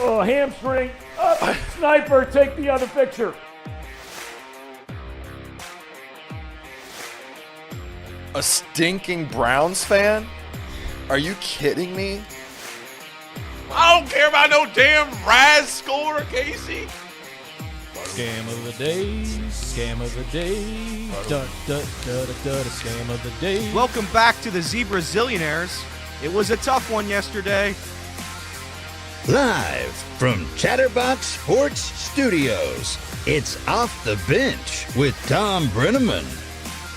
Oh, hamstring. Up. Sniper, take the other picture. A stinking Browns fan? Are you kidding me? I don't care about no damn Raz score, Casey. Scam of the day, scam of the day, scam of the day. Welcome back to the Zebra Zillionaires. It was a tough one yesterday. Live from Chatterbox Sports Studios, it's Off the Bench with Tom Brenneman.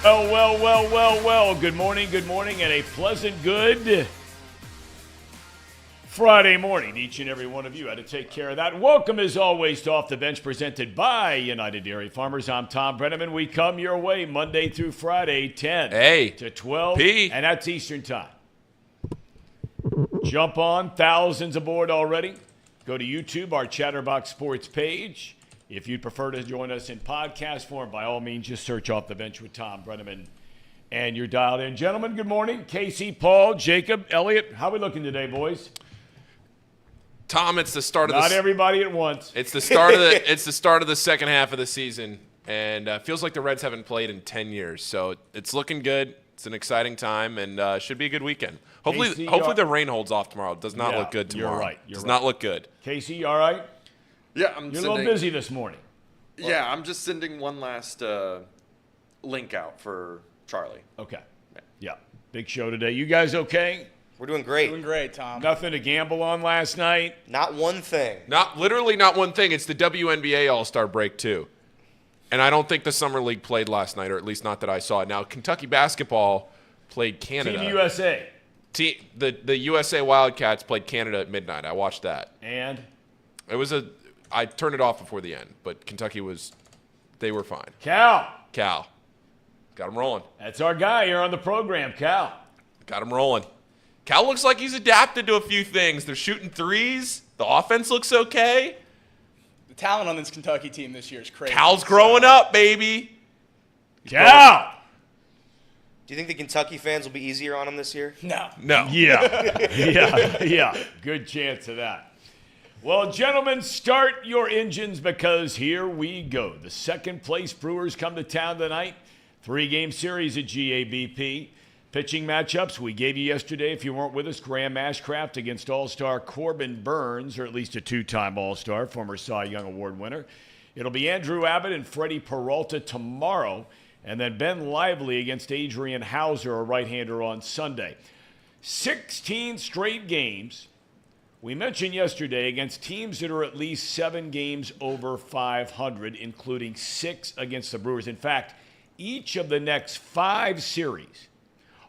Well. Good morning, and a pleasant good Friday morning. Each and every one of you had to take care of that. Welcome, as always, to Off the Bench, presented by United Dairy Farmers. I'm Tom Brenneman. We come your way Monday through Friday, 10 to 12, and that's Eastern Time. Jump on, thousands aboard already. Go to YouTube, our Chatterbox Sports page. If you'd prefer to join us in podcast form, by all means, just search Off the Bench with Tom Brenneman, and you're dialed in. Gentlemen, good morning. Casey, Paul, Jacob, Elliot, how are we looking today, boys? Tom, it's the start of Not everybody at once. It's the start of the it's the start of the second half of the season, and feels like the Reds haven't played in 10 years. So it's looking good. It's an exciting time, and should be a good weekend. Hopefully the rain holds off tomorrow. It does not look good tomorrow. You're right. Does not look good. Casey, you all right? Yeah, You're a little busy this morning. Yeah, I'm just sending one last link out for Charlie. Okay. Yeah. Big show today. You guys okay? We're doing great. Doing great, Tom. Nothing to gamble on last night? Not one thing. Literally not one thing. It's the WNBA All-Star break, too. And I don't think the Summer League played last night, or at least not that I saw. Now, Kentucky basketball played Canada. Team USA. The USA Wildcats played Canada at midnight. I watched that. And? I turned it off before the end, but Kentucky they were fine. Cal. Got him rolling. That's our guy here on the program, Cal. Got him rolling. Cal looks like he's adapted to a few things. They're shooting threes. The offense looks okay. The talent on this Kentucky team this year is crazy. Cal's growing up, baby. Cal! Do you think the Kentucky fans will be easier on him this year? No. Yeah. Good chance of that. Well, gentlemen, start your engines because here we go. The second place Brewers come to town tonight. 3-game series at GABP. Pitching matchups we gave you yesterday. If you weren't with us, Graham Ashcraft against All-Star Corbin Burns, or at least a two-time All-Star, former Cy Young Award winner. It'll be Andrew Abbott and Freddie Peralta tomorrow, and then Ben Lively against Adrian Hauser, a right-hander, on Sunday. 16 straight games. We mentioned yesterday against teams that are at least 7 games over 500, including 6 against the Brewers. In fact, each of the next 5 series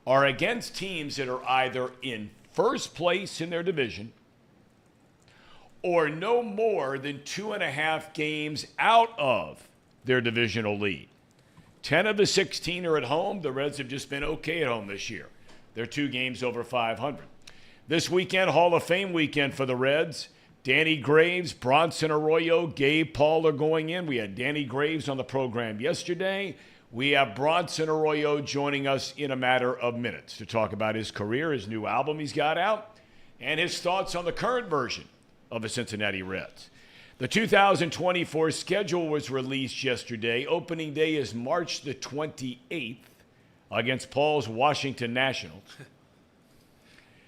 are against teams that are either in first place in their division or no more than 2.5 games out of their divisional lead. 10 of the 16 are at home. The Reds have just been okay at home this year. They're 2 games over 500. This weekend, Hall of Fame weekend for the Reds. Danny Graves, Bronson Arroyo, Gabe Paul are going in. We had Danny Graves on the program yesterday. We have Bronson Arroyo joining us in a matter of minutes to talk about his career, his new album he's got out, and his thoughts on the current version of the Cincinnati Reds. The 2024 schedule was released yesterday. Opening day is March the 28th against Paul's Washington Nationals.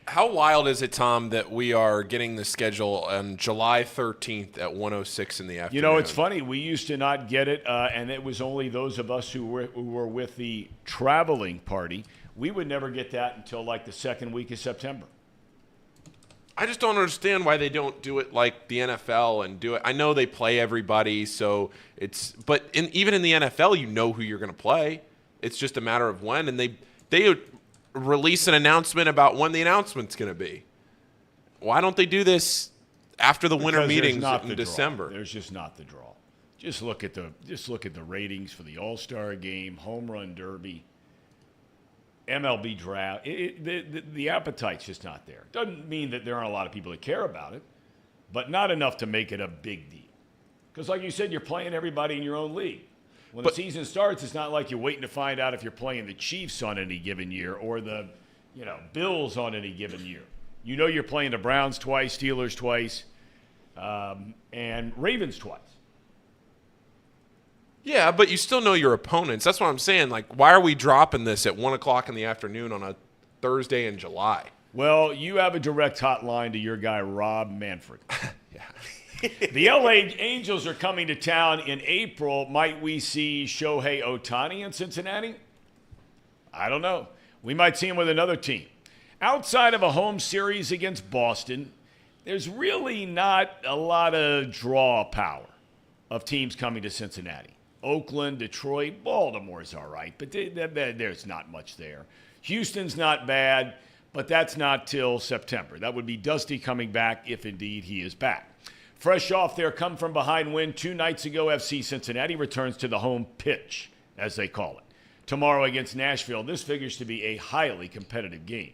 How wild is it, Tom, that we are getting the schedule on July 13th at 1:06 in the afternoon? You know, it's funny. We used to not get it, and it was only those of us who were with the traveling party. We would never get that until like the second week of September. I just don't understand why they don't do it like the NFL and do it. I know they play everybody, even in the NFL, you know who you're going to play. It's just a matter of when, and they release an announcement about when the announcement's going to be. Why don't they do this after the winter meetings in December? There's just not the draw. Just look at the ratings for the All-Star game, Home Run Derby, MLB draft. The appetite's just not there. Doesn't mean that there aren't a lot of people that care about it, but not enough to make it a big deal. Because like you said, you're playing everybody in your own league. When the season starts, it's not like you're waiting to find out if you're playing the Chiefs on any given year or the Bills on any given year. You know you're playing the Browns twice, Steelers twice. and Ravens twice. Yeah, but you still know your opponents. That's what I'm saying. Like, why are we dropping this at 1 o'clock in the afternoon on a Thursday in July? Well, you have a direct hotline to your guy, Rob Manfred. Yeah. The LA Angels are coming to town in April. Might we see Shohei Ohtani in Cincinnati? I don't know. We might see him with another team. Outside of a home series against Boston, there's really not a lot of draw power of teams coming to Cincinnati. Oakland, Detroit, Baltimore's all right, but there's not much there. Houston's not bad, but that's not till September. That would be Dusty coming back if indeed he is back. Fresh off their come-from-behind win 2 nights ago, FC Cincinnati returns to the home pitch, as they call it. Tomorrow against Nashville, this figures to be a highly competitive game.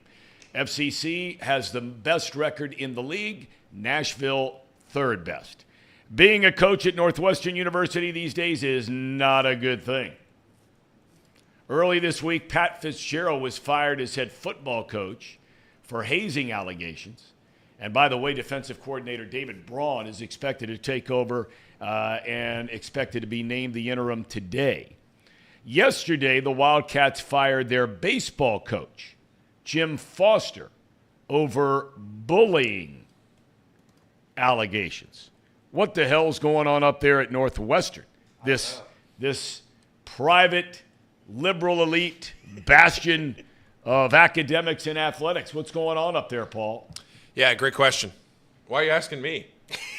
FCC has the best record in the league, Nashville third best. Being a coach at Northwestern University these days is not a good thing. Early this week, Pat Fitzgerald was fired as head football coach for hazing allegations. And by the way, defensive coordinator David Braun is expected to take over and expected to be named the interim today. Yesterday, the Wildcats fired their baseball coach, Jim Foster, over bullying allegations. What the hell's going on up there at Northwestern? This private, liberal elite bastion of academics and athletics. What's going on up there, Paul? Yeah, great question. Why are you asking me?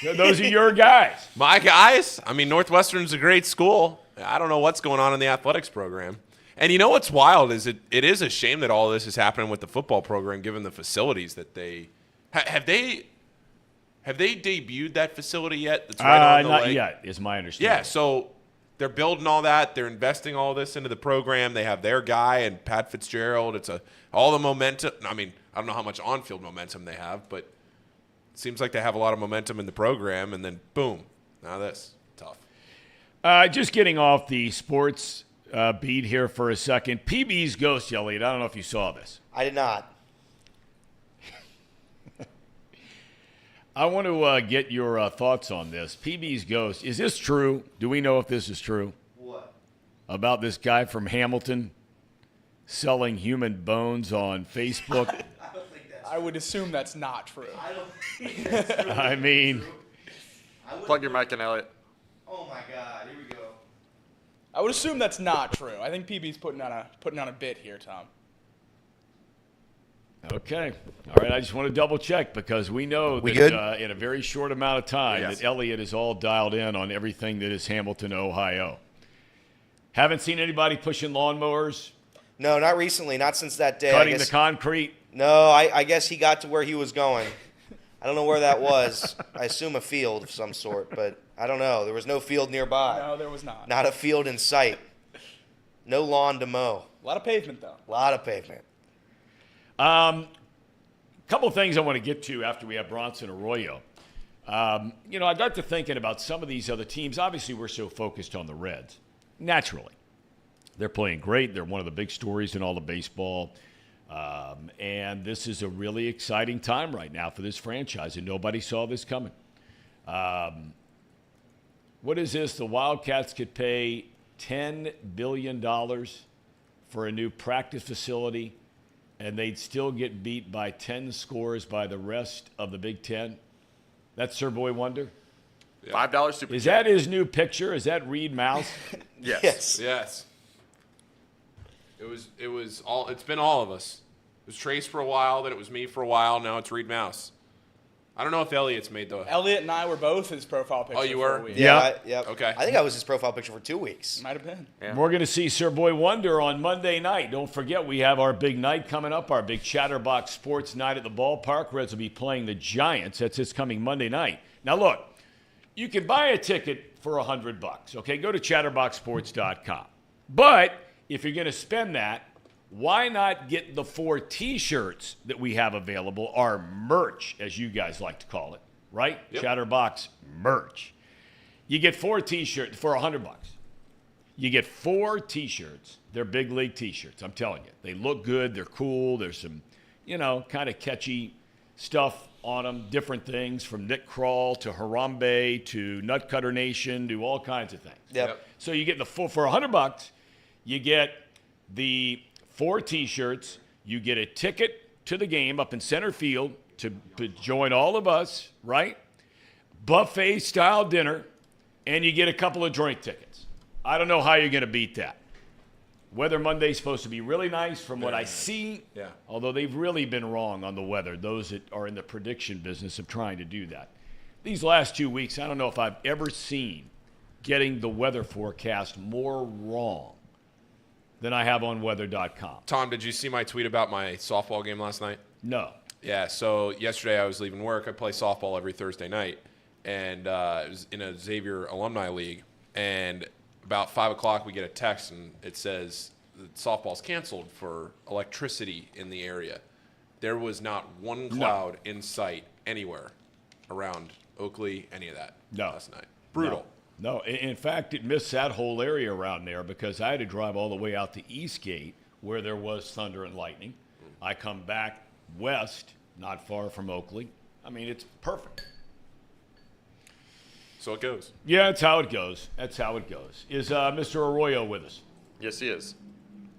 Those are your guys. My guys? I mean, Northwestern's a great school. I don't know what's going on in the athletics program. And you know what's wild is it is a shame that all this is happening with the football program, given the facilities that they have they debuted that facility yet? That's right on the not lake? yet, is my understanding. Yeah, so they're building all that. They're investing all this into the program. They have their guy and Pat Fitzgerald. It's all the momentum. I mean, I don't know how much on-field momentum they have, but it seems like they have a lot of momentum in the program. And then boom, now this tough. Just getting off the sports beat here for a second. PB's Ghost, Elliot. I don't know if you saw this. I did not. I want to get your thoughts on this. PB's Ghost. Is this true? Do we know if this is true? What? About this guy from Hamilton selling human bones on Facebook? I don't think that's I would assume that's not true. I don't think that's true. I mean, Plug your mic in, Elliot. Oh my God! Here we go. I would assume that's not true. I think PB's putting on a bit here, Tom. okay. All right, I just want to double check because we know We that good? In a very short amount of time Yes. that Elliot is all dialed in on everything that is Hamilton, Ohio. Haven't seen anybody pushing lawnmowers, No, not recently. Not since that day. cutting I the guess, concrete. No, I guess he got to where he was going. I don't know where that was. I assume a field of some sort, but I don't know. There was no field nearby. No, there was not. Not a field in sight. No lawn to mow. A lot of pavement, though. A lot of pavement. Couple of things I want to get to after we have Bronson Arroyo. I got to thinking about some of these other teams. Obviously, we're so focused on the Reds. Naturally. They're playing great. They're one of the big stories in all of baseball. And this is a really exciting time right now for this franchise, and nobody saw this coming. What is this? The Wildcats could pay $10 billion for a new practice facility, and they'd still get beat by 10 scores by the rest of the Big Ten. That's Sir Boy Wonder. $5 super. Is chat. that his new picture? Is that Reed Mouse? Yes. Yes. It's been all of us. It was Trace for a while, then it was me for a while, now it's Reed Mouse. I don't know if Elliot's made the Elliot and I were both his profile picture. Oh, you for were? a week. Yeah. Yep. Okay. I think I was his profile picture for 2 weeks. Might have been. Yeah. We're going to see Sir Boy Wonder on Monday night. Don't forget, we have our big night coming up, our big Chatterbox Sports Night at the ballpark. Reds will be playing the Giants. That's this coming Monday night. Now, look, you can buy a ticket for $100, okay? Go to chatterboxsports.com. But if you're going to spend that, why not get the 4 T-shirts that we have available, our merch, as you guys like to call it, right? Yep. Chatterbox merch. You get 4 T-shirts for $100. You get 4 T-shirts. They're big league T-shirts, I'm telling you. They look good. They're cool. There's some, kind of catchy stuff on them, different things from Nick Kroll to Harambe to Nutcutter Nation to all kinds of things. Yep. So you get the full for $100. You get the 4 T-shirts. You get a ticket to the game up in center field to join all of us, right? Buffet-style dinner, and you get a couple of drink tickets. I don't know how you're going to beat that. Weather Monday's supposed to be really nice from what I see, although they've really been wrong on the weather, those that are in the prediction business of trying to do that. These last 2 weeks, I don't know if I've ever seen getting the weather forecast more wrong than I have on weather.com. Tom, did you see my tweet about my softball game last night? No. Yeah, so yesterday I was leaving work. I play softball every Thursday night, and it was in a Xavier Alumni League, and about 5 o'clock, we get a text, and it says softball's canceled for electricity in the area. There was not one cloud in sight anywhere around Oakley, any of that last night. Brutal. No, in fact, it missed that whole area around there because I had to drive all the way out to Eastgate where there was thunder and lightning. I come back west, not far from Oakley. I mean, it's perfect. So it goes. Yeah, that's how it goes. That's how it goes. Is Mr. Arroyo with us? Yes, he is.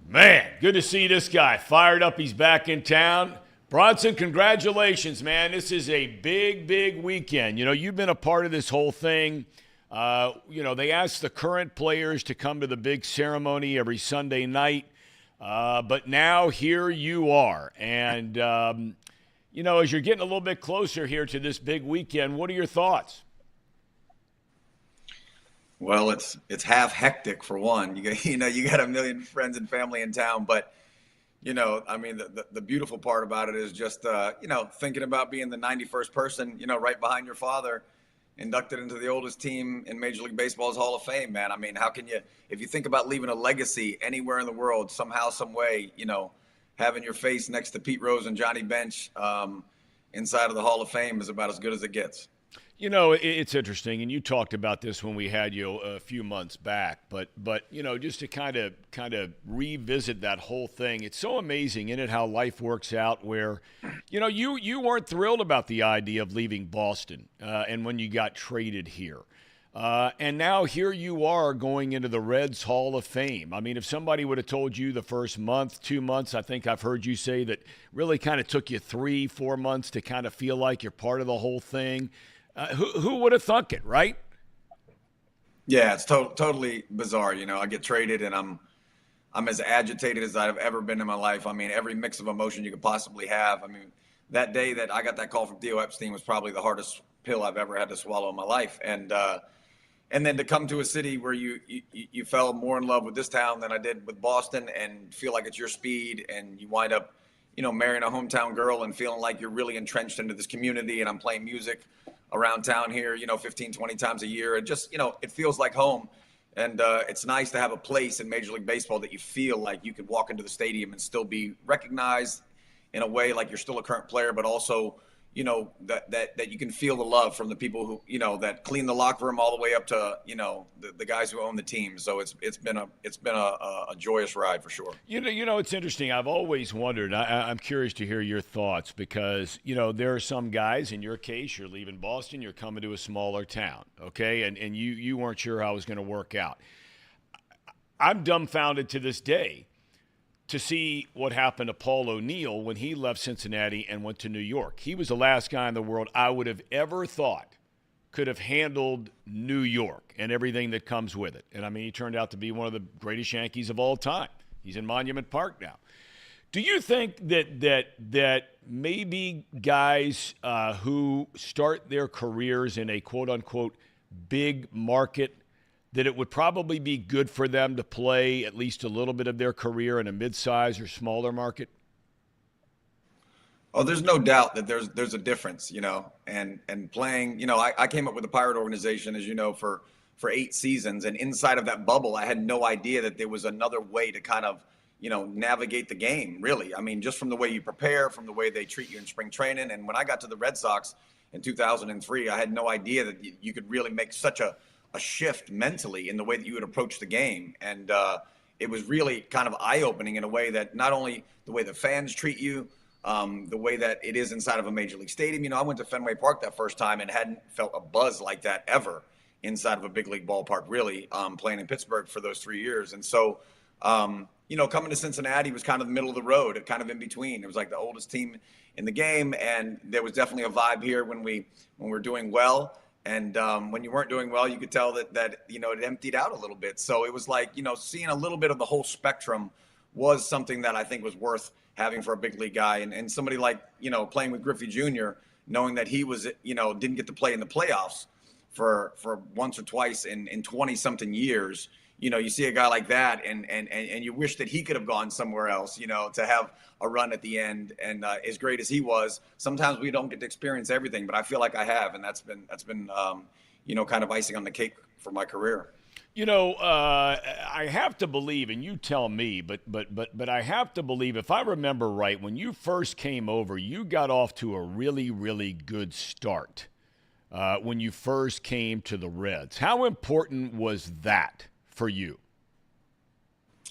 Man, good to see this guy. Fired up. He's back in town. Bronson, congratulations, man. This is a big, big weekend. You know, you've been a part of this whole thing. They ask the current players to come to the big ceremony every Sunday night. But now here you are. And, as you're getting a little bit closer here to this big weekend, what are your thoughts? Well, it's half hectic for one. You got a million friends and family in town, but the beautiful part about it is just thinking about being the 91st person, right behind your father, inducted into the oldest team in Major League Baseball's Hall of Fame, man. I mean, how can you, if you think about leaving a legacy anywhere in the world, somehow, some way, having your face next to Pete Rose and Johnny Bench inside of the Hall of Fame is about as good as it gets. It's interesting, and you talked about this when we had you a few months back, but just to kind of revisit that whole thing, it's so amazing, isn't it, how life works out where, you weren't thrilled about the idea of leaving Boston and when you got traded here. And now here you are going into the Reds Hall of Fame. I mean, if somebody would have told you the first month, 2 months, I think I've heard you say that really kind of took you 3-4 months to kind of feel like you're part of the whole thing. Who would have thunk it, right? Yeah, it's totally bizarre. I get traded and I'm as agitated as I've ever been in my life. I mean, every mix of emotion you could possibly have. I mean, that day that I got that call from Theo Epstein was probably the hardest pill I've ever had to swallow in my life. And then to come to a city where you fell more in love with this town than I did with Boston and feel like it's your speed, and you wind up, marrying a hometown girl and feeling like you're really entrenched into this community, and I'm playing music around town here, 15, 20 times a year. It just, it feels like home. And it's nice to have a place in Major League Baseball that you feel like you could walk into the stadium and still be recognized in a way like you're still a current player, but also, that you can feel the love from the people who, that clean the locker room all the way up to, the guys who own the team. So it's been a joyous ride for sure. It's interesting. I've always wondered, I'm curious to hear your thoughts because, there are some guys, in your case, you're leaving Boston, you're coming to a smaller town. Okay. And you weren't sure how it was going to work out. I'm dumbfounded to this day to see what happened to Paul O'Neill when he left Cincinnati and went to New York. He was the last guy in the world I would have ever thought could have handled New York and everything that comes with it. And, I mean, he turned out to be one of the greatest Yankees of all time. He's in Monument Park now. Do you think that maybe guys who start their careers in a quote-unquote big market, that it would probably be good for them to play at least a little bit of their career in a mid-size or smaller market? Oh, there's no doubt that there's a difference, and playing, I came up with the Pirate organization, as you know, for 8 seasons. And inside of that bubble, I had no idea that there was another way to kind of, navigate the game, really. I mean, just from the way you prepare, from the way they treat you in spring training. And when I got to the Red Sox in 2003, I had no idea that you could really make such a shift mentally in the way that you would approach the game. And it was really kind of eye-opening in a way that not only the way the fans treat you, the way that it is inside of a major league stadium. You know, I went to Fenway Park that first time and hadn't felt a buzz like that ever inside of a big league ballpark, really, playing in Pittsburgh for those 3 years. And so, you know, coming to Cincinnati was kind of the middle of the road, kind of in between. It was like the oldest team in the game, and there was definitely a vibe here when we're doing well. And when you weren't doing well, you could tell that you know, it emptied out a little bit. So it was like, you know, seeing a little bit of the whole spectrum was something that I think was worth having for a big league guy. And somebody like, you know, playing with Griffey Jr., knowing that he was, you know, didn't get to play in the playoffs for once or twice in 20-something years. You know, you see a guy like that and you wish that he could have gone somewhere else, you know, to have a run at the end. And as great as he was, sometimes we don't get to experience everything, but I feel like I have. And that's been you know, kind of icing on the cake for my career. You know, I have to believe, and you tell me, but I have to believe, if I remember right, when you first came over, you got off to a really, really good start when you first came to the Reds. How important was that for you?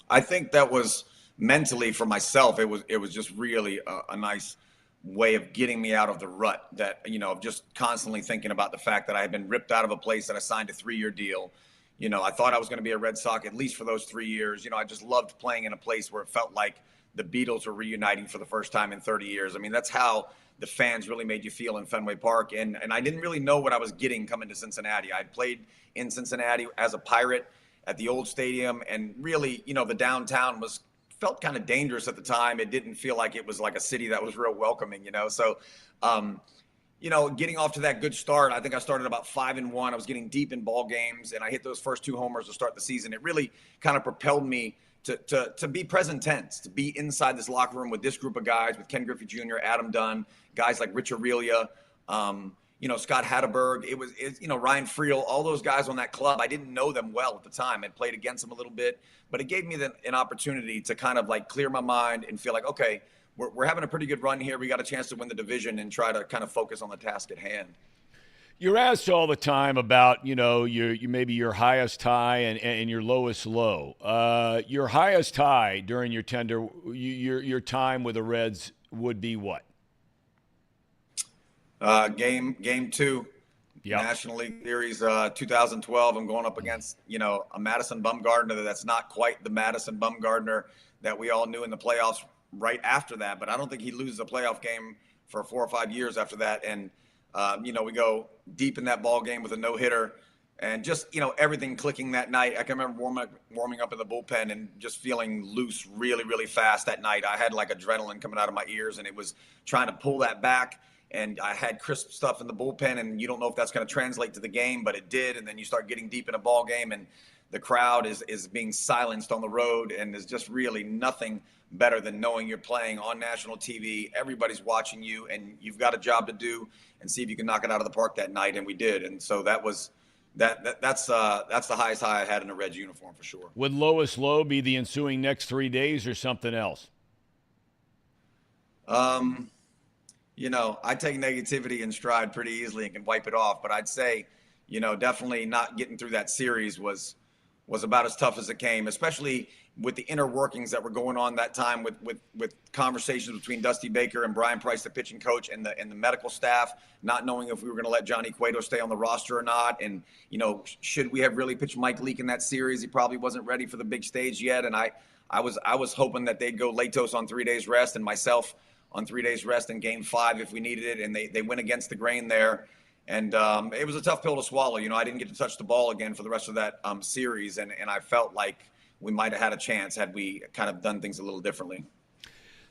I think that was mentally for myself. It was just really a nice way of getting me out of the rut that, you know, of just constantly thinking about the fact that I had been ripped out of a place that I signed a 3-year deal. You know, I thought I was going to be a Red Sox at least for those 3 years. You know, I just loved playing in a place where it felt like the Beatles were reuniting for the first time in 30 years. I mean, that's how the fans really made you feel in Fenway Park. And I didn't really know what I was getting coming to Cincinnati. I'd played in Cincinnati as a Pirate at the old stadium. And really, you know, the downtown felt kind of dangerous at the time. It didn't feel like it was like a city that was real welcoming, you know. So, you know, getting off to that good start, I think I started about 5-1. I was getting deep in ball games, and I hit those first 2 homers to start the season. It really kind of propelled me to be present tense, to be inside this locker room with this group of guys, with Ken Griffey Jr., Adam Dunn, guys like Rich Aurelia, you know, Scott Hatteberg. You know, Ryan Friel, all those guys on that club. I didn't know them well at the time. I'd played against them a little bit, but it gave me an opportunity to kind of like clear my mind and feel like, okay, we're having a pretty good run here. We got a chance to win the division and try to kind of focus on the task at hand. You're asked all the time about, you know, maybe your highest high and your lowest low. Your highest high during your tender, your time with the Reds would be what? Game 2, yep. National League Series 2012. I'm going up against, you know, a Madison Bumgarner that's not quite the Madison Bumgarner that we all knew in the playoffs right after that. But I don't think he loses a playoff game for 4 or 5 years after that. And, you know, we go deep in that ball game with a no-hitter and just, you know, everything clicking that night. I can remember warming up in the bullpen and just feeling loose really, really fast that night. I had like adrenaline coming out of my ears, and it was trying to pull that back. And I had crisp stuff in the bullpen, and you don't know if that's going to translate to the game, but it did. And then you start getting deep in a ball game, and the crowd is being silenced on the road, and there's just really nothing better than knowing you're playing on national TV. Everybody's watching you, and you've got a job to do, and see if you can knock it out of the park that night. And we did. And so that's the highest high I had in a Reds uniform for sure. Would lowest low be the ensuing next 3 days or something else? You know, I take negativity in stride pretty easily and can wipe it off. But I'd say, you know, definitely not getting through that series was about as tough as it came, especially with the inner workings that were going on that time with conversations between Dusty Baker and Brian Price, the pitching coach, and the medical staff, not knowing if we were going to let Johnny Cueto stay on the roster or not. And, you know, should we have really pitched Mike Leake in that series? He probably wasn't ready for the big stage yet. And I was hoping that they'd go Latos on 3 days rest and myself on 3 days rest in game 5 if we needed it. And they went against the grain there. And it was a tough pill to swallow. You know, I didn't get to touch the ball again for the rest of that series. And I felt like we might have had a chance had we kind of done things a little differently.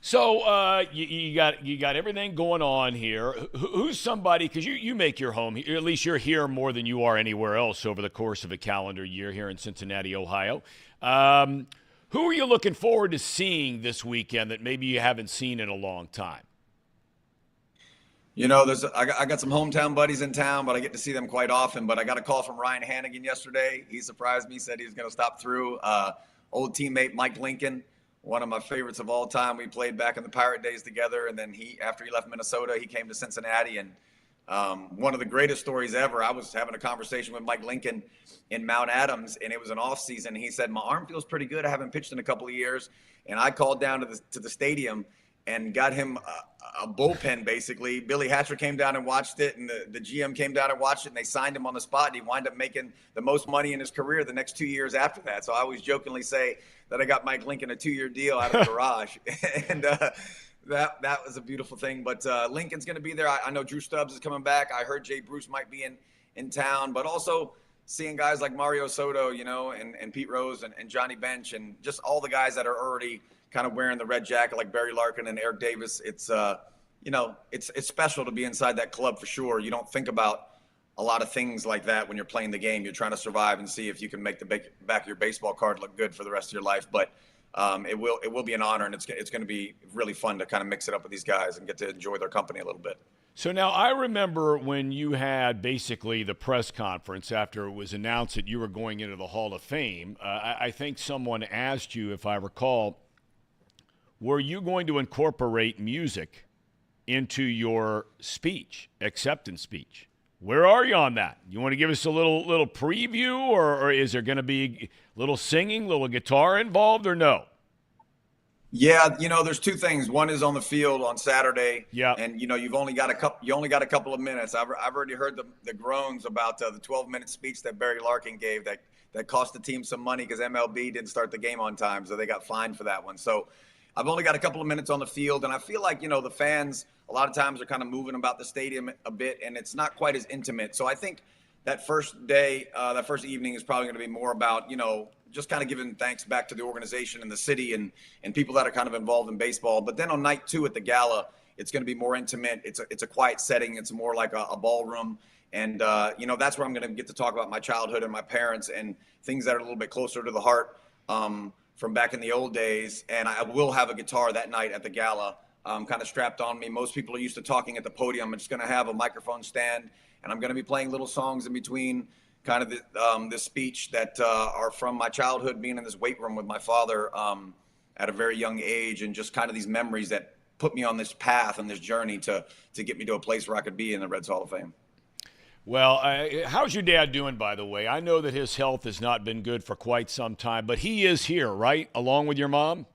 So you got everything going on here. Who's somebody, because you make your home, or at least you're here more than you are anywhere else over the course of a calendar year here in Cincinnati, Ohio. Who are you looking forward to seeing this weekend that maybe you haven't seen in a long time? You know, I got some hometown buddies in town, but I get to see them quite often. But I got a call from Ryan Hannigan yesterday. He surprised me, said he was going to stop through. Old teammate Mike Lincoln, one of my favorites of all time. We played back in the Pirate days together, and then after he left Minnesota, he came to Cincinnati. And one of the greatest stories ever, I was having a conversation with Mike Lincoln in Mount Adams, and it was an off season. He said, my arm feels pretty good. I haven't pitched in a couple of years. And I called down to the stadium, and got him a bullpen, basically. Billy Hatcher came down and watched it, and the GM came down and watched it, and they signed him on the spot, and he wound up making the most money in his career the next 2 years after that. So I always jokingly say that I got Mike Lincoln a 2-year deal out of the garage. And that was a beautiful thing. But Lincoln's going to be there. I know Drew Stubbs is coming back. I heard Jay Bruce might be in town, but also seeing guys like Mario Soto, and Pete Rose and Johnny Bench, and just all the guys that are already kind of wearing the red jacket, like Barry Larkin and Eric Davis. It's it's special to be inside that club for sure. You don't think about a lot of things like that when you're playing the game. You're trying to survive and see if you can make the back of your baseball card look good for the rest of your life. But it will be an honor, and it's going to be really fun to kind of mix it up with these guys and get to enjoy their company a little bit. So now I remember when you had basically the press conference after it was announced that you were going into the Hall of Fame. I think someone asked you, if I recall, were you going to incorporate music into your speech, acceptance speech? Where are you on that? You want to give us a little preview, or is there going to be a little singing, little guitar involved, or no? Yeah, there's two things. One is on the field on Saturday. Yeah. And you've only got a couple of minutes. I've already heard the groans about the 12-minute speech that Barry Larkin gave that cost the team some money because MLB didn't start the game on time, so they got fined for that one. So I've only got a couple of minutes on the field, and I feel like the fans a lot of times are kind of moving about the stadium a bit, and it's not quite as intimate. So I think that first day, that first evening is probably going to be more about just kind of giving thanks back to the organization and the city and people that are kind of involved in baseball. But then on night 2 at the gala, it's going to be more intimate. It's a quiet setting. It's more like a ballroom. And, that's where I'm going to get to talk about my childhood and my parents and things that are a little bit closer to the heart from back in the old days. And I will have a guitar that night at the gala kind of strapped on me. Most people are used to talking at the podium. I'm just going to have a microphone stand, and I'm going to be playing little songs in between kind of the speech that are from my childhood, being in this weight room with my father at a very young age, and just kind of these memories that put me on this path and this journey to get me to a place where I could be in the Reds Hall of Fame. Well, how's your dad doing, by the way? I know that his health has not been good for quite some time, but he is here, right, along with your mom?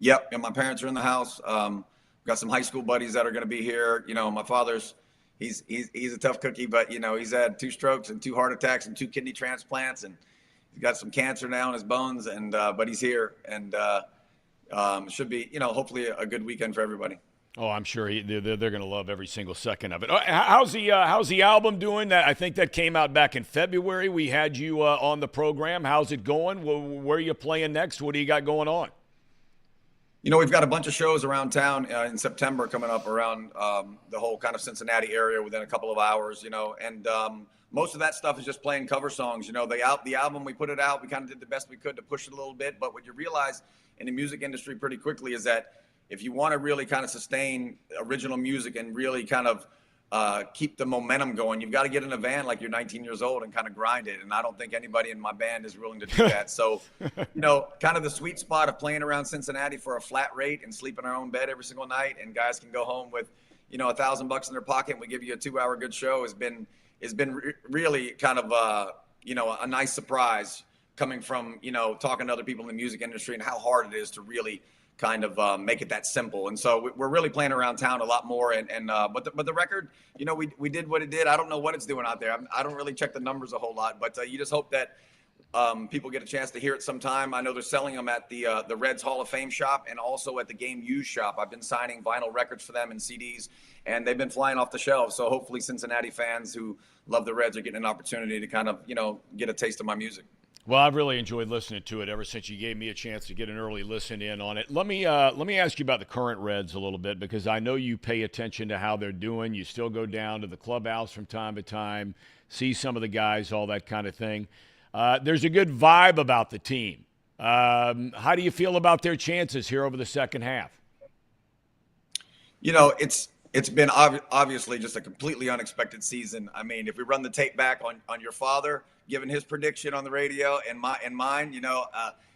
Yep, and my parents are in the house. Got some high school buddies that are going to be here. My father's he's a tough cookie, but he's had 2 strokes and 2 heart attacks and 2 kidney transplants, and he's got some cancer now in his bones. And but he's here, and should be hopefully a good weekend for everybody. Oh, I'm sure they're going to love every single second of it. How's the album doing? I think that came out back in February. We had you on the program. How's it going? Where are you playing next? What do you got going on? We've got a bunch of shows around town in September coming up around the whole kind of Cincinnati area within a couple of hours, and most of that stuff is just playing cover songs. The album, we put it out, we kind of did the best we could to push it a little bit. But what you realize in the music industry pretty quickly is that if you want to really kind of sustain original music and really kind of keep the momentum going, you've got to get in a van like you're 19 years old and kind of grind it. And I don't think anybody in my band is willing to do that. So, kind of the sweet spot of playing around Cincinnati for a flat rate and sleep in our own bed every single night, and guys can go home with, $1,000 in their pocket, and we give you a 2-hour good show has been really kind of, a nice surprise coming from, talking to other people in the music industry and how hard it is to really kind of make it that simple. And so we're really playing around town a lot more. But the record, we did what it did. I don't know what it's doing out there. I don't really check the numbers a whole lot, but you just hope that people get a chance to hear it sometime. I know they're selling them at the Reds Hall of Fame shop and also at the Game Used shop. I've been signing vinyl records for them and CDs, and they've been flying off the shelves. So hopefully Cincinnati fans who love the Reds are getting an opportunity to kind of, get a taste of my music. Well, I've really enjoyed listening to it ever since you gave me a chance to get an early listen in on it. Let me ask you about the current Reds a little bit, because I know you pay attention to how they're doing. You still go down to the clubhouse from time to time, see some of the guys, all that kind of thing. There's a good vibe about the team. How do you feel about their chances here over the second half? It's been obviously just a completely unexpected season. I mean, if we run the tape back on your father, giving his prediction on the radio and mine,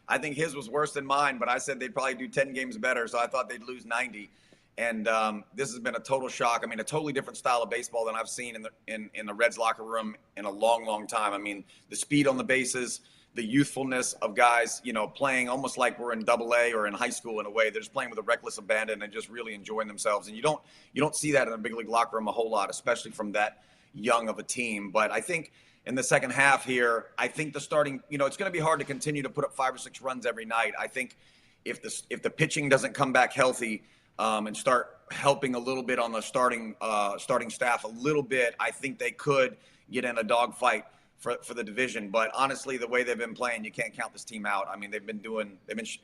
I think his was worse than mine, but I said they'd probably do 10 games better, so I thought they'd lose 90. And this has been a total shock. I mean, a totally different style of baseball than I've seen in the Reds locker room in a long, long time. I mean, the speed on the bases, the youthfulness of guys, playing almost like we're in AA or in high school in a way. They're just playing with a reckless abandon and just really enjoying themselves. And you don't see that in a big league locker room a whole lot, especially from that young of a team. But I think in the second half here, I think the starting, it's going to be hard to continue to put up 5 or 6 runs every night. I think if the pitching doesn't come back healthy and start helping a little bit on the starting staff a little bit, I think they could get in a dogfight for the division. But honestly, the way they've been playing, you can't count this team out. I mean, they've been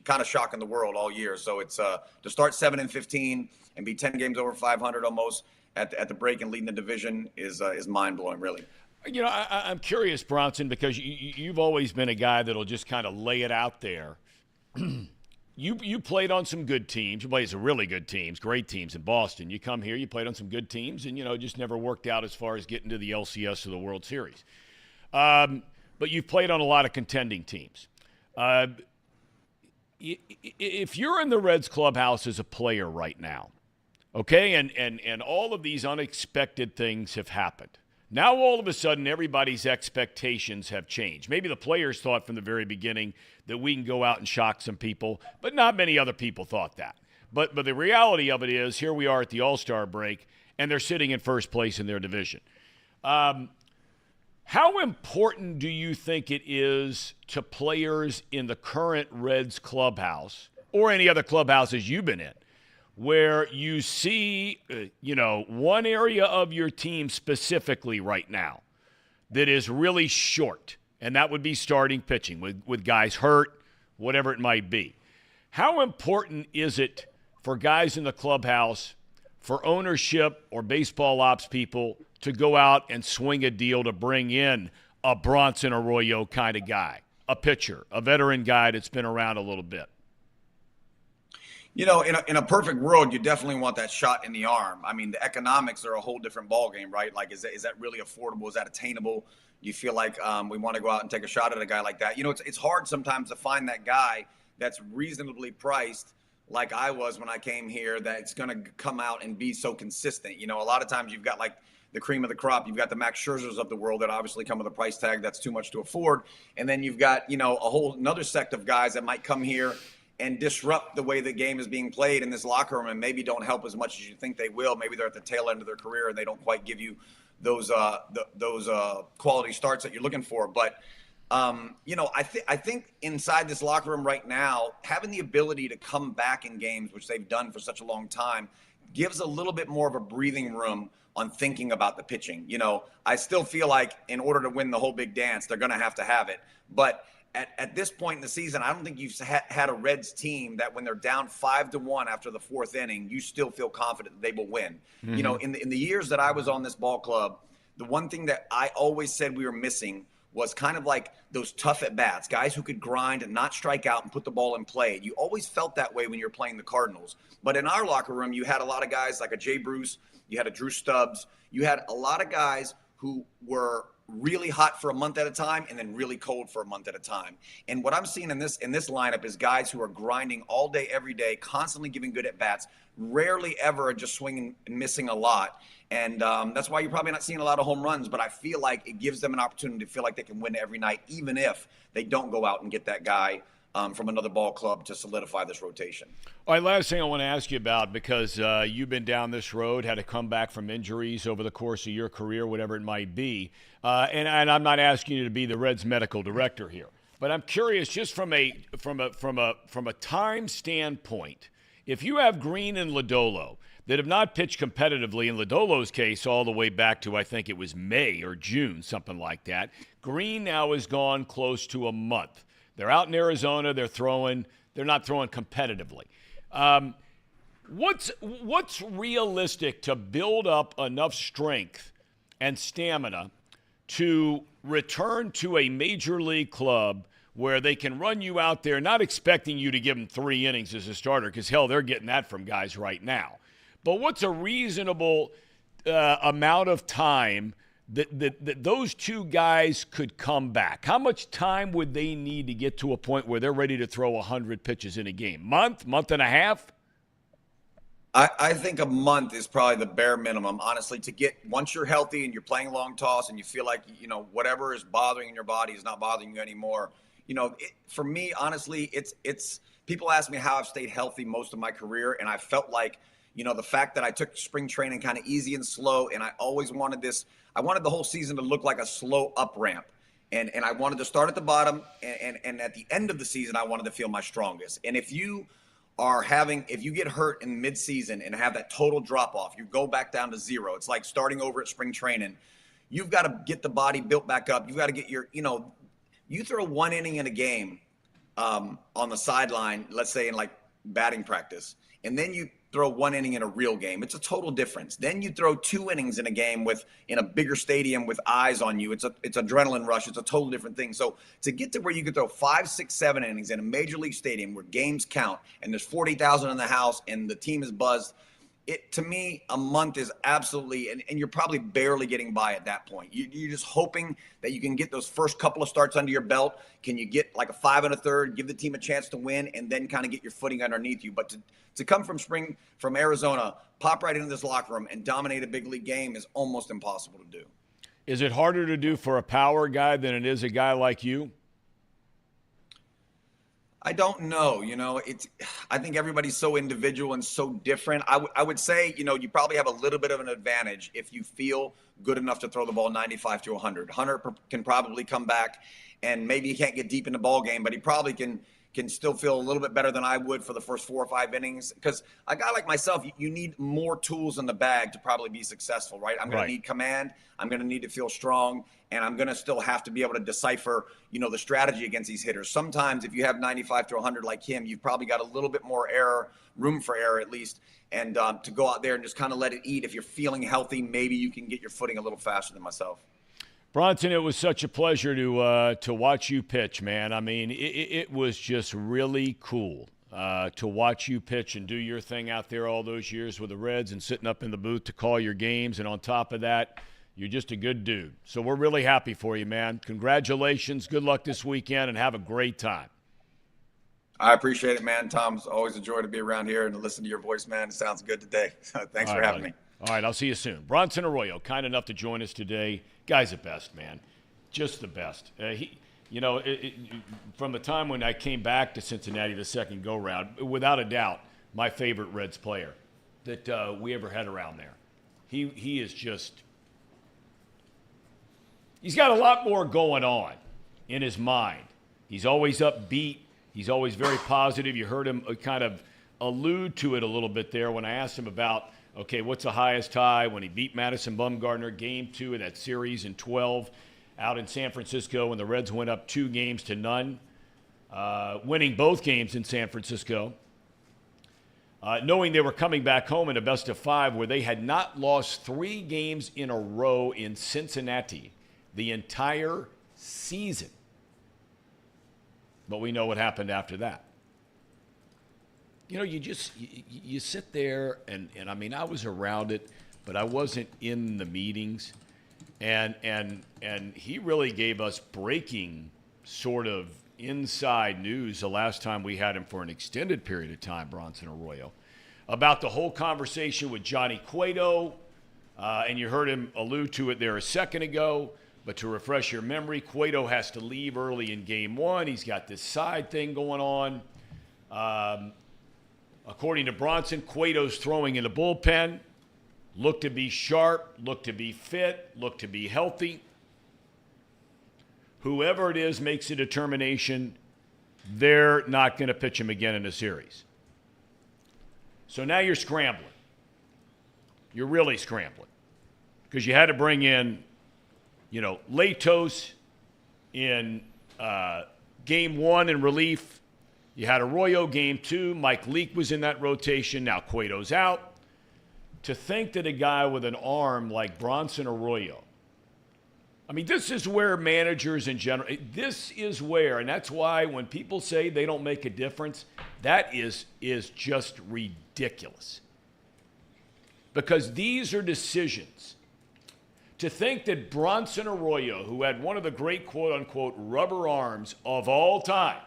kind of shocking the world all year. So it's to start 7-15 and be 10 games over 500 almost at the break and leading the division is mind blowing, really. I'm curious, Bronson, because you've always been a guy that'll just kind of lay it out there. You played on some good teams. You played some really good teams, great teams in Boston. You come here, you played on some good teams, and, just never worked out as far as getting to the LCS or the World Series. But you've played on a lot of contending teams. If you're in the Reds clubhouse as a player right now, okay, and all of these unexpected things have happened. Now all of a sudden everybody's expectations have changed. Maybe the players thought from the very beginning that we can go out and shock some people, but not many other people thought that. But the reality of it is here we are at the All-Star break, and they're sitting in first place in their division. How important do you think it is to players in the current Reds clubhouse or any other clubhouses you've been in where you see, one area of your team specifically right now that is really short, and that would be starting pitching with guys hurt, whatever it might be. How important is it for guys in the clubhouse, for ownership or baseball ops people to go out and swing a deal to bring in a Bronson Arroyo kind of guy, a pitcher, a veteran guy that's been around a little bit? In a perfect world, you definitely want that shot in the arm. I mean, the economics are a whole different ballgame, right? Like, is that really affordable? Is that attainable? You feel like we want to go out and take a shot at a guy like that. It's hard sometimes to find that guy that's reasonably priced, like I was when I came here, that's going to come out and be so consistent. A lot of times you've got like the cream of the crop. You've got the Max Scherzers of the world that obviously come with a price tag that's too much to afford. And then you've got, a whole another sect of guys that might come here and disrupt the way the game is being played in this locker room and maybe don't help as much as you think they will. Maybe they're at the tail end of their career and they don't quite give you those quality starts that you're looking for. But, I think inside this locker room right now, having the ability to come back in games, which they've done for such a long time, gives a little bit more of a breathing room on thinking about the pitching. I still feel like in order to win the whole big dance, they're going to have it. But at this point in the season, I don't think you've had a Reds team that when they're down 5-1 after the 4th inning, you still feel confident that they will win. Mm-hmm. In the years that I was on this ball club, the one thing that I always said we were missing was kind of like those tough at-bats, guys who could grind and not strike out and put the ball in play. You always felt that way when you're playing the Cardinals. But in our locker room, you had a lot of guys like a Jay Bruce, you had a Drew Stubbs, you had a lot of guys who were really hot for a month at a time and then really cold for a month at a time. And what I'm seeing in this lineup is guys who are grinding all day, every day, constantly giving good at-bats, rarely ever just swinging and missing a lot. And that's why you're probably not seeing a lot of home runs, but I feel like it gives them an opportunity to feel like they can win every night, even if they don't go out and get that guy from another ball club to solidify this rotation. All right, last thing I want to ask you about, because you've been down this road, had to come back from injuries over the course of your career, whatever it might be. And I'm not asking you to be the Reds medical director here, but I'm curious, just from a time standpoint, if you have Green and Lodolo that have not pitched competitively, in Lodolo's case, all the way back to, I think it was May or June, something like that. Green now has gone close to a month. They're out in Arizona. They're not throwing competitively. What's realistic to build up enough strength and stamina to return to a major league club where they can run you out there, not expecting you to give them 3 innings as a starter, because, hell, they're getting that from guys right now. But what's a reasonable amount of time that those two guys could come back? How much time would they need to get to a point where they're ready to throw 100 pitches in a game? Month and a half? I think a month is probably the bare minimum, honestly, to get, once you're healthy and you're playing long toss and you feel like, whatever is bothering your body is not bothering you anymore, for me, honestly, it's people ask me how I've stayed healthy most of my career, and I felt like, the fact that I took spring training kind of easy and slow, and I always wanted I wanted the whole season to look like a slow up ramp. And I wanted to start at the bottom, and at the end of the season, I wanted to feel my strongest. And if you get hurt in mid-season and have that total drop-off, you go back down to zero. It's like starting over at spring training. You've got to get the body built back up. You've got to get you throw one inning in a game on the sideline, let's say in like batting practice, and then you throw one inning in a real game. It's a total difference. Then you throw 2 innings in a game in a bigger stadium with eyes on you. It's adrenaline rush. It's a total different thing. So to get to where you could throw 5, 6, 7 innings in a major league stadium where games count and there's 40,000 in the house and the team is buzzed, to me, a month is absolutely, and you're probably barely getting by at that point. You're just hoping that you can get those first couple of starts under your belt. Can you get like a 5 1/3, give the team a chance to win, and then kind of get your footing underneath you? But to come from Arizona, pop right into this locker room and dominate a big league game is almost impossible to do. Is it harder to do for a power guy than it is a guy like you? I don't know. I think everybody's so individual and so different. I would say, you probably have a little bit of an advantage if you feel good enough to throw the ball 95 to 100. Hunter can probably come back, and maybe he can't get deep in the ball game, but he probably can still feel a little bit better than I would for the first 4 or 5 innings. Because a guy like myself, you need more tools in the bag to probably be successful, right? I'm going to need command. I'm going to need to feel strong. And I'm going to still have to be able to decipher, the strategy against these hitters. Sometimes if you have 95 to 100 like him, you've probably got a little bit more room for error at least. And to go out there and just kind of let it eat. If you're feeling healthy, maybe you can get your footing a little faster than myself. Bronson, it was such a pleasure to watch you pitch, man. I mean, it was just really cool to watch you pitch and do your thing out there all those years with the Reds and sitting up in the booth to call your games. And on top of that, you're just a good dude. So we're really happy for you, man. Congratulations. Good luck this weekend, and have a great time. I appreciate it, man. Tom, it's always a joy to be around here and to listen to your voice, man. It sounds good today. Thanks for having me. All right, I'll see you soon. Bronson Arroyo, kind enough to join us today. Guy's the best, man. Just the best. From the time when I came back to Cincinnati the second go-round, without a doubt, my favorite Reds player that we ever had around there. He is just – he's got a lot more going on in his mind. He's always upbeat. He's always very positive. You heard him kind of allude to it a little bit there when I asked him about – okay, what's the highest high when he beat Madison Bumgarner game 2 of that series in 12 out in San Francisco when the Reds went up 2-0, winning both games in San Francisco, knowing they were coming back home in a best-of-5 where they had not lost 3 games in a row in Cincinnati the entire season. But we know what happened after that. You sit there, and I mean, I was around it, but I wasn't in the meetings. And he really gave us breaking sort of inside news the last time we had him for an extended period of time, Bronson Arroyo, about the whole conversation with Johnny Cueto. And you heard him allude to it there a second ago. But to refresh your memory, Cueto has to leave early in game 1. He's got this side thing going on. According to Bronson, Cueto's throwing in the bullpen. Looked to be sharp, looked to be fit, looked to be healthy. Whoever it is makes a determination, they're not going to pitch him again in a series. So now you're scrambling. You're really scrambling. Because you had to bring in, Latos in game 1 in relief. You had Arroyo game 2. Mike Leake was in that rotation. Now Cueto's out. To think that a guy with an arm like Bronson Arroyo, I mean, this is where managers in general, this is where, and that's why when people say they don't make a difference, that is just ridiculous. Because these are decisions. To think that Bronson Arroyo, who had one of the great quote-unquote rubber arms of all time,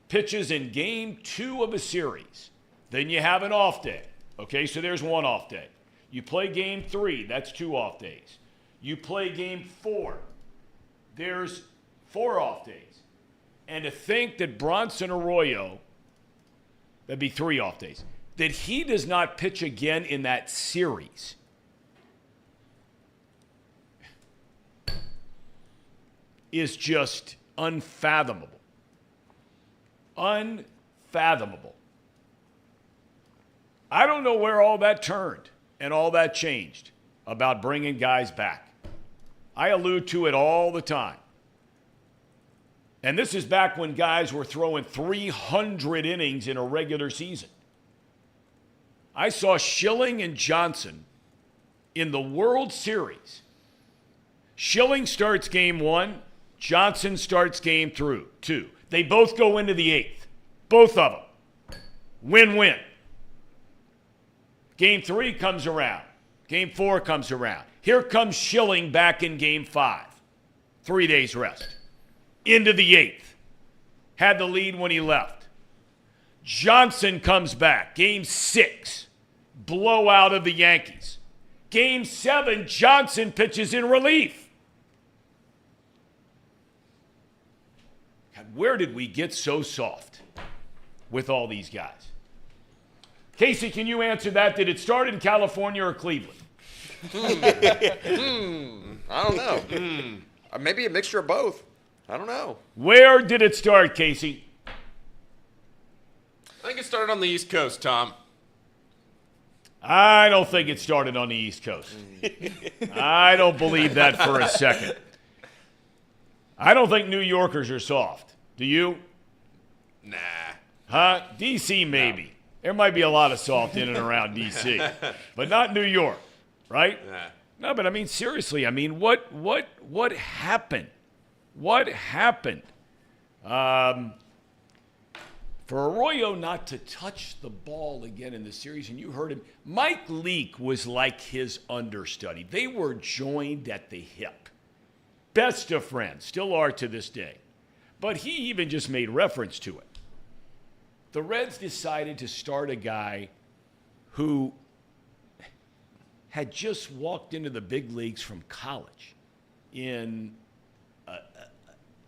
pitches in game 2 of a series, then you have an off day. Okay, so there's one off day. You play game 3, that's 2 off days. You play game 4, there's 4 off days. And to think that Bronson Arroyo, that'd be 3 off days, that he does not pitch again in that series is just unfathomable. Unfathomable. I don't know where all that turned and all that changed about bringing guys back. I allude to it all the time. And this is back when guys were throwing 300 innings in a regular season. I saw Schilling and Johnson in the World Series. Schilling starts game 1. Johnson starts game 2. They both go into the 8th. Both of them. Win-win. Game 3 comes around. Game 4 comes around. Here comes Schilling back in game 5. 3 days rest. Into the 8th. Had the lead when he left. Johnson comes back. Game 6. Blowout of the Yankees. Game 7, Johnson pitches in relief. God, where did we get so soft with all these guys? Casey, can you answer that? Did it start in California or Cleveland? I don't know. Maybe a mixture of both. I don't know. Where did it start, Casey? I think it started on the East Coast, Tom. I don't think it started on the East Coast. I don't believe that for a second. I don't think New Yorkers are soft. Do you? Nah. Huh? D.C. maybe. No. There might be a lot of soft in and around D.C., but not New York, right? Nah. No, but I mean, seriously, I mean, what happened? What happened? For Arroyo not to touch the ball again in the series, and you heard him, Mike Leake was like his understudy. They were joined at the hip. Best of friends, still are to this day. But he even just made reference to it. The Reds decided to start a guy who had just walked into the big leagues from college in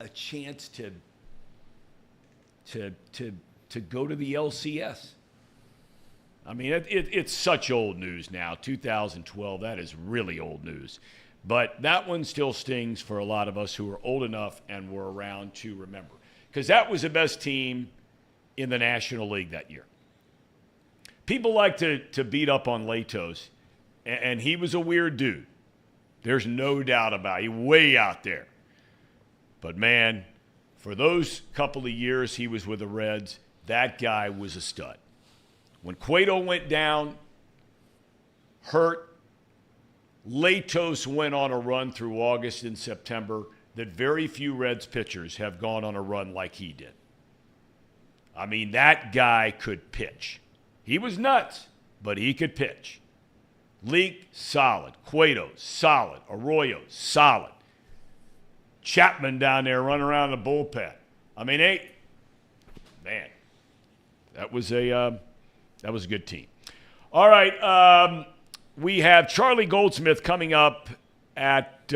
a chance to go to the LCS. I mean, it's such old news now. 2012, that is really old news. But that one still stings for a lot of us who are old enough and were around to remember. Because that was the best team in the National League that year. People like to beat up on Latos, and he was a weird dude. There's no doubt about it. He way out there. But, man, for those couple of years he was with the Reds, that guy was a stud. When Cueto went down, hurt, Latos went on a run through August and September that very few Reds pitchers have gone on a run like he did. I mean, that guy could pitch. He was nuts, but he could pitch. Leake, solid. Cueto, solid. Arroyo, solid. Chapman down there running around the bullpen. I mean, man, that was a good team. All right, we have Charlie Goldsmith coming up at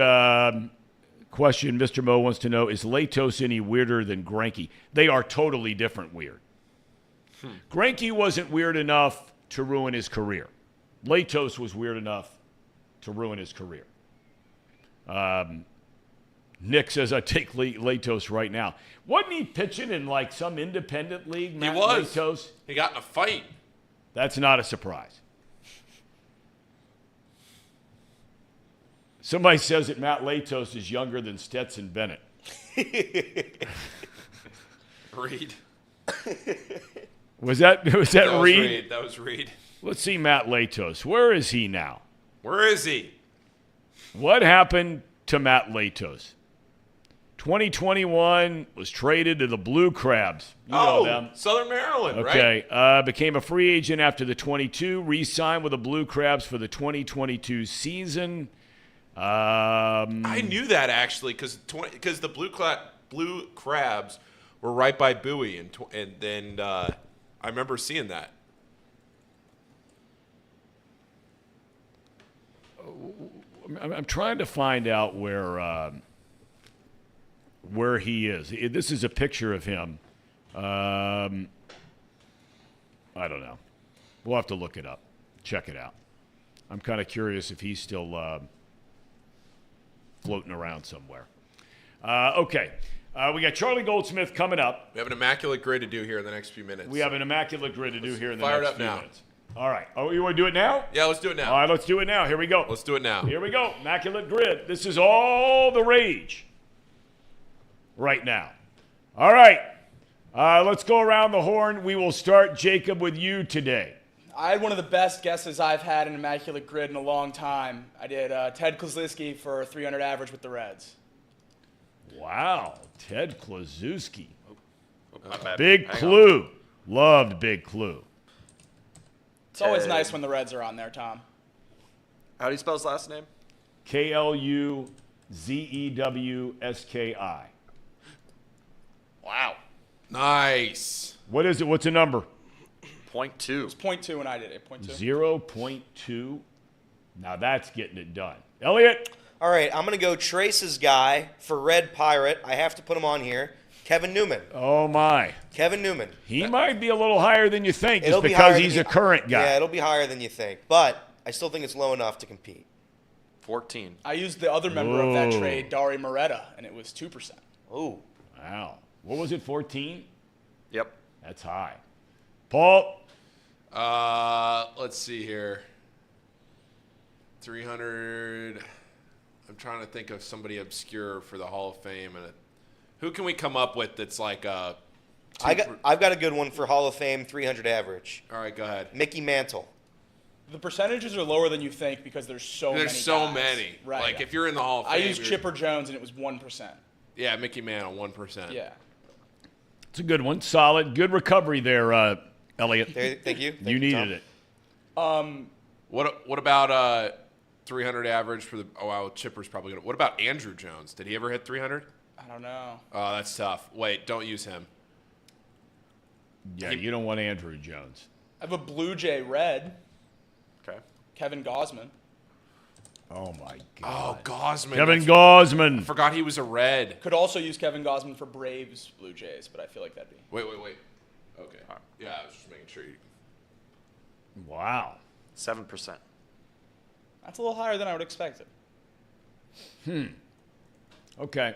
question. Mr. Mo wants to know, is Latos any weirder than Greinke? They are totally different weird. Greinke wasn't weird enough to ruin his career. Latos was weird enough to ruin his career. Nick says, I take Latos right now. Wasn't he pitching in like some independent league, Matt He was. Latos? He got in a fight. That's not a surprise. Somebody says that Matt Latos is younger than Stetson Bennett. Reed. Was that Reed? That was Reed. Let's see Matt Latos. Where is he now? Where is he? What happened to Matt Latos? 2021 was traded to the Blue Crabs. You know them. Southern Maryland, okay. right? Became a free agent after the 22. Re-signed with the Blue Crabs for the 2022 season. I knew that actually because the Blue Crabs were right by Bowie, and then I remember seeing that. I'm trying to find out where where he is. This is a picture of him. I don't know. We'll have to look it up. Check it out. I'm kind of curious if he's still floating around somewhere. Okay. We got Charlie Goldsmith coming up. We have an immaculate grid to do here in the next few minutes. We have an immaculate grid to do here in the fire it next up few now. minutes. All right. Oh, you want to do it now? Yeah, let's do it now. All right, let's do it now. Here we go. Let's do it now. Here we go. Immaculate Grid. This is all the rage right now. All right. Let's go around the horn. We will start, Jacob, with you today. I had one of the best guesses I've had in Immaculate Grid in a long time. I did Ted Kozlowski for 300 average with the Reds. Wow. Ted Klazuski. Not bad. Big Hang on. clue. Loved Big Clue. It's always Ted. nice when the Reds are on there, Tom. How do you spell his last name? Kluzewski. Wow. Nice. What is it? What's the number? 0.2. It's 0.2 when I did it. 0.2. 0.2. Now that's getting it done. Elliot? All right, I'm going to go Trace's guy for Red Pirate. I have to put him on here. Kevin Newman. Oh, my. Kevin Newman. He might be a little higher than you think just It'll be because higher he's than a current guy. Yeah, it'll be higher than you think. But I still think it's low enough to compete. 14. I used the other member of that Whoa. trade, Dari Moretta, and it was 2%. Ooh. Wow. What was it, 14? Yep. That's high. Paul? Let's see here. 300. I'm trying to think of somebody obscure for the Hall of Fame. And who can we come up with that's like a... I've got a good one for Hall of Fame 300 average. All right, go ahead. Mickey Mantle. The percentages are lower than you think because there's so many. There's so guys. many. Right. Like, if you're in the Hall of Fame... I used you're- Chipper Jones, and it was 1%. Yeah, Mickey Mantle, 1%. Yeah. It's a good one. Solid. Good recovery there, Elliot. Thank you. Thank You needed Tom. it. What about 300 average for the... Oh, wow, Chipper's probably going to... What about Andrew Jones? Did he ever hit 300? I don't know. Oh, that's tough. Wait, don't use him. Yeah, you don't want Andrew Jones. I have a Blue Jay Red, Okay. Kevin Gosman. Oh, my Oh, God. Gosman. Kevin I Gosman. forgot he was a Red. Could also use Kevin Gosman for Braves Blue Jays, but I feel like that'd be. Wait. Okay. Yeah, I was just making sure you... Wow. 7%. That's a little higher than I would expect it. Okay.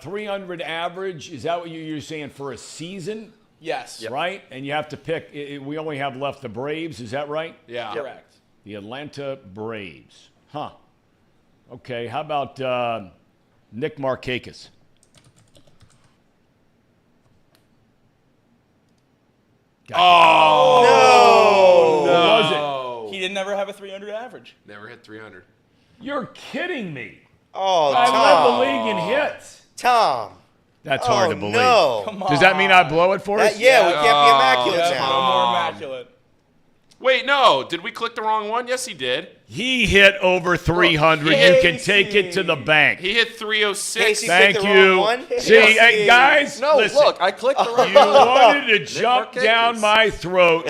300 average, is that what you're saying for a season? Yes. Right? And you have to pick, we only have left the Braves, is that right? Yeah. Correct. The Atlanta Braves. Huh. Okay, how about Nick Markakis? Oh! Who was it? He didn't ever have a 300 average. Never hit 300. You're kidding me. Oh, I Tom. led the league in hits. Tom. That's hard Oh, to believe. no. Come on. Does that mean I blow it for us? Yeah, we can't be immaculate Yeah, now. no more immaculate. Wait, no. Did we click the wrong one? Yes, he did. He hit over 300. You can take it to the bank. He hit 306. Casey Thank picked the you. wrong one? See, hey, guys, No, listen. look, I clicked the wrong You wanted to jump Markakis. down my throat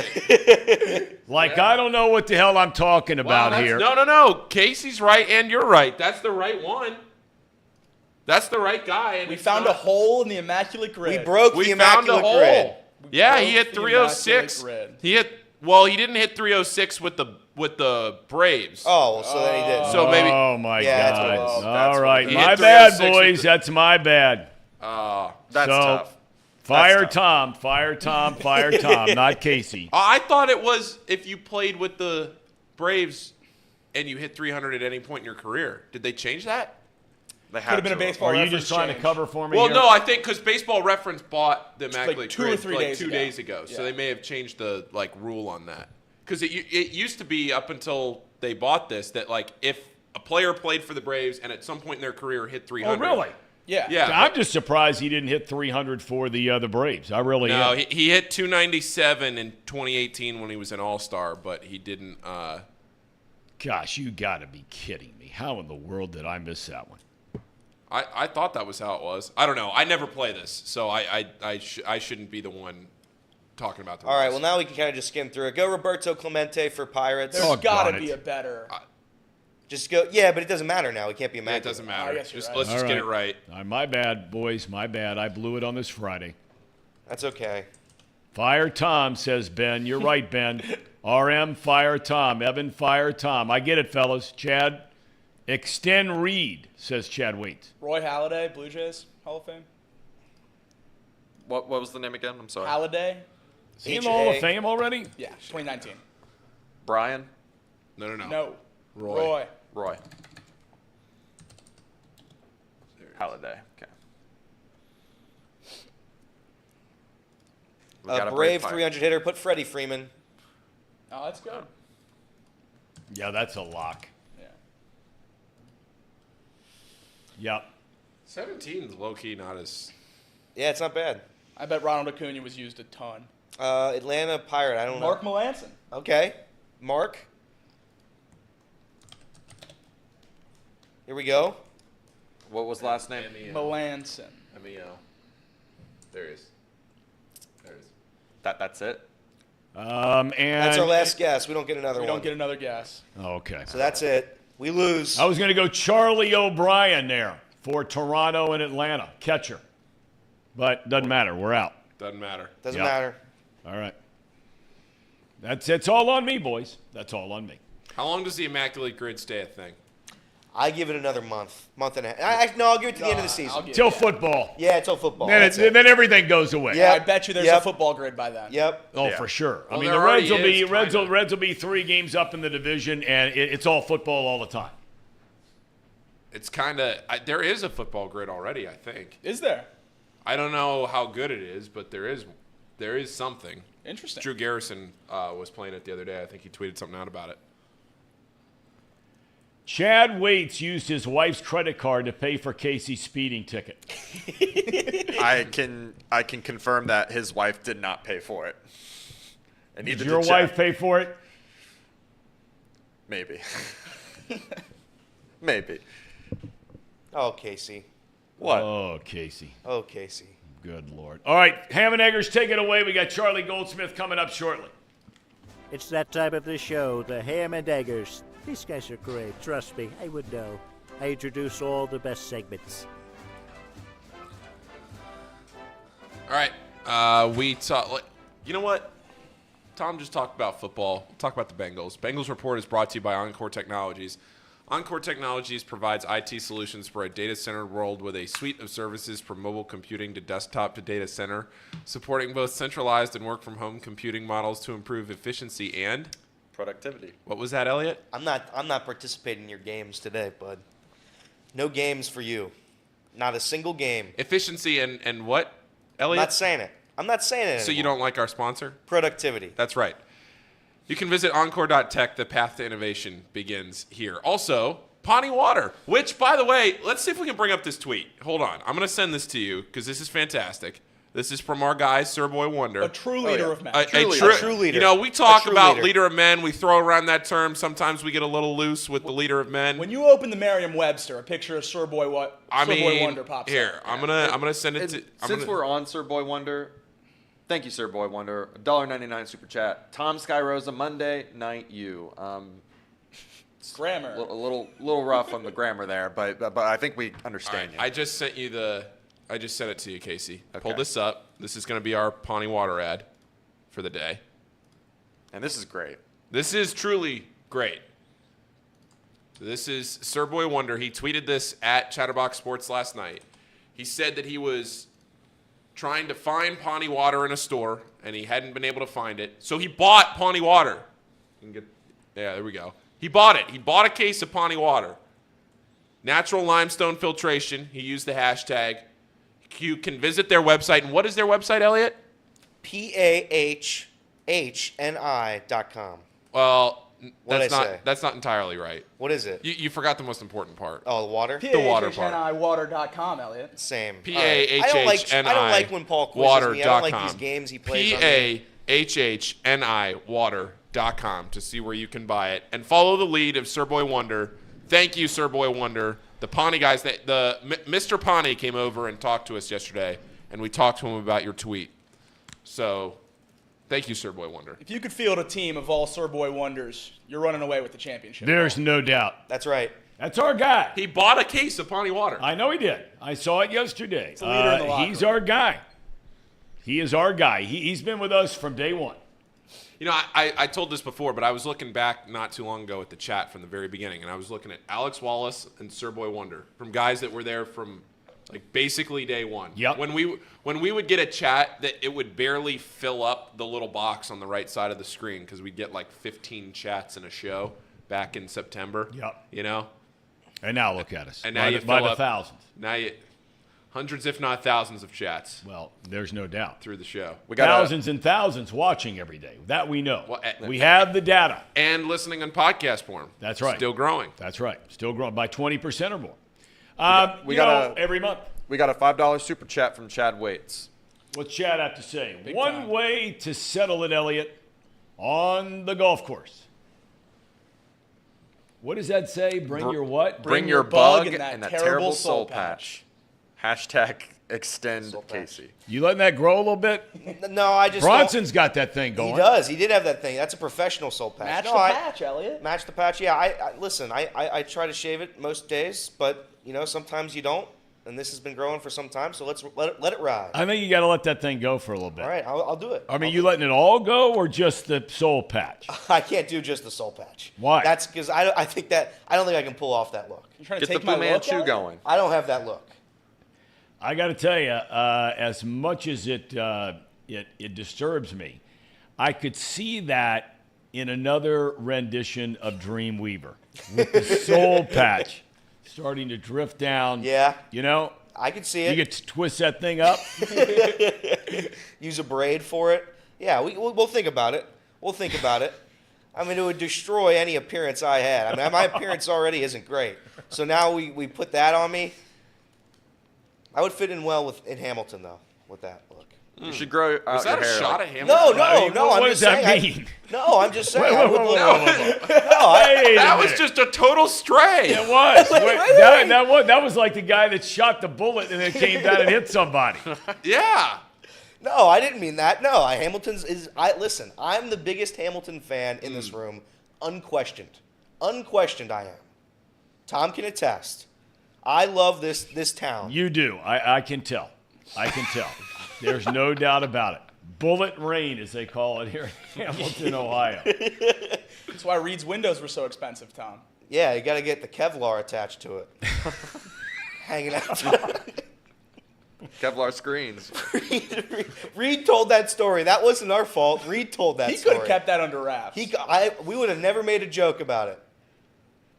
like I don't know what the hell I'm talking about Wow, here. No. Casey's right and you're right. That's the right one. That's the right guy. And We it's found not- a hole in the Immaculate Grid. We broke We the found a immaculate hole. grid. Yeah, he broke hit the 306. Immaculate Grid. He hit. Well, he didn't hit 306 with the Braves. Oh, well, so then he did. So maybe. Oh, my Yeah, that's what it God. was. That's All what right. it was. My He hit bad, 306 with boys. the- That's my bad. That's So, tough. Fire tough. Tom. Fire Tom. Fire Tom. Not Casey. I thought it was if you played with the Braves and you hit 300 at any point in your career. Did they change that? They Could have been a baseball Are you reference just trying to change. cover for me Well, here? no, I think because Baseball Reference bought the like Immaculate 2 or Grid 3 like days 2 ago. days ago, so Yeah. they may have changed the rule on that. Because it used to be up until they bought this that like if a player played for the Braves and at some point in their career hit 300. Oh, really? Yeah. Yeah. I'm just surprised he didn't hit 300 for the Braves. I really No, am. he hit 297 in 2018 when he was an All-Star, but he didn't. Gosh, you got to be kidding me. How in the world did I miss that one? I thought that was how it was. I don't know. I never play this, so I shouldn't be the one talking about the All right, rules. well, now we can kind of just skim through it. Go Roberto Clemente for Pirates. There's Oh, got got to it. be a better. Just go. Yeah, but it doesn't matter now. It can't be Yeah, Immaculate. it doesn't matter. guess you're right. Let's just All get it right. My bad, boys. My bad. I blew it on this Friday. That's okay. Fire Tom, says Ben. You're right, Ben. RM, fire Tom. Evan, fire Tom. I get it, fellas. Chad, extend Reed, says Chad Waits. Roy Halladay, Blue Jays, Hall of Fame. What was the name again? I'm sorry. Halladay? Is he in the Hall of H.A. Fame already? Yeah, 2019. Brian? No. No. Roy. Roy. Halladay. Okay. We got A brave fire. 300 hitter. Put Freddie Freeman. Oh, that's good. Yeah, that's a lock. Yeah. Yep. 17 is low-key not as... Yeah, it's not bad. I bet Ronald Acuna was used a ton. Atlanta Pirate. I don't Mark know. Melanson. Okay. Mark. Here we go. What was the last name? Melanson. M-E-L. There he is. There it is. That's it? And That's our last guess. We don't get another We one. don't get another guess. Okay. So that's it. We lose. I was going to go Charlie O'Brien there for Toronto and Atlanta, catcher. But doesn't matter. We're out. Doesn't matter. Doesn't Yep. matter. All right. It's all on me, boys. That's all on me. How long does the Immaculate Grid stay a thing? I give it another month and a half. No, I'll give it to the end of the season. Till football. Yeah, till football. Then, That's it. then everything goes away. Yeah. I bet you there's Yep. a football grid by then. Yep. Oh, Yeah. for sure. Well, I mean, there the Reds will already be is, Reds kinda. will be 3 games up in the division, and it's all football all the time. It's kind of... There is a football grid already, I think. Is there? I don't know how good it is, but there is something. Interesting. Drew Garrison was playing it the other day. I think he tweeted something out about it. Chad Waits used his wife's credit card to pay for Casey's speeding ticket. I can confirm that his wife did not pay for it. And Did neither your Chad. wife pay for it? Maybe. Maybe. Oh, Casey. What? Oh, Casey. Oh, Casey. Good Lord. All right, Ham and Eggers, take it away. We got Charlie Goldsmith coming up shortly. It's that time of the show, the Ham and Eggers. These guys are great. Trust me, I would know. I introduce all the best segments. All right. We talk. You know what? Tom just talked about football. We'll talk about the Bengals. Bengals Report is brought to you by Encore Technologies. Encore Technologies provides IT solutions for a data-centered world with a suite of services from mobile computing to desktop to data center, supporting both centralized and work-from-home computing models to improve efficiency and Productivity. what was that, Elliot? I'm not participating in your games today, bud. No games for you. Not a single game. Efficiency and what, I'm Elliot? not saying it. I'm not saying it So you anymore. don't like our sponsor? Productivity. That's right. You can visit encore.tech. The path to innovation begins here. Also, Pawnee Water, which, by the way, let's see if we can bring up this tweet. Hold on. I'm going to send this to you because this is fantastic. This is from our guy, Sir Boy Wonder. A true leader of men. A true leader. You know, we talk A true about leader. leader of men. We throw around that term. Sometimes we get a little loose with the leader of men. When you open the Merriam-Webster, a picture of Sir Boy Wonder pops here, up. I'm gonna send it to. Since we're on Sir Boy Wonder, thank you, Sir Boy Wonder. $1.99 super chat. Tom Skyrosa, Monday Night You. Grammar. A little rough on the grammar there, but I think we understand you. I just sent you I just sent it to you, Casey. Pull Okay. this up. This is going to be our Pawnee Water ad for the day. And this is great. This is truly great. This is Sir Boy Wonder. He tweeted this at Chatterbox Sports last night. He said that he was trying to find Pawnee Water in a store, and he hadn't been able to find it. So he bought Pawnee Water. Yeah, there we go. He bought it. He bought a case of Pawnee Water. Natural limestone filtration. He used the hashtag. You can visit their website. And what is their website, Elliot? PAHHNI.com. Well, What'd I say? that's not entirely right. What is it? You forgot the most important part. Oh, the water? The water part. PAHHNIwater.com, Elliot. Same. PAHHNI I don't like when Paul quizzes me. I don't like these games he plays on me. PAHHNI water.com to see where you can buy it. And follow the lead of Sir Boy Wonder. Thank you, Sir Boy Wonder. The Pawnee guys, Mr. Pawnee came over and talked to us yesterday, and we talked to him about your tweet. So Thank you, Sir Boy Wonder. If you could field a team of all Sir Boy Wonders, you're running away with the championship. There's no doubt. That's right. That's our guy. He bought a case of Pawnee water. I know he did. I saw it yesterday. It's a leader in the locker He's room. our guy. He is our guy. He's been with us from day one. You know, I told this before, but I was looking back not too long ago at the chat from the very beginning, and I was looking at Alex Wallace and Sir Boy Wonder, from guys that were there from like basically day one. Yep. When we would get a chat that it would barely fill up the little box on the right side of the screen because we'd get like 15 chats in a show back in September. Yep. You know? And now look at us. And now you by fill the up thousands. Now you hundreds, if not thousands, of chats Well, there's no doubt. through the show. Thousands and thousands watching every day. That we know. Well, we have the data. And listening on podcast form. That's right. Still growing. That's right. Still growing by 20% or more. we you got know, every month. We got a $5 super chat from Chad Waits. What's Chad have to say? Big One time. way to settle it, Elliot, on the golf course. What does that say? Bring your what? Bring your bug and that terrible soul patch. Hashtag extend Casey. You letting that grow a little bit? No, I just Bronson's got that thing don't. going. He does. He did have that thing. That's a professional soul patch. Match No, the I- patch, Elliot. Match the patch. Yeah, listen. I try to shave it most days, but you know sometimes you don't. And this has been growing for some time, so let's let it ride. I think you got to let that thing go for a little bit. All right, I'll do it. I mean, you letting it all go or just the soul patch? I can't do just the soul patch. Why? That's because I don't think I can pull off that look. You trying to Get the take my Fu look, Manchu Elliot? going. I don't have that look. I got to tell you, as much as it disturbs me, I could see that in another rendition of Dreamweaver with the soul patch starting to drift down. Yeah. You know, I can see you it. get to twist that thing up. Use a braid for it. Yeah, we'll think about it. We'll think about it. I mean, it would destroy any appearance I had. I mean, my appearance already isn't great. So now we put that on me. I would fit in well in Hamilton, though, with that look. You should grow out Was that your a hair. shot like- at Hamilton? No, what I'm does just that saying. mean? I'm just saying. Whoa, I whoa, would whoa, look- whoa, whoa. I- That was just a total stray. It was. wait. That was like the guy that shot the bullet and then came down and hit somebody. Yeah. No, I didn't mean that. No, Hamilton's is. Listen, I'm the biggest Hamilton fan in this room, unquestioned. Unquestioned, I am. Tom can attest. I love this town. You do. I can tell. I can tell. There's no doubt about it. Bullet rain, as they call it here in Hamilton, Ohio. That's why Reed's windows were so expensive, Tom. Yeah, you got to get the Kevlar attached to it, hanging out. Kevlar screens. Reed told that story. That wasn't our fault. Reed told that He story. could have kept that under wraps. We would have never made a joke about it.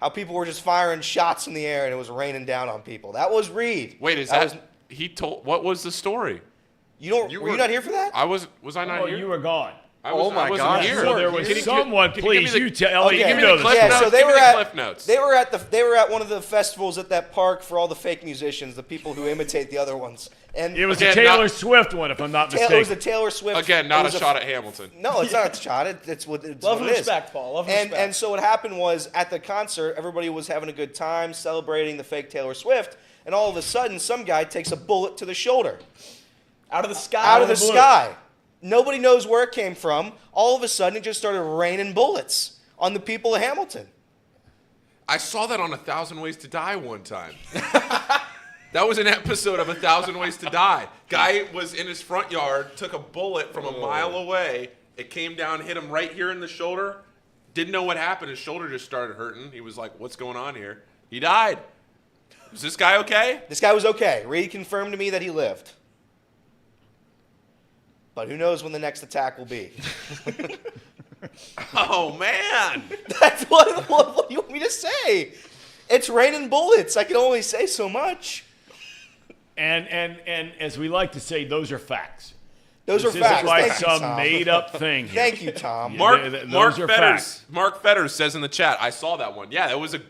How people were just firing shots in the air and it was raining down on people. That was Reed. Wait, he told? What was the story? Were you not here for that? Was I not Oh, here? you were gone. I wasn't gosh. here. So there was Can you- someone, can you give me please, the- you tell Elliot, Okay. you Give me know the this. clip Yeah, notes. so they Give me were the at cliff notes. they were at one of the festivals at that park for all the fake musicians, the people who imitate the other ones. And It was Again, a Taylor not- Swift one, if I'm not it was the mistaken. Taylor Swift. Again, it not a was shot at Hamilton. No, it's not a shot. It's what it's Love what and it is. respect, Paul. Love and And respect. so what happened was at the concert, everybody was having a good time celebrating the fake Taylor Swift, and all of a sudden, some guy takes a bullet to the shoulder out of the sky. out of the blue. sky. Nobody knows where it came from. All of a sudden, it just started raining bullets on the people of Hamilton. I saw that on 1,000 Ways to Die one time. That was an episode of 1,000 Ways to Die. Guy was in his front yard, took a bullet from a mile away. It came down, hit him right here in the shoulder. Didn't know what happened. His shoulder just started hurting. He was like, "What's going on here?" He died. Is this guy okay? This guy was okay. Reed confirmed to me that he lived. But who knows when the next attack will be. Oh, man. That's what do you want me to say? It's raining bullets. I can only say so much. And as we like to say, those are facts. Those This are facts. isn't like Thank you, some Tom. made-up thing here. Thank you, Tom. Mark Those are Fetters. facts. Mark Fetters says in the chat, I saw that one. Yeah, it was a.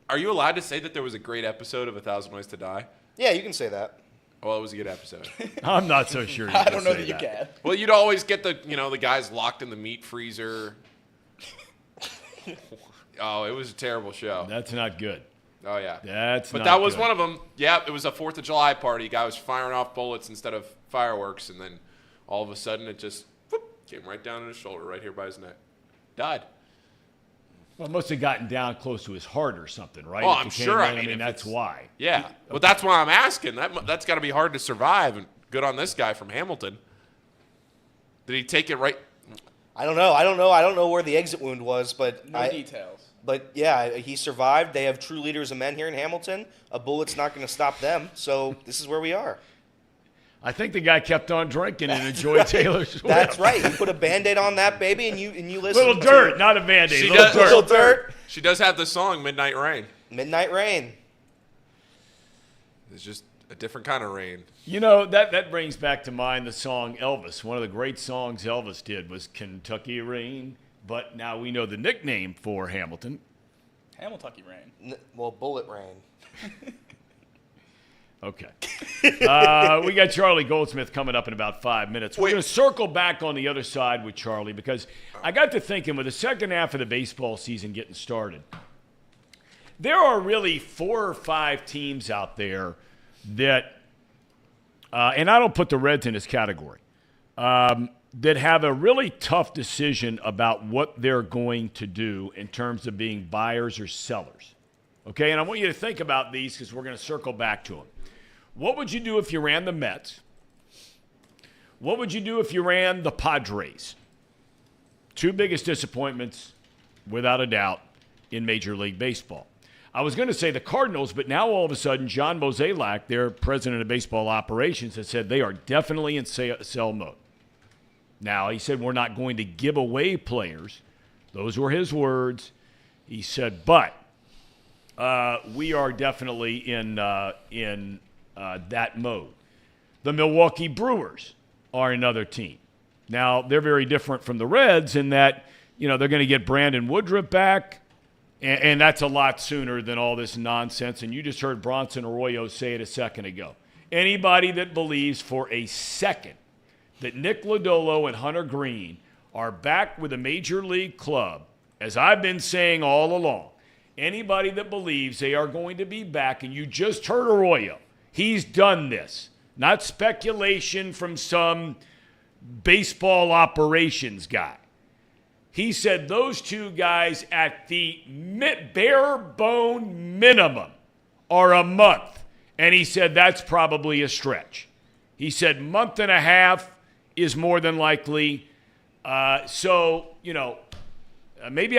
Are you allowed to say that there was a great episode of 1,000 Ways to Die? Yeah, you can say that. Well, it was a good episode. I'm not so sure you I can don't know say that you can. Well, you'd always get the guys locked in the meat freezer. Oh, it was a terrible show. That's not good. Oh yeah, But that was one of them. Yeah, it was a 4th of July party. Guy was firing off bullets instead of fireworks, and then all of a sudden it just. Whoop. Came right down in his shoulder, right here by his neck. Died. Well, it must have gotten down close to his heart or something, right? Oh, If I'm it came sure. in, I mean, that's why. Yeah, but that's why I'm asking. That's got to be hard to survive. And good on this guy from Hamilton. Did he take it right? I don't know. I don't know where the exit wound was, but No details. But yeah, he survived. They have true leaders of men here in Hamilton. A bullet's not going to stop them. So this is where we are. I think the guy kept on drinking and enjoyed Taylor Swift. That's right. You put a Band-Aid on that baby, and you listen. Little dirt, not a Band-Aid. She Little does- dirt. Little dirt. She does have the song "Midnight Rain." Midnight Rain. It's just a different kind of rain. You know, that brings back to mind the song Elvis. One of the great songs Elvis did was Kentucky Rain, but now we know the nickname for Hamilton. Hamiltucky Rain. Well, Bullet Rain. Okay. We got Charlie Goldsmith coming up in about 5 minutes. We're going to circle back on the other side with Charlie because I got to thinking with the second half of the baseball season getting started, there are really 4 or 5 teams out there that, and I don't put the Reds in this category, that have a really tough decision about what they're going to do in terms of being buyers or sellers. Okay, and I want you to think about these because we're going to circle back to them. What would you do if you ran the Mets? What would you do if you ran the Padres? 2 biggest disappointments, without a doubt, in Major League Baseball. I was going to say the Cardinals, but now all of a sudden, John Mozeliak, their president of baseball operations, has said they are definitely in sell mode. Now, he said we're not going to give away players. Those were his words. He said, but we are definitely in that mode. The Milwaukee Brewers are another team. Now, they're very different from the Reds in that, they're going to get Brandon Woodruff back, and that's a lot sooner than all this nonsense. And you just heard Bronson Arroyo say it a second ago. Anybody that believes for a second that Nick Lodolo and Hunter Green are back with a major league club, as I've been saying all along, anybody that believes they are going to be back, and you just heard Arroyo, he's done this. Not speculation from some baseball operations guy. He said those 2 guys at the bare bone minimum are a month. And he said that's probably a stretch. He said month and a half is more than likely. Maybe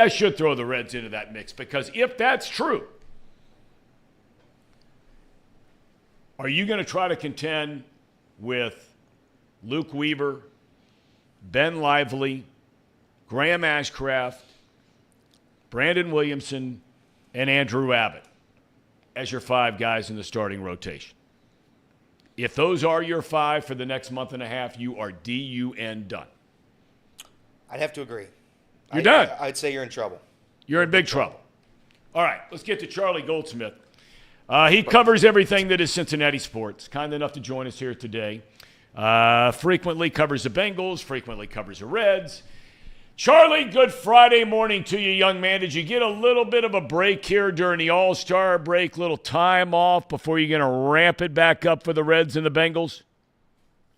I should throw the Reds into that mix because if that's true, are you going to try to contend with Luke Weaver, Ben Lively, Graham Ashcraft, Brandon Williamson, and Andrew Abbott as your 5 guys in the starting rotation? If those are your 5 for the next month and a half, you are DUN done. I'd have to agree. You're done. I'd say you're in trouble. You're in big trouble. All right, let's get to Charlie Goldsmith. He covers everything that is Cincinnati sports. Kind enough to join us here today. Frequently covers the Bengals, frequently covers the Reds. Charlie, good Friday morning to you, young man. Did you get a little bit of a break here during the All-Star break, little time off before you're going to ramp it back up for the Reds and the Bengals?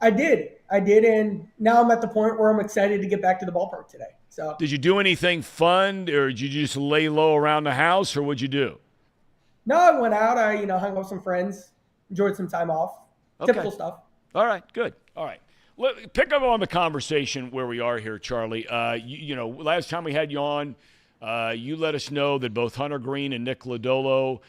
I did, and now I'm at the point where I'm excited to get back to the ballpark today. So, did you do anything fun, or did you just lay low around the house, or what'd you do? No, I went out. I hung out with some friends, enjoyed some time off. Okay. Typical stuff. All right, good. All right. Pick up on the conversation where we are here, Charlie. Last time we had you on, you let us know that both Hunter Green and Nick Lodolo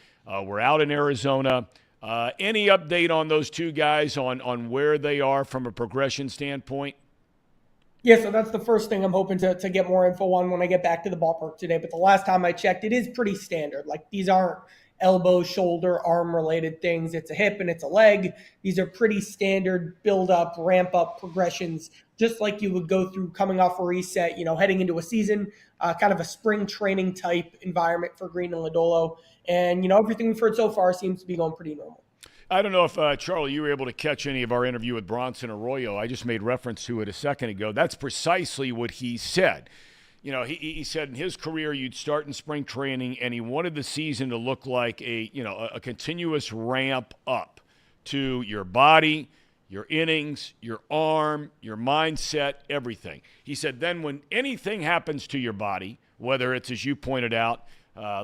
were out in Arizona. Any update on those 2 guys on where they are from a progression standpoint? Yeah, so that's the first thing I'm hoping to get more info on when I get back to the ballpark today. But the last time I checked, it is pretty standard. Like, these aren't elbow, shoulder, arm-related things. It's a hip and it's a leg. These are pretty standard build-up, ramp-up progressions, just like you would go through coming off a reset, heading into a season, kind of a spring training type environment for Green and Lodolo. And, everything we've heard so far seems to be going pretty normal. I don't know if, Charlie, you were able to catch any of our interview with Bronson Arroyo. I just made reference to it a second ago. That's precisely what he said. He said in his career you'd start in spring training, and he wanted the season to look like a continuous ramp up to your body, your innings, your arm, your mindset, everything. He said then when anything happens to your body, whether it's, as you pointed out,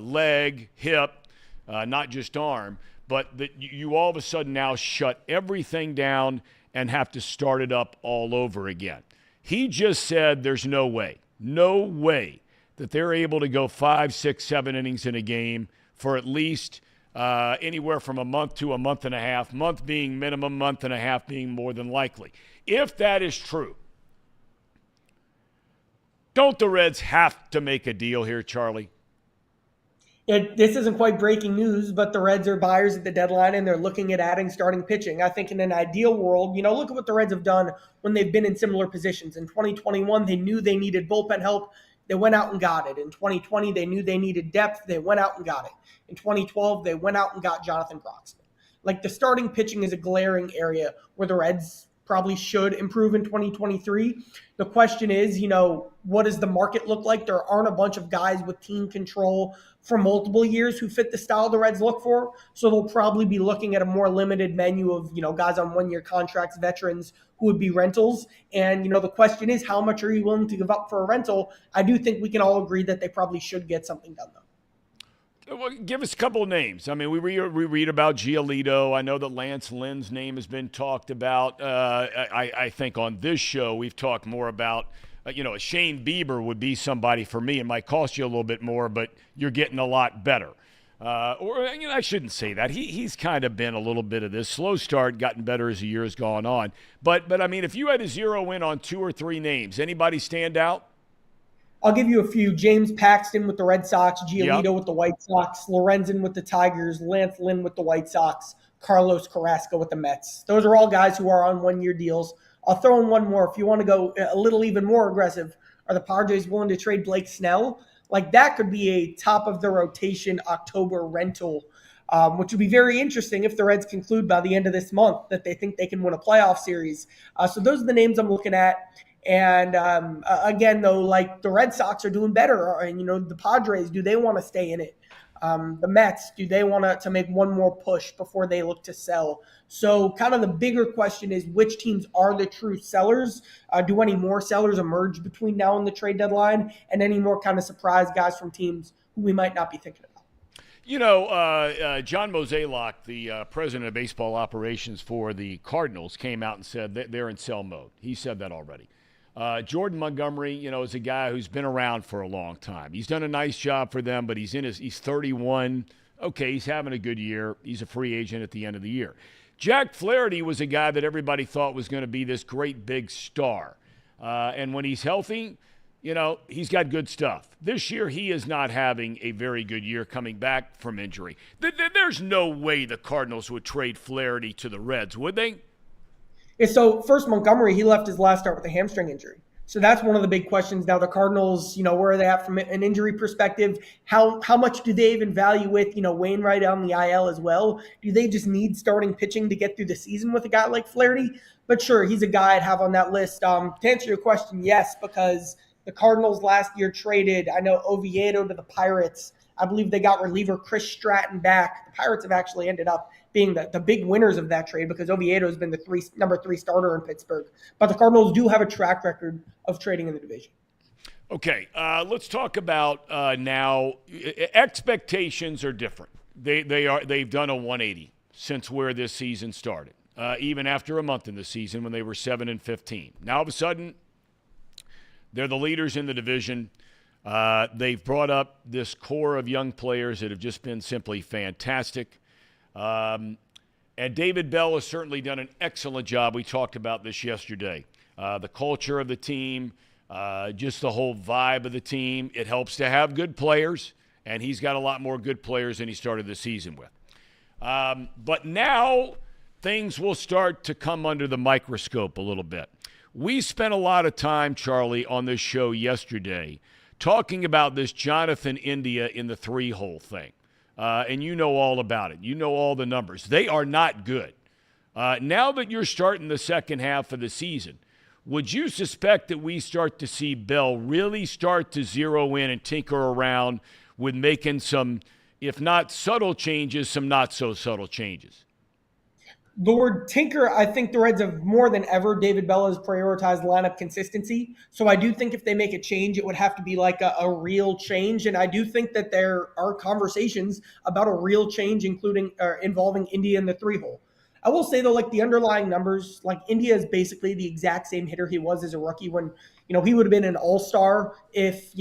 leg, hip, not just arm, but that you all of a sudden now shut everything down and have to start it up all over again. He just said there's no way that they're able to go 5, 6, 7 innings in a game for at least anywhere from a month to a month and a half, month being minimum, month and a half being more than likely. If that is true, don't the Reds have to make a deal here, Charlie? This isn't quite breaking news, but the Reds are buyers at the deadline, and they're looking at adding starting pitching. I think in an ideal world, look at what the Reds have done when they've been in similar positions. In 2021, they knew they needed bullpen help. They went out and got it. In 2020, they knew they needed depth. They went out and got it. In 2012, they went out and got Jonathan Bronson. Like, the starting pitching is a glaring area where the Reds probably should improve in 2023. The question is, what does the market look like? There aren't a bunch of guys with team control for multiple years who fit the style the Reds look for. So they'll probably be looking at a more limited menu of, guys on one-year contracts, veterans who would be rentals. And, the question is, how much are you willing to give up for a rental? I do think we can all agree that they probably should get something done, though. Well, give us a couple of names. I mean, we read about Giolito. I know that Lance Lynn's name has been talked about. I think on this show we've talked more about, Shane Bieber would be somebody for me. It might cost you a little bit more, but you're getting a lot better. I shouldn't say that. He's kind of been a little bit of this slow start, gotten better as the year has gone on. But I mean, if you had to zero in on 2 or 3 names, anybody stand out? I'll give you a few. James Paxton with the Red Sox, Giolito with the White Sox, Lorenzen with the Tigers, Lance Lynn with the White Sox, Carlos Carrasco with the Mets. Those are all guys who are on one-year deals. I'll throw in one more. If you want to go a little even more aggressive, are the Padres willing to trade Blake Snell? Like, that could be a top-of-the-rotation October rental, which would be very interesting if the Reds conclude by the end of this month that they think they can win a playoff series. So those are the names I'm looking at. And again, though, like, the Red Sox are doing better. And, the Padres, do they want to stay in it? The Mets, do they want to make one more push before they look to sell? So kind of the bigger question is, which teams are the true sellers? Do any more sellers emerge between now and the trade deadline? And any more kind of surprise guys from teams who we might not be thinking about? John Mozeliak, the president of baseball operations for the Cardinals, came out and said that they're in sell mode. He said that already. Jordan Montgomery, is a guy who's been around for a long time. He's done a nice job for them, but he's 31. Okay, he's having a good year. He's a free agent at the end of the year. Jack Flaherty was a guy that everybody thought was going to be this great big star. And when he's healthy, he's got good stuff. This year, he is not having a very good year coming back from injury. There's no way the Cardinals would trade Flaherty to the Reds, would they? Yeah, so first, Montgomery, he left his last start with a hamstring injury. So that's one of the big questions. Now, the Cardinals, where are they at from an injury perspective? How much do they even value with, Wainwright on the IL as well? Do they just need starting pitching to get through the season with a guy like Flaherty? But sure, he's a guy I'd have on that list. To answer your question, yes, because the Cardinals last year traded, I know, Oviedo to the Pirates. I believe they got reliever Chris Stratton back. The Pirates have actually ended up being the big winners of that trade because Oviedo has been the number 3 starter in Pittsburgh. But the Cardinals do have a track record of trading in the division. Okay, let's talk about now. Expectations are different. They've done a 180 since where this season started. Even after a month in the season when they were 7-15. Now all of a sudden, they're the leaders in the division. They've brought up this core of young players that have just been simply fantastic. And David Bell has certainly done an excellent job. We talked about this yesterday. The culture of the team, just the whole vibe of the team. It helps to have good players, and he's got a lot more good players than he started the season with. But now things will start to come under the microscope a little bit. We spent a lot of time, Charlie, on this show yesterday talking about this Jonathan India in the 3-hole thing. And you know all about it. You know all the numbers. They are not good. Now that you're starting the second half of the season, would you suspect that we start to see Bell really start to zero in and tinker around with making some, if not subtle changes, some not so subtle changes? The word tinker, I think the Reds have more than ever. David Bella has prioritized lineup consistency. So I do think if they make a change, it would have to be like a real change. And I do think that there are conversations about a real change, including involving India in the 3-hole. I will say though, like the underlying numbers, like India is basically the exact same hitter he was as a rookie when, he would have been an all-star if,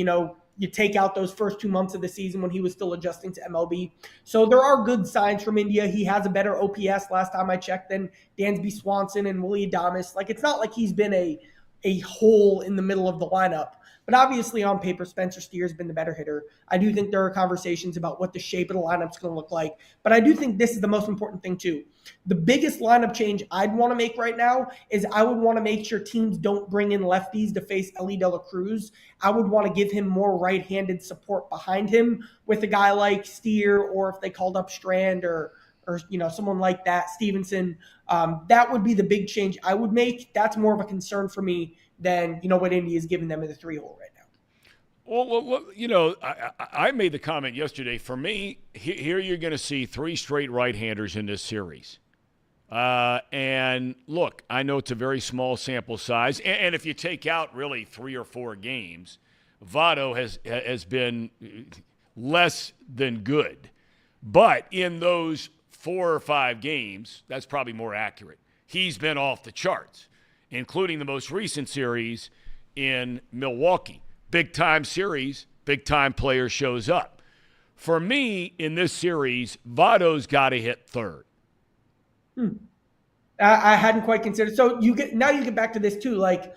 you take out those first 2 months of the season when he was still adjusting to MLB. So there are good signs from India. He has a better OPS last time I checked than Dansby Swanson and Willie Adames. Like, it's not like he's been a hole in the middle of the lineup. But obviously on paper, Spencer Steer's been the better hitter. I do think there are conversations about what the shape of the lineup's going to look like. But I do think this is the most important thing too. The biggest lineup change I'd want to make right now is I would want to make sure teams don't bring in lefties to face Ellie De La Cruz. I would want to give him more right-handed support behind him with a guy like Steer, or if they called up Strand or someone like that, Stevenson. That would be the big change I would make. That's more of a concern for me than what India is giving them in the 3-hole right now. Well, I made the comment yesterday. For me, here you're going to see 3 straight right-handers in this series. And look, I know it's a very small sample size, and if you take out really 3 or 4 games, Votto has been less than good. But in those 4 or 5 games, that's probably more accurate. He's been off the charts, including the most recent series in Milwaukee. Big-time series, big-time player shows up. For me, in this series, Votto's got to hit third. I hadn't quite considered. So you get back to this too. Like,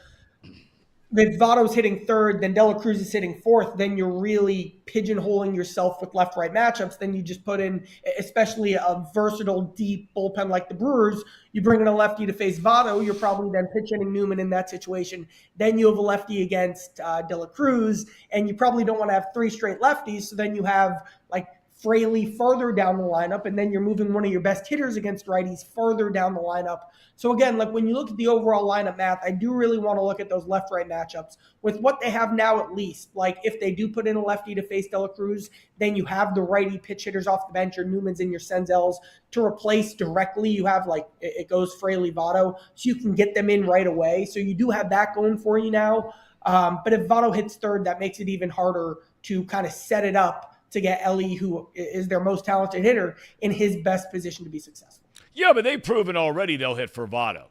if Votto's hitting third, then De La Cruz is hitting fourth, then you're really pigeonholing yourself with left-right matchups. Then you just put in, especially a versatile, deep bullpen like the Brewers, you bring in a lefty to face Votto, you're probably then pitch-hitting Newman in that situation. Then you have a lefty against De La Cruz, and you probably don't want to have 3 straight lefties, so then you have, like, Fraley further down the lineup, and then you're moving one of your best hitters against righties further down the lineup. So again, like when you look at the overall lineup math, I do really want to look at those left-right matchups with what they have now at least. Like if they do put in a lefty to face De La Cruz, then you have the righty pitch hitters off the bench, your Newmans and your Senzels to replace directly. You have it goes Fraley, Votto, so you can get them in right away. So you do have that going for you now. But if Votto hits third, that makes it even harder to kind of set it up to get Ellie, who is their most talented hitter, in his best position to be successful. Yeah, but they've proven already they'll hit for Votto.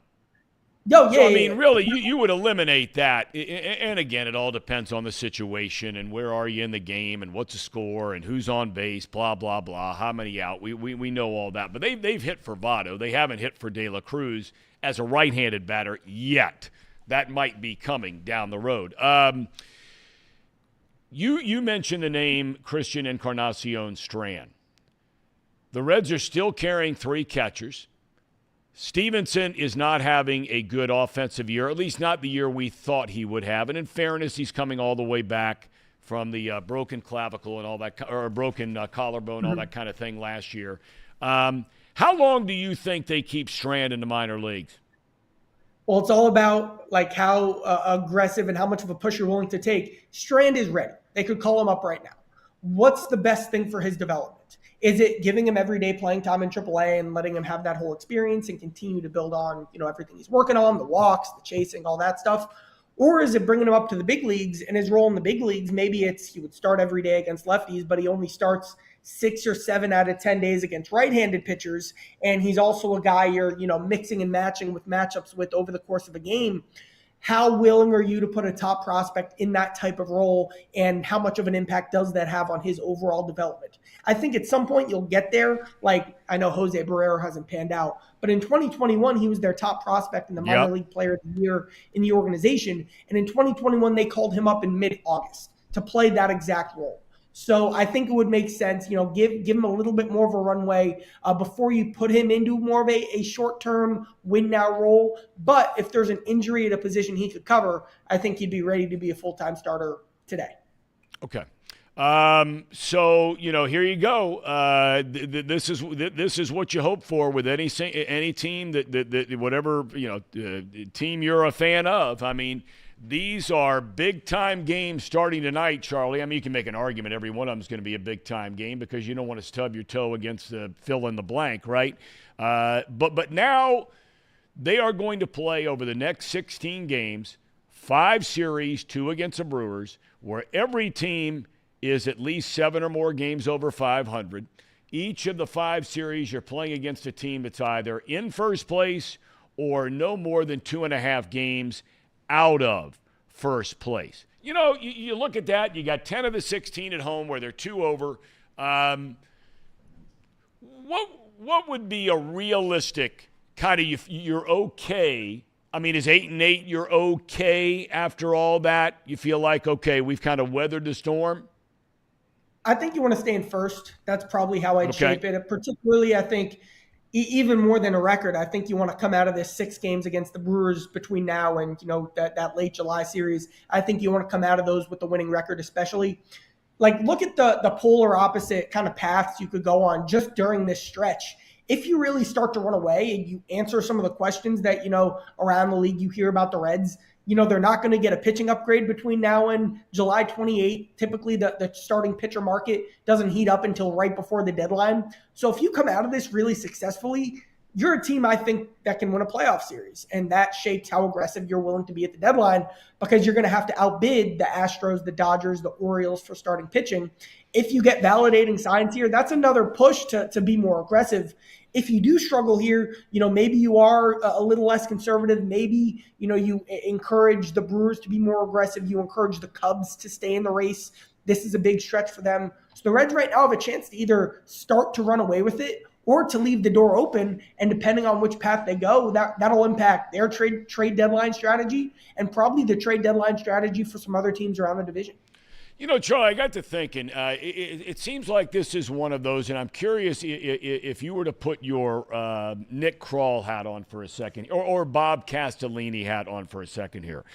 Really, you would eliminate that. And again, it all depends on the situation and where are you in the game and what's the score and who's on base, blah, blah, blah, how many out. We know all that. But they've hit for Votto. They haven't hit for De La Cruz as a right-handed batter yet. That might be coming down the road. You mentioned the name Christian Encarnacion Strand. The Reds are still carrying 3 catchers. Stevenson is not having a good offensive year, at least not the year we thought he would have. And in fairness, he's coming all the way back from the broken clavicle and all that, or broken collarbone, all that kind of thing last year. How long do you think they keep Strand in the minor leagues? Well, it's all about like how aggressive and how much of a push you're willing to take. Strand is ready. They could call him up right now. What's the best thing for his development? Is it giving him everyday playing time in AAA and letting him have that whole experience and continue to build on, everything he's working on, the walks, the chasing, all that stuff? Or is it bringing him up to the big leagues, and his role in the big leagues, maybe it's he would start every day against lefties, but he only starts 6 or 7 out of 10 days against right-handed pitchers, and he's also a guy you're, mixing and matching with matchups with over the course of a game. How willing are you to put a top prospect in that type of role, and how much of an impact does that have on his overall development? I think at some point you'll get there. Like, I know Jose Barrero hasn't panned out, but in 2021, he was their top prospect in the minor league player of the year in the organization. And in 2021, they called him up in mid-August to play that exact role. So I think it would make sense, give him a little bit more of a runway before you put him into more of a short-term win-now role. But if there's an injury at a position he could cover, I think he'd be ready to be a full-time starter today. Okay. So, here you go. This is what you hope for with any team that whatever, team you're a fan of. I mean, These are big-time games starting tonight, Charlie. I mean, you can make an argument every one of them is going to be a big-time game because you don't want to stub your toe against the fill-in-the-blank, right? But now they are going to play over the next 16 games, 5 series, 2 against the Brewers, where every team is at least 7 or more games over 500. Each of the 5 series you're playing against a team that's either in first place or no more than 2.5 games out of first place. You know, you look at that, you got 10 of the 16 at home where they're 2 over. What would be a realistic kind of, you're okay? I mean, is 8-8 you're okay after all that? You feel like, okay, we've kind of weathered the storm? I think you want to stay in first. That's probably how I'd shape it. Particularly, I think, even more than a record, I think you want to come out of this 6 games against the Brewers between now and, you know, that late July series. I think you want to come out of those with the winning record, especially. Like, look at the polar opposite kind of paths you could go on just during this stretch. If you really start to run away and you answer some of the questions that, you know, around the league you hear about the Reds, you know, they're not going to get a pitching upgrade between now and July 28th. Typically, the starting pitcher market doesn't heat up until right before the deadline. So if you come out of this really successfully, you're a team, I think, that can win a playoff series. And that shapes how aggressive you're willing to be at the deadline because you're going to have to outbid the Astros, the Dodgers, the Orioles for starting pitching. If you get validating signs here, that's another push to be more aggressive. If you do struggle here, you know, maybe you are a little less conservative. Maybe, you know, you encourage the Brewers to be more aggressive. You encourage the Cubs to stay in the race. This is a big stretch for them. So the Reds right now have a chance to either start to run away with it or to leave the door open. And depending on which path they go, that'll impact their trade deadline strategy and probably the trade deadline strategy for some other teams around the division. You know, Charlie, I got to thinking, it seems like this is one of those, and I'm curious if you were to put your Nick Krall hat on for a second, or Bob Castellini hat on for a second here.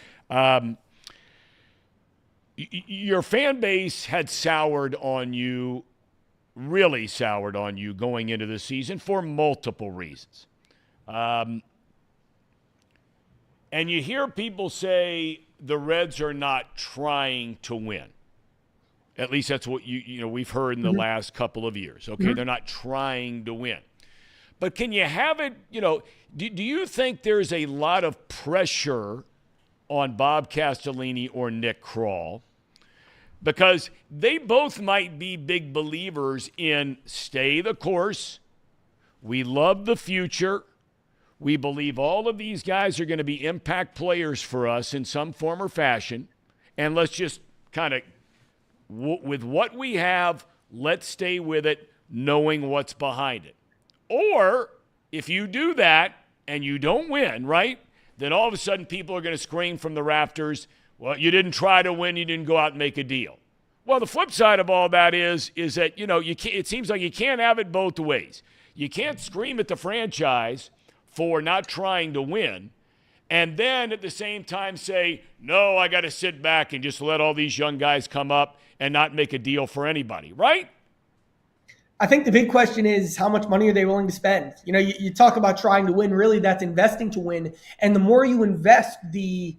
Your fan base had soured on you, really soured on you going into the season for multiple reasons. And you hear people say the Reds are not trying to win. At least that's what we've heard in the last couple of years. Okay, they're not trying to win. But can you have it, you know, do you think there's a lot of pressure on Bob Castellini or Nick Krall? Because they both might be big believers in stay the course. We love the future. We believe all of these guys are going to be impact players for us in some form or fashion. And let's just kind of, with what we have, let's stay with it, knowing what's behind it. Or if you do that and you don't win, right, then all of a sudden people are going to scream from the rafters, well, you didn't try to win, you didn't go out and make a deal. Well, the flip side of all that is that, you know, it seems like you can't have it both ways. You can't scream at the franchise for not trying to win and then at the same time say, no, I got to sit back and just let all these young guys come up and not make a deal for anybody, right? I think the big question is how much money are they willing to spend? You know, you talk about trying to win, really that's investing to win. And the more you invest, the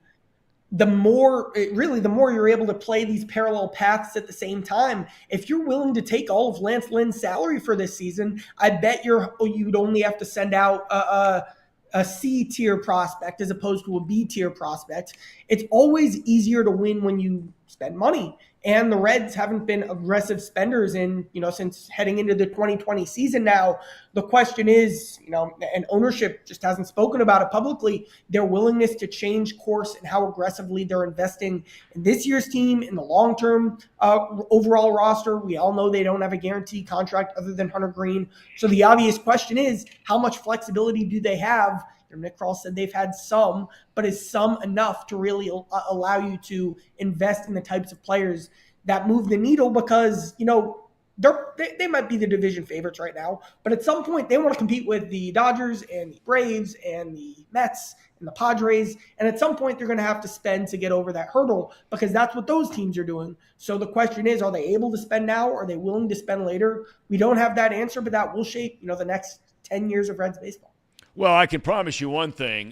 more you're able to play these parallel paths at the same time. If you're willing to take all of Lance Lynn's salary for this season, I bet you'd only have to send out a C-tier prospect as opposed to a B-tier prospect. It's always easier to win when you spend money. And the Reds haven't been aggressive spenders since heading into the 2020 season now. The question is, and ownership just hasn't spoken about it publicly, their willingness to change course and how aggressively they're investing in this year's team, in the long-term overall roster. We all know they don't have a guaranteed contract other than Hunter Green. So the obvious question is, how much flexibility do they have? Nick Krall said they've had some, but is some enough to really allow you to invest in the types of players that move the needle? Because, they might be the division favorites right now, but at some point they want to compete with the Dodgers and the Braves and the Mets and the Padres. And at some point they're going to have to spend to get over that hurdle because that's what those teams are doing. So the question is, are they able to spend now? Or are they willing to spend later? We don't have that answer, but that will shape, the next 10 years of Reds baseball. Well, I can promise you one thing.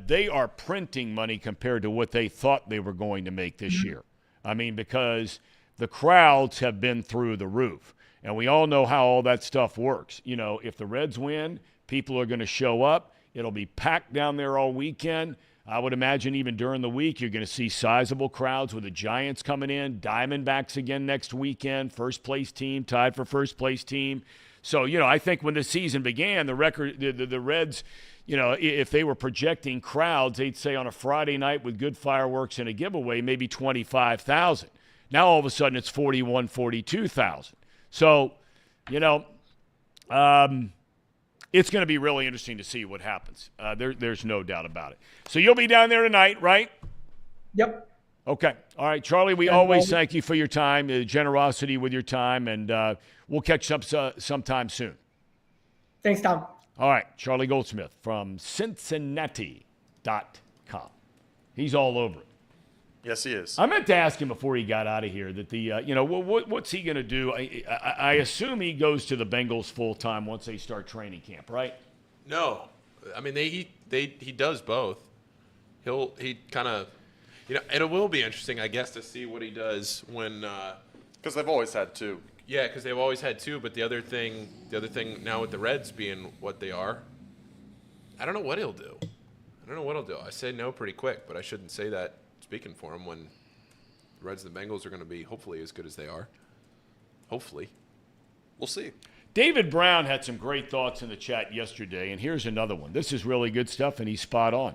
They are printing money compared to what they thought they were going to make this year. I mean, because the crowds have been through the roof. And we all know how all that stuff works. You know, if the Reds win, people are going to show up. It'll be packed down there all weekend. I would imagine even during the week, you're going to see sizable crowds with the Giants coming in, Diamondbacks again next weekend, first-place team, tied for first-place team. So, you know, I think when the season began, the Reds, you know, if they were projecting crowds, they'd say on a Friday night with good fireworks and a giveaway, maybe 25,000. Now all of a sudden it's 41, 42,000. So, you know, it's going to be really interesting to see what happens. There's no doubt about it. So you'll be down there tonight, right? Yep. Okay. All right, Charlie, we always thank you for your time, generosity with your time, and we'll catch up sometime soon. Thanks, Tom. All right, Charlie Goldsmith from Cincinnati.com. He's all over it. Yes, he is. I meant to ask him before he got out of here that what's he going to do? I assume he goes to the Bengals full time once they start training camp, right? No, I mean he does both. He kind of, you know, and it will be interesting, I guess, to see what he does when because they've always had two. Yeah, because they've always had two. But the other thing now with the Reds being what they are, I don't know what he'll do. I say no pretty quick, but I shouldn't say that speaking for him when the Reds and the Bengals are going to be hopefully as good as they are. Hopefully. We'll see. David Brown had some great thoughts in the chat yesterday, and here's another one. This is really good stuff, and he's spot on.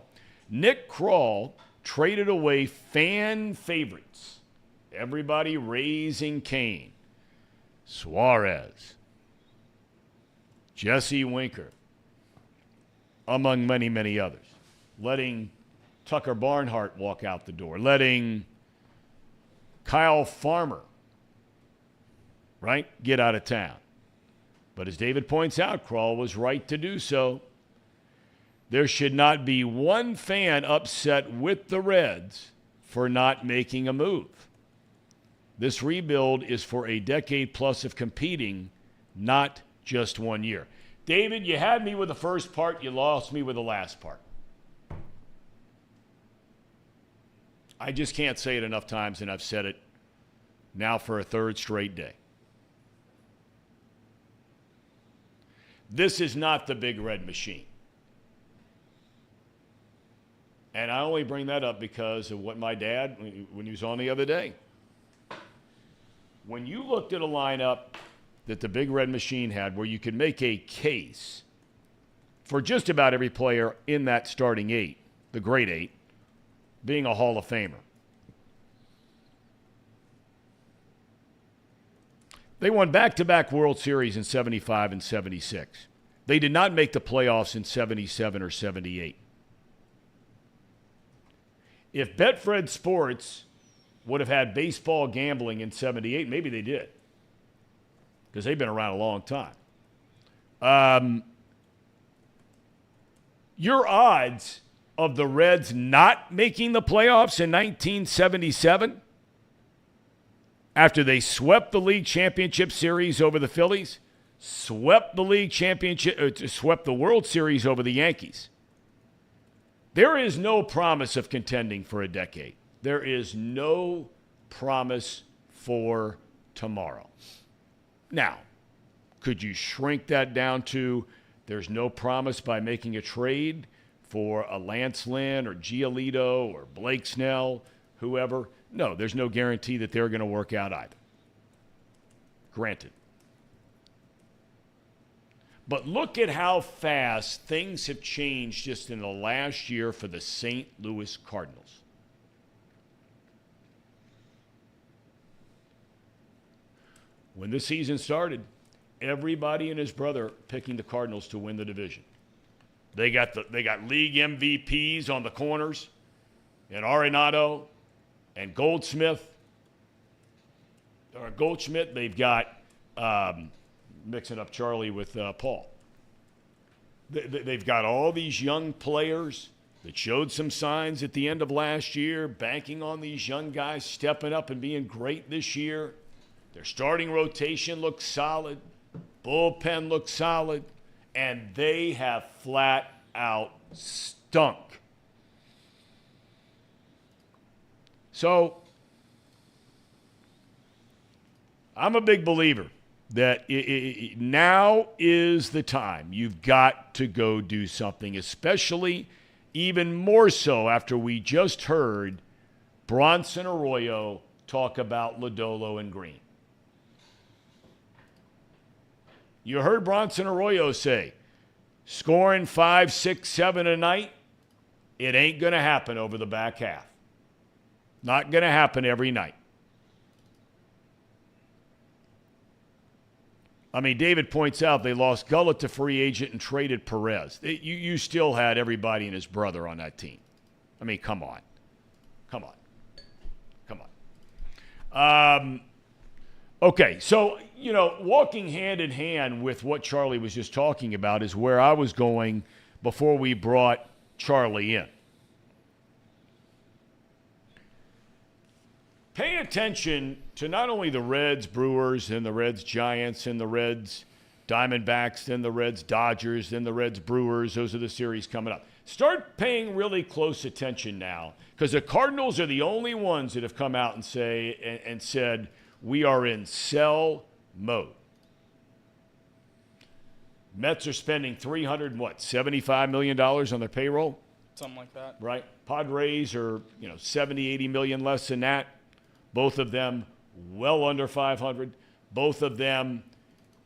Nick Kroll traded away fan favorites. Everybody raising Cain. Suarez. Jesse Winker. Among many, many others. Letting Tucker Barnhart walk out the door. Letting Kyle Farmer, right, get out of town. But as David points out, Kroll was right to do so. There should not be one fan upset with the Reds for not making a move. This rebuild is for a decade plus of competing, not just 1 year. David, you had me with the first part. You lost me with the last part. I just can't say it enough times, and I've said it now for a third straight day. This is not the Big Red Machine. And I only bring that up because of what my dad, when he was on the other day. When you looked at a lineup that the Big Red Machine had where you could make a case for just about every player in that starting eight, the great eight, being a Hall of Famer. They won back-to-back World Series in 75 and 76. They did not make the playoffs in 77 or 78. If Betfred Sports would have had baseball gambling in 78, maybe they did, because they've been around a long time. Your odds of the Reds not making the playoffs in 1977, after they swept the league championship series over the Phillies, swept the World Series over the Yankees. There is no promise of contending for a decade. There is no promise for tomorrow. Now, could you shrink that down to there's no promise by making a trade for a Lance Lynn or Giolito or Blake Snell, whoever? No, there's no guarantee that they're going to work out either. Granted. But look at how fast things have changed just in the last year for the St. Louis Cardinals. When the season started, everybody and his brother picking the Cardinals to win the division. They got league MVPs on the corners, and Arenado and Goldsmith. They've got mixing up Charlie with Paul. They've got all these young players that showed some signs at the end of last year, banking on these young guys stepping up and being great this year. Their starting rotation looks solid. Bullpen looks solid. And they have flat out stunk. So I'm a big believer that now is the time. You've got to go do something, especially even more so after we just heard Bronson Arroyo talk about Lodolo and Green. You heard Bronson Arroyo say, scoring 5, 6, 7 a night, it ain't going to happen over the back half. Not going to happen every night. I mean, David points out they lost Gullett to free agent and traded Perez. You still had everybody and his brother on that team. I mean, come on. Come on. Come on. Okay, so, walking hand in hand with what Charlie was just talking about is where I was going before we brought Charlie in. Pay attention to not only the Reds, Brewers, and the Reds, Giants, and the Reds, Diamondbacks, then the Reds, Dodgers, then the Reds, Brewers. Those are the series coming up. Start paying really close attention now, because the Cardinals are the only ones that have come out and said, we are in sell mode. Mets are spending $375 million on their payroll? Something like that. Right. Padres are, 70, 80 million less than that. Both of them well under 500. Both of them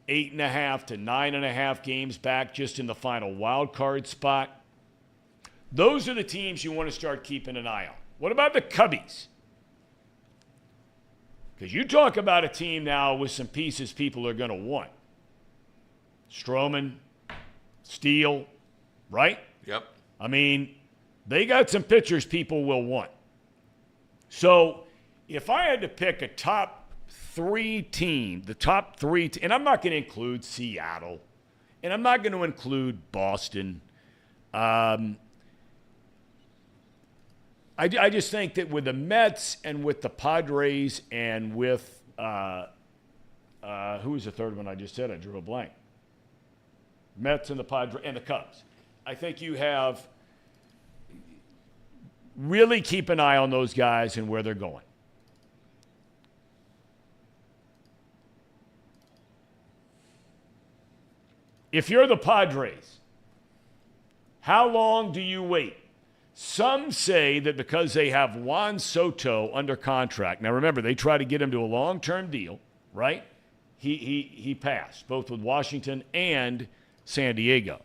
8.5 to 9.5 games back just in the final wild card spot. Those are the teams you want to start keeping an eye on. What about the Cubbies? Because you talk about a team now with some pieces people are going to want. Stroman, Steele, right? Yep. I mean, they got some pitchers people will want. So if I had to pick a top 3 team, and I'm not going to include Seattle, and I'm not going to include Boston. I just think that with the Mets and with the Padres and with who was the third one I just said? I drew a blank. Mets and the Padres and the Cubs. I think you have really keep an eye on those guys and where they're going. If you're the Padres, how long do you wait? Some say that because they have Juan Soto under contract. Now, remember, they tried to get him to a long-term deal, right? He passed, both with Washington and San Diego.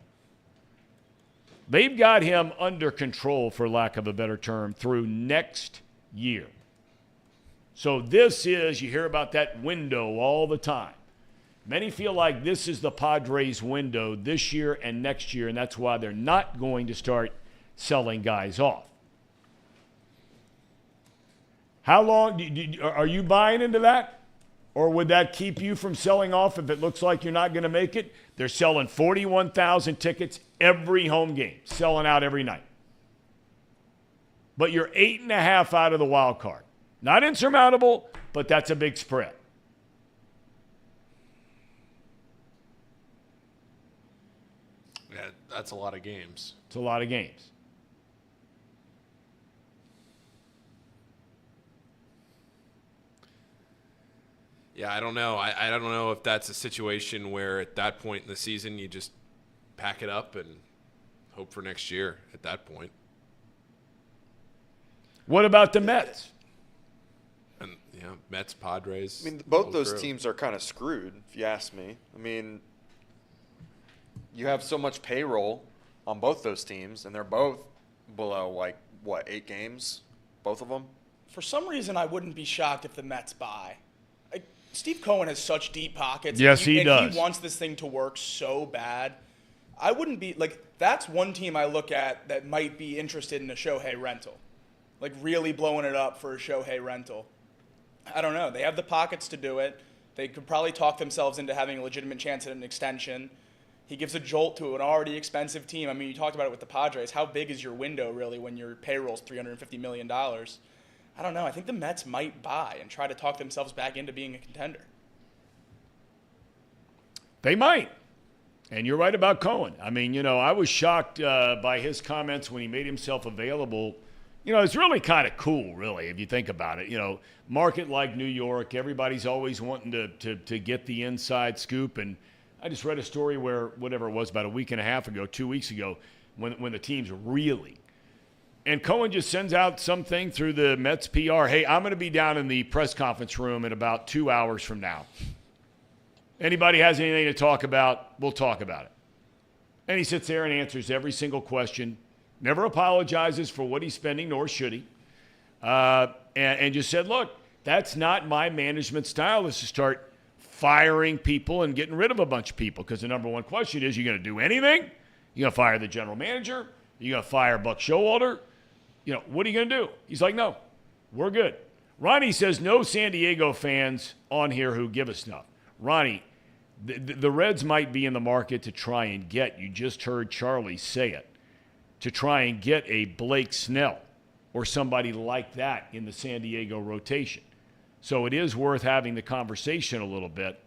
They've got him under control, for lack of a better term, through next year. So this is, you hear about that window all the time. Many feel like this is the Padres' window this year and next year, and that's why they're not going to start selling guys off. How long are you buying into that? Or would that keep you from selling off if it looks like you're not going to make it? They're selling 41,000 tickets every home game, selling out every night. But you're 8.5 out of the wild card. Not insurmountable, but that's a big spread. Yeah, that's a lot of games. It's a lot of games. Yeah, I don't know. I don't know if that's a situation where at that point in the season you just pack it up and hope for next year at that point. What about the Mets? And Mets, Padres. I mean, both those teams are kind of screwed, if you ask me. I mean, you have so much payroll on both those teams, and they're both below, 8 games? Both of them? For some reason, I wouldn't be shocked if the Mets buy. Steve Cohen has such deep pockets. Yes, he does. And he wants this thing to work so bad. I wouldn't be, that's one team I look at that might be interested in a Shohei rental. Really blowing it up for a Shohei rental. I don't know. They have the pockets to do it. They could probably talk themselves into having a legitimate chance at an extension. He gives a jolt to an already expensive team. I mean, you talked about it with the Padres. How big is your window, really, when your payroll's $350 million? I don't know. I think the Mets might buy and try to talk themselves back into being a contender. They might. And you're right about Cohen. I mean, I was shocked by his comments when he made himself available. It's really kind of cool, really, if you think about it. Market like New York, everybody's always wanting to get the inside scoop. And I just read a story where, whatever it was, about a week and a half ago, 2 weeks ago, when the team's reeling. And Cohen just sends out something through the Mets PR. Hey, I'm going to be down in the press conference room in about 2 hours from now. Anybody has anything to talk about, we'll talk about it. And he sits there and answers every single question, never apologizes for what he's spending, nor should he. And just said, look, that's not my management style, is to start firing people and getting rid of a bunch of people. Because the number one question is, you going to do anything? You going to fire the general manager? You going to fire Buck Showalter? What are you going to do? He's like, no, we're good. Ronnie says, no San Diego fans on here who give us stuff. Ronnie, the Reds might be in the market to try and get, you just heard Charlie say it, to try and get a Blake Snell or somebody like that in the San Diego rotation. So it is worth having the conversation a little bit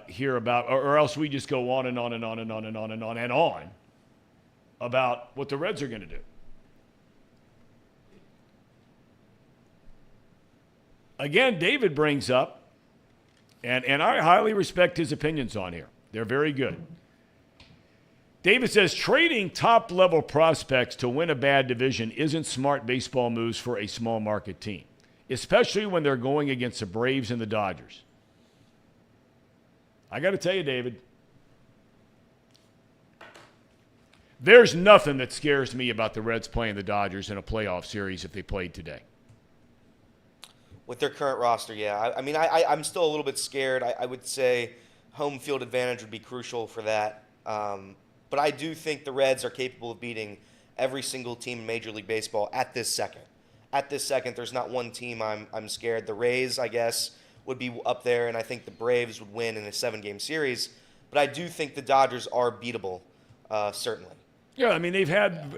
here about, or else we just go on and on and on and on and on and on and on about what the Reds are going to do. Again, David brings up, and I highly respect his opinions on here. They're very good. David says, trading top-level prospects to win a bad division isn't smart baseball moves for a small market team, especially when they're going against the Braves and the Dodgers. I got to tell you, David, there's nothing that scares me about the Reds playing the Dodgers in a playoff series if they played today. With their current roster, yeah. I'm still a little bit scared. I would say home field advantage would be crucial for that. But I do think the Reds are capable of beating every single team in Major League Baseball at this second. At this second, there's not one team I'm scared. The Rays, I guess, would be up there, and I think the Braves would win in a 7-game series. But I do think the Dodgers are beatable, certainly. Yeah, I mean, they've had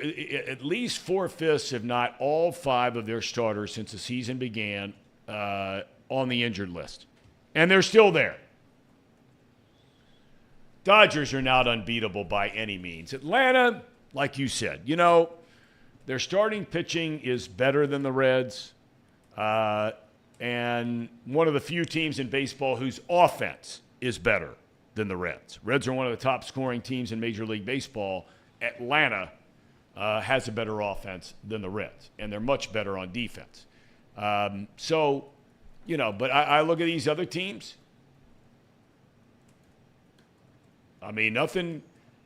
at least 4/5, if not all 5 of their starters since the season began on the injured list. And they're still there. Dodgers are not unbeatable by any means. Atlanta, like you said, their starting pitching is better than the Reds. And one of the few teams in baseball whose offense is better than the Reds. Reds are one of the top scoring teams in Major League Baseball. Atlanta has a better offense than the Reds, and they're much better on defense. But I look at these other teams. I mean,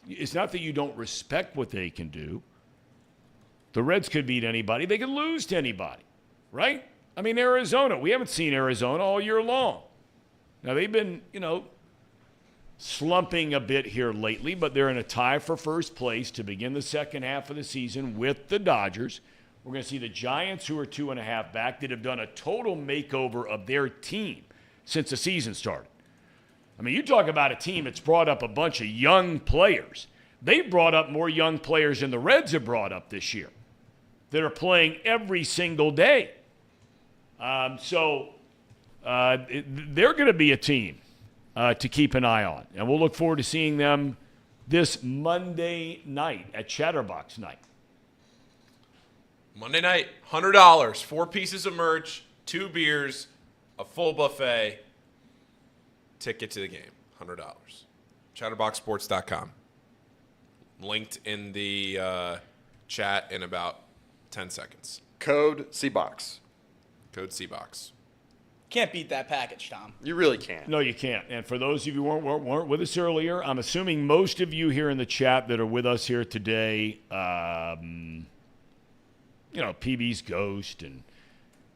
it's not that you don't respect what they can do. The Reds could beat anybody. They could lose to anybody, right? I mean, Arizona, we haven't seen Arizona all year long. Now, they've been, slumping a bit here lately, but they're in a tie for first place to begin the second half of the season with the Dodgers. We're going to see the Giants, who are 2.5 back, that have done a total makeover of their team since the season started. I mean, you talk about a team that's brought up a bunch of young players. They've brought up more young players than the Reds have brought up this year that are playing every single day. They're going to be a team to keep an eye on. And we'll look forward to seeing them this Monday night at Chatterbox Night. Monday night, $100, 4 pieces of merch, 2 beers, a full buffet, ticket to the game, $100. Chatterboxsports.com. Linked in the chat in about 10 seconds. Code CBOX. Code CBOX. Can't beat that package, Tom. You really can't. No, you can't. And for those of you who weren't with us earlier, I'm assuming most of you here in the chat that are with us here today, PB's Ghost and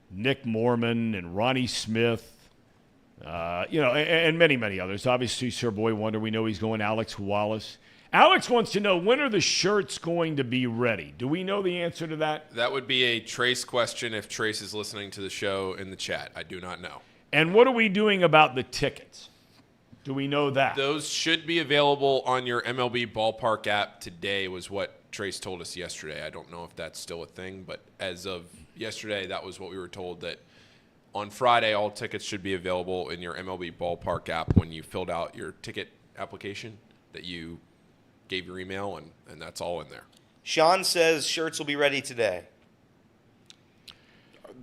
Nick Mormon and Ronnie Smith, and many, many others. Obviously, Sir Boy Wonder, we know he's going. Alex Wallace. Alex wants to know, when are the shirts going to be ready? Do we know the answer to that? That would be a Trace question if Trace is listening to the show in the chat. I do not know. And what are we doing about the tickets? Do we know that? Those should be available on your MLB Ballpark app today, was what Trace told us yesterday. I don't know if that's still a thing, but as of yesterday, that was what we were told, that on Friday, all tickets should be available in your MLB Ballpark app when you filled out your ticket application. that you gave your email, and that's all in there. Sean says shirts will be ready today.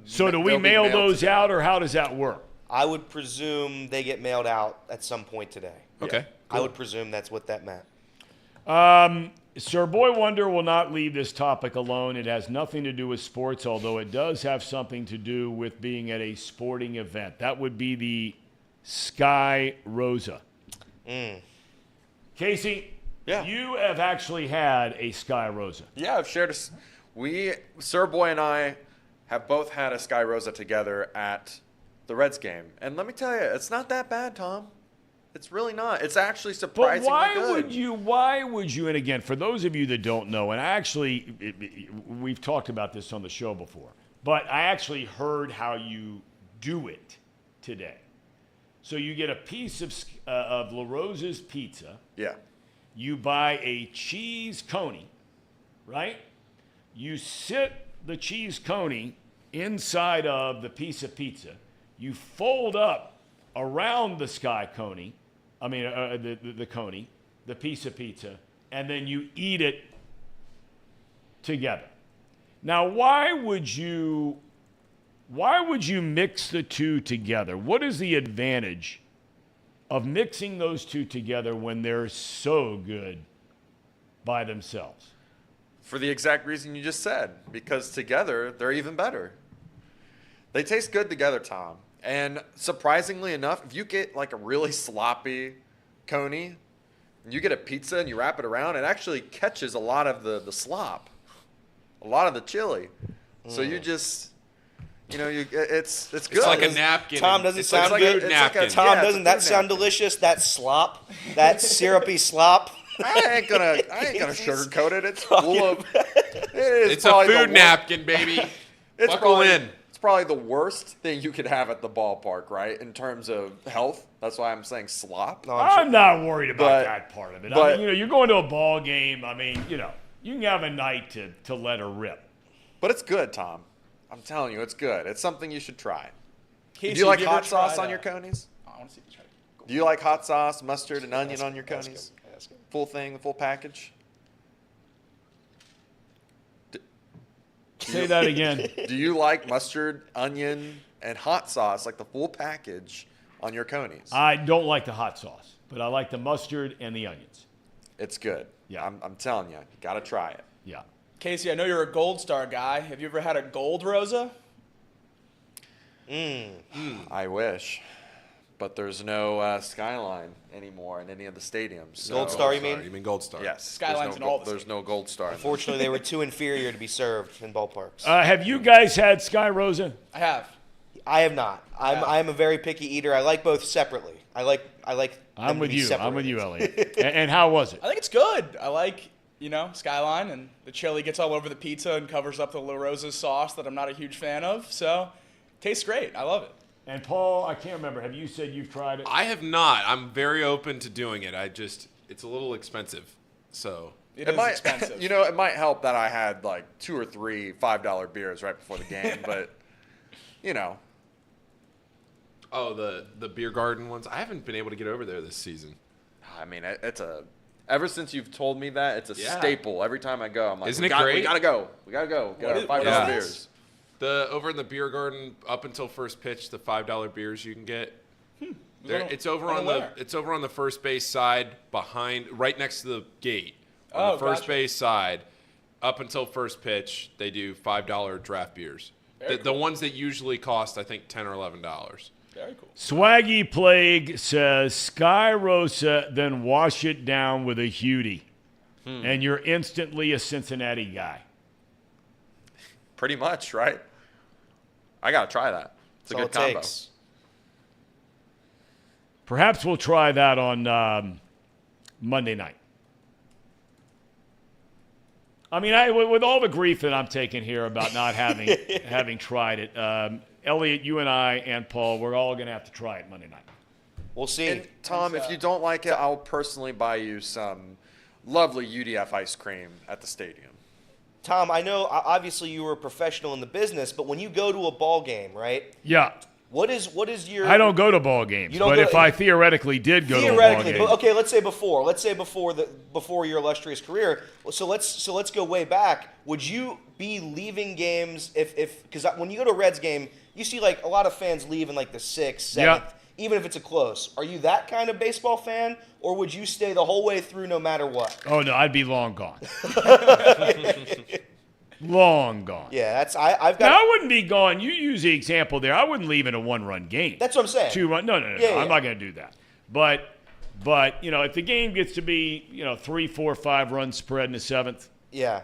So do we They'll be mail mailed those today. out, or how does that work? I would presume they get mailed out at some point today. Okay. I would presume that's what that meant. Sir Boy Wonder will not leave this topic alone. It has nothing to do with sports, although it does have something to do with being at a sporting event. That would be the Sky Rosa. Casey, Yeah. you have actually had a Sky Rosa. Yeah, I've shared Sir Boy and I have both had a Sky Rosa together at the Reds game. And let me tell you, it's not that bad, Tom. It's really not. It's actually But surprisingly why would you, and again, for those of you that don't know, and we've talked about this on the show before, but I actually heard how you do it today. So you get a piece of La Rosa's pizza. Yeah. You buy a cheese coney, right? You sit the cheese coney inside of the piece of pizza. You fold up around the Sky coney, the coney, the piece of pizza, and then you eat it together. Now, why would you mix the two together? What is the advantage of mixing those two together when they're so good by themselves? For the exact reason you just said, because together they're even better. They taste good together, Tom. And surprisingly enough, if you get like a really sloppy coney, and you get a pizza and you wrap it around, it actually catches a lot of the slop, a lot of the chili. So you just, it's good. It's like a napkin. Tom, doesn't It's sound like good. a napkin. Tom, Yeah, doesn't that sound delicious? That slop, that syrupy slop. I ain't gonna sugarcoat it. It's full of. It's a food napkin, baby. Buckle in. It's probably the worst thing you could have at the ballpark, right? In terms of health. That's why I'm saying slop. No, I'm not worried about that part of it. but- you're going to a ball game. You can have a night to let her rip. But it's good, Tom. I'm telling you, it's good. It's something you should try. Casey, Do you like have ever hot sauce tried, on your conies? I want to see the try. Do you like hot sauce, mustard, and onion on your Ask conies? him. Full thing, the full package? Say that again. Do you like mustard, onion, and hot sauce, like the full package, on your conies? I don't like the hot sauce, but I like the mustard and the onions. It's good. Yeah. I'm telling you, you got to try it. Yeah. Casey, I know you're a Gold Star guy. Have you ever had a Gold Rosa? I wish. But there's no Skyline anymore in any of the stadiums. So Gold Star, you mean? You mean Gold Star? Yes. Skyline's in all the There's no Gold Star. Unfortunately, they were too inferior to be served in ballparks. Have you guys had Sky Rosa? I have. I have not. I'm a very picky eater. I like both separately. I like. I'm them to with be you. I'm separated. with you, Elliot. And how was it? I think it's good. I like, Skyline, and the chili gets all over the pizza and covers up the La Rosa sauce that I'm not a huge fan of. So, tastes great. I love it. And Paul, I can't remember. Have you said you've tried it? I have not. I'm very open to doing it. It's a little expensive. So It is expensive. It might help that I had like 2 or 3 $5 beers right before the game, but Oh, the beer garden ones. I haven't been able to get over there this season. I mean, ever since you've told me that, it's a Yeah. staple. Every time I go, I'm like, Isn't we it great? We gotta go. Get our $5 what is beers. this? Over in the beer garden, up until first pitch, the $5 beers you can get. It's over on the first base side, right next to the gate. On the first gotcha. base side, up until first pitch, they do $5 draft beers. The ones that usually cost, I think, $10 or $11. Very cool. Swaggy Plague says Sky Rosa, then wash it down with a Hudie. And you're instantly a Cincinnati guy. Pretty much, right? I gotta try that. It's a That's all good it combo. takes. Perhaps we'll try that on Monday night. I mean, with all the grief that I'm taking here about not having tried it, Elliot, you and I and Paul, we're all going to have to try it Monday night. We'll see. And Tom, if you don't like it, I'll personally buy you some lovely UDF ice cream at the stadium. Tom, I know obviously you were a professional in the business, but when you go to a ball game, right? Yeah. What is your? I don't go to ball games, but if I theoretically did go to a ball game, okay, let's say before your illustrious career. So let's go way back. Would you be leaving games because when you go to a Reds game, you see like a lot of fans leave in like the 6th, 7th, even if it's a close. Are you that kind of baseball fan, or would you stay the whole way through no matter what? Oh no, I'd be long gone. Long gone. Yeah, I've got. Now, I wouldn't be gone. You use the example there. I wouldn't leave in a 1-run game. That's what I'm saying. 2-run. No. Yeah. I'm not going to do that. But if the game gets to be 3, 4, 5 runs spread in the 7th. Yeah.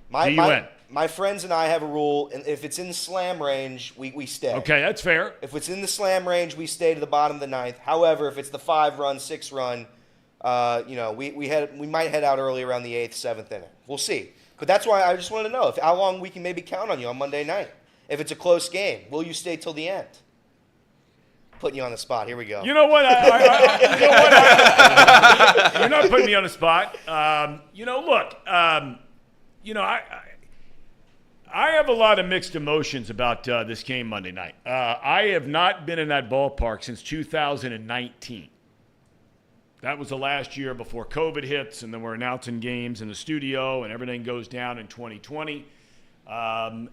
My friends and I have a rule, and if it's in slam range, we stay. Okay, that's fair. If it's in the slam range, we stay to the bottom of the 9th. However, if it's the 5-run, 6-run, we might head out early around the 8th, 7th inning. We'll see. But that's why I just wanted to know how long we can maybe count on you on Monday night. If it's a close game, will you stay till the end? Putting you on the spot. Here we go. You know what? You're not putting me on the spot. Look. I have a lot of mixed emotions about this game Monday night. I have not been in that ballpark since 2019. That was the last year before COVID hits, and then we're announcing games in the studio, and everything goes down in 2020. I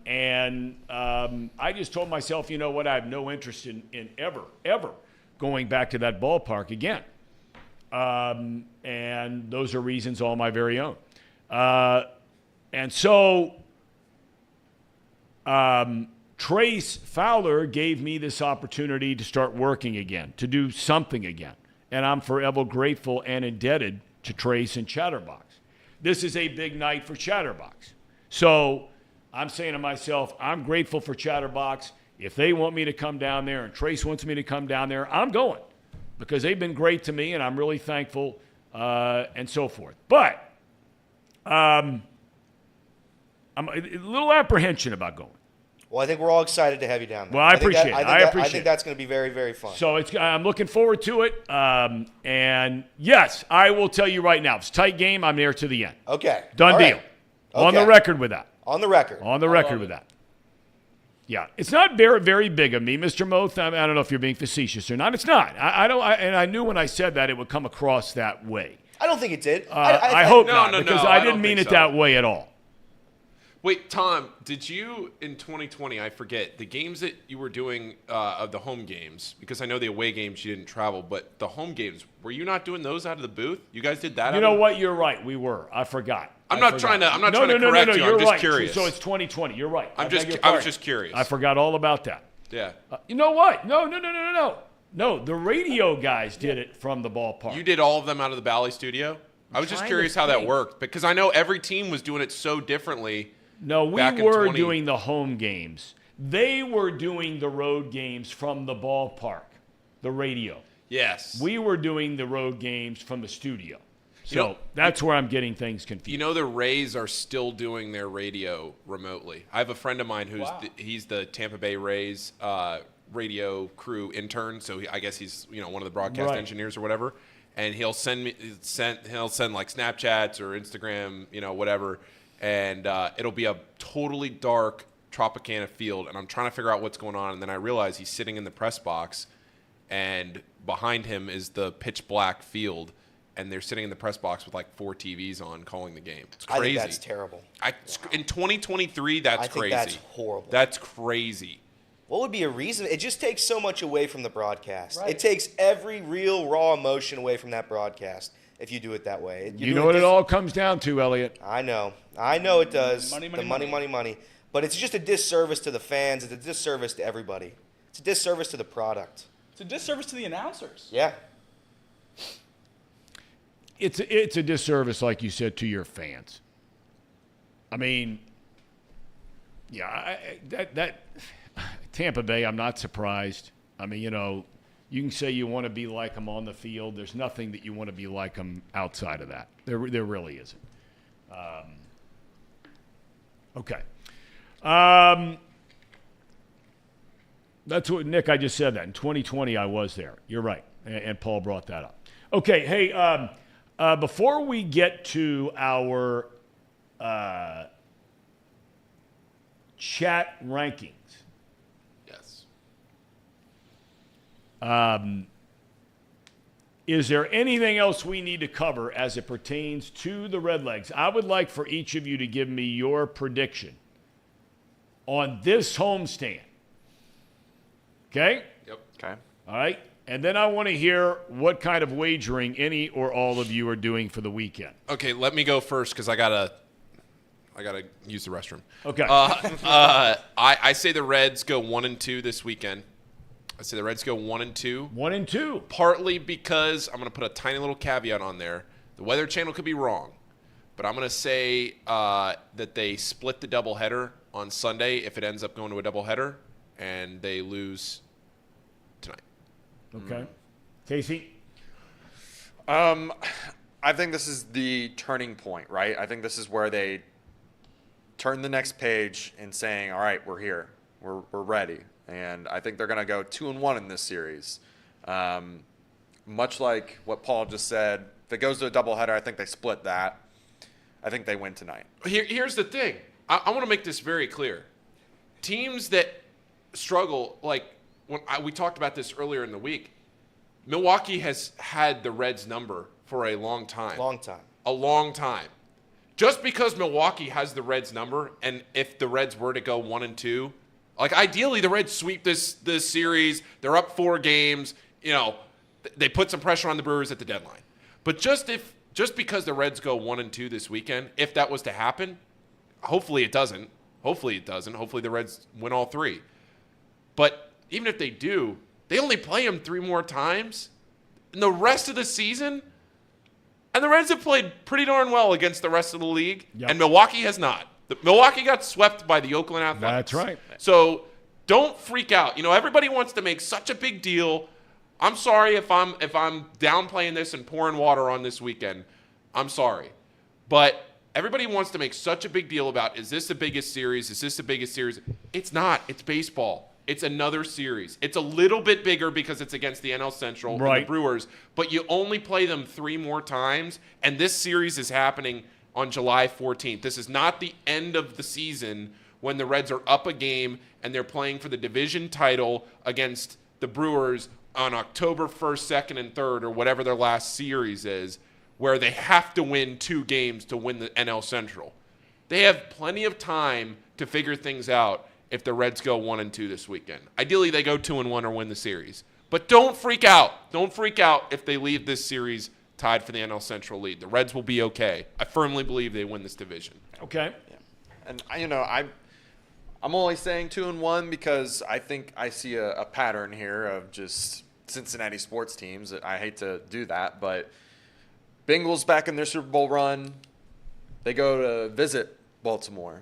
just told myself, you know what, I have no interest in ever going back to that ballpark again. And those are reasons all my very own. Trace Fowler gave me this opportunity to start working again, to do something again. And I'm forever grateful and indebted to Trace and Chatterbox. This is a big night for Chatterbox. So I'm saying to myself, I'm grateful for Chatterbox. If they want me to come down there and Trace wants me to come down there, I'm going. Because they've been great to me, and I'm really thankful and so forth. But I'm a little apprehension about going. Well, I think we're all excited to have you down there. Well, I appreciate it. I think that's going to be very, very fun. So I'm looking forward to it. And, yes, I will tell you right now, if it's a tight game, I'm there to the end. Okay. Done all deal. Right. On the record with that. On the record. On the record with that. Yeah. It's not very, very big of me, Mr. Moth. I don't know if you're being facetious or not. It's not. And I knew when I said that it would come across that way. I don't think it did. I hope not, because I didn't mean it that way at all. Wait, Tom, did you, in 2020, I forget, the games that you were doing of the home games, because I know the away games you didn't travel, but the home games, were you not doing those out of the booth? You guys did that? You know what? You're right. We were. I forgot. I'm not trying to correct you. You're I'm just right. curious. So it's 2020. You're right. I was just curious. I forgot all about that. Yeah. You know what? No. No, the radio guys did it from the ballpark. You did all of them out of the Bally studio? I was just curious how that worked, because I know every team was doing it so differently. No, we were doing the home games. They were doing the road games from the ballpark, the radio. Yes. We were doing the road games from the studio. So that's where I'm getting things confused. You know, the Rays are still doing their radio remotely. I have a friend of mine who's he's the Tampa Bay Rays radio crew intern. So I guess he's one of the broadcast engineers or whatever. And he'll send like Snapchats or Instagram, whatever. And it'll be a totally dark Tropicana field, and I'm trying to figure out what's going on, and then I realize he's sitting in the press box, and behind him is the pitch black field, and they're sitting in the press box with like 4 TVs on calling the game. It's crazy. I think that's terrible. In 2023, that's crazy. I think that's horrible. That's crazy. What would be a reason? It just takes so much away from the broadcast. Right. It takes every real raw emotion away from that broadcast. If you do it that way. You know what it all comes down to, Elliot. I know it does. Money. But it's just a disservice to the fans. It's a disservice to everybody. It's a disservice to the product. It's a disservice to the announcers. Yeah. It's a disservice, like you said, to your fans. I mean, that Tampa Bay, I'm not surprised. I mean, you can say you want to be like them on the field. There's nothing that you want to be like them outside of that. There really isn't. Okay. That's what, Nick, I just said that. In 2020, I was there. You're right. And Paul brought that up. Okay, hey, before we get to our chat rankings. Yes. Is there anything else we need to cover as it pertains to the Redlegs? I would like for each of you to give me your prediction on this homestand. Okay? Yep. Okay. All right. And then I want to hear what kind of wagering any or all of you are doing for the weekend. Okay, let me go first because I gotta use the restroom. Okay. I say the Reds go 1-2 this weekend. I say the Reds go 1-2. 1-2. Partly because I'm going to put a tiny little caveat on there. The Weather Channel could be wrong, but I'm going to say that they split the doubleheader on Sunday if it ends up going to a doubleheader, and they lose tonight. Okay. Casey? I think this is the turning point, right? I think this is where they turn the next page and saying, all right, we're here. We're ready. And I think they're going to go 2-1 in this series. Much like what Paul just said, if it goes to a doubleheader, I think they split that. I think they win tonight. Here's the thing. I want to make this very clear. Teams that struggle, like we talked about this earlier in the week, Milwaukee has had the Reds' number for a long time. A long time. Just because Milwaukee has the Reds' number, and if the Reds were to go 1-2, like ideally the Reds sweep this series. They're up 4 games. You know, they put some pressure on the Brewers at the deadline. But just because the Reds go 1-2 this weekend, if that was to happen, hopefully it doesn't. Hopefully the Reds win all 3. But even if they do, they only play them 3 more times in the rest of the season. And the Reds have played pretty darn well against the rest of the league, and Milwaukee has not. Milwaukee got swept by the Oakland Athletics. That's right. So don't freak out. You know, everybody wants to make such a big deal. I'm sorry if I'm downplaying this and pouring water on this weekend. I'm sorry. But everybody wants to make such a big deal about, is this the biggest series? Is this the biggest series? It's not. It's baseball. It's another series. It's a little bit bigger because it's against the NL Central and the Brewers, but you only play them 3 more times, and this series is happening on July 14th. This is not the end of the season when the Reds are up a game and they're playing for the division title against the Brewers on October 1st, 2nd, and 3rd, or whatever their last series is, where they have to win 2 games to win the NL Central. They have plenty of time to figure things out if the Reds go 1-2 this weekend. Ideally, they go 2-1 or win the series. But don't freak out. Don't freak out if they leave this series tied for the NL Central lead. The Reds will be okay. I firmly believe they win this division. Okay. Yeah. And, I'm only saying 2-1 because I think I see a pattern here of just Cincinnati sports teams. I hate to do that, but Bengals back in their Super Bowl run, they go to visit Baltimore,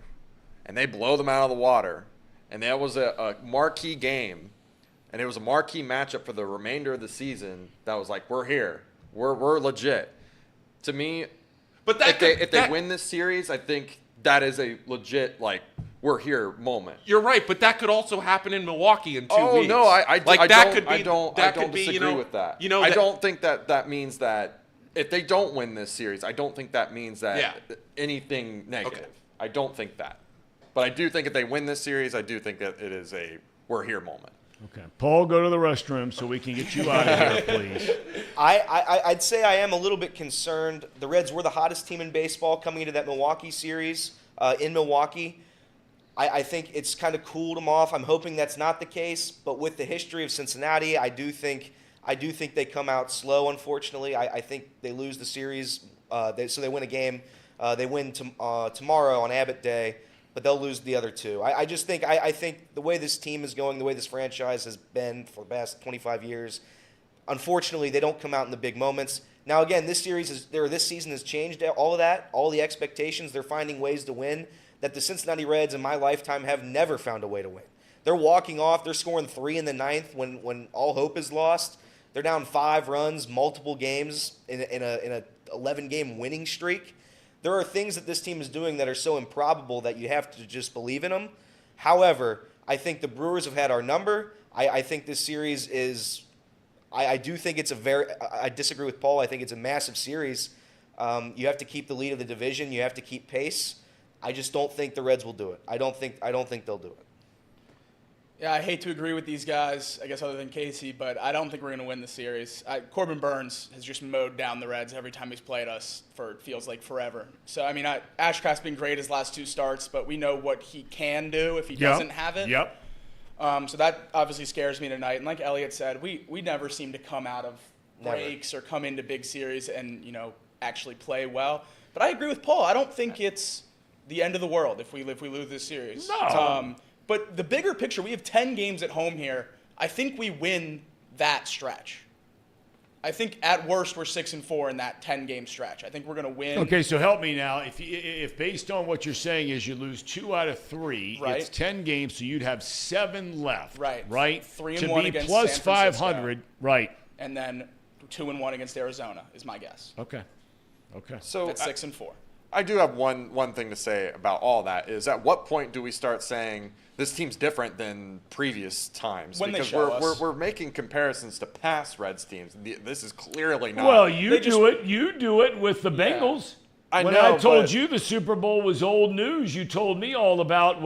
and they blow them out of the water. And that was a marquee game, and it was a marquee matchup for the remainder of the season that was like, we're here. We're legit. To me, but if they win this series, I think that is a legit, like, we're here moment. You're right, but that could also happen in Milwaukee in 2 weeks. Oh, no, I don't disagree with that. You know, I don't think that means that if they don't win this series, I don't think that means that anything negative. Okay. I don't think that. But I do think if they win this series, I do think that it is a we're here moment. Okay. Paul, go to the restroom so we can get you out of here, please. I'd say I am a little bit concerned. The Reds were the hottest team in baseball coming into that Milwaukee series in Milwaukee. I think it's kind of cooled them off. I'm hoping that's not the case. But with the history of Cincinnati, I do think they come out slow, unfortunately. I think they lose the series. So they win a game. They win tomorrow on Abbott Day. But they'll lose the other 2. I just think I think the way this team is going, the way this franchise has been for the past 25 years, unfortunately, they don't come out in the big moments. Now, again, this season has changed all of that, all the expectations. They're finding ways to win that the Cincinnati Reds in my lifetime have never found a way to win. They're walking off. They're scoring 3 in the 9th when all hope is lost. They're down 5 runs, multiple games in a 11-game winning streak. There are things that this team is doing that are so improbable that you have to just believe in them. However, I think the Brewers have had our number. I think this series is – I do think it's I disagree with Paul. I think it's a massive series. You have to keep the lead of the division. You have to keep pace. I just don't think the Reds will do it. I don't think they'll do it. Yeah, I hate to agree with these guys, I guess other than Casey, but I don't think we're going to win the series. Corbin Burns has just mowed down the Reds every time he's played us for it feels like forever. So, I mean, Ashcraft's been great his last 2 starts, but we know what he can do if he doesn't have it. Yep. So that obviously scares me tonight. And like Elliot said, we never seem to come out of breaks or come into big series and, actually play well. But I agree with Paul. I don't think it's the end of the world if we lose this series. No. But the bigger picture, we have 10 games at home here. I think we win that stretch. I think at worst we're 6-4 in that 10-game stretch. I think we're going to win. Okay, so help me now. If based on what you're saying is you lose 2 out of 3, right. It's 10 games, so you'd have 7 left. Right. 3-1 to be against plus San 500. Right. And then 2-1 against Arizona is my guess. Okay. So that's 6-4. I do have one thing to say about all that is at what point do we start saying this team's different than previous times? When because they show us. we're making comparisons to past Reds teams. This is clearly not. Well, you do it with the Bengals. When I told you the Super Bowl was old news, you told me all about,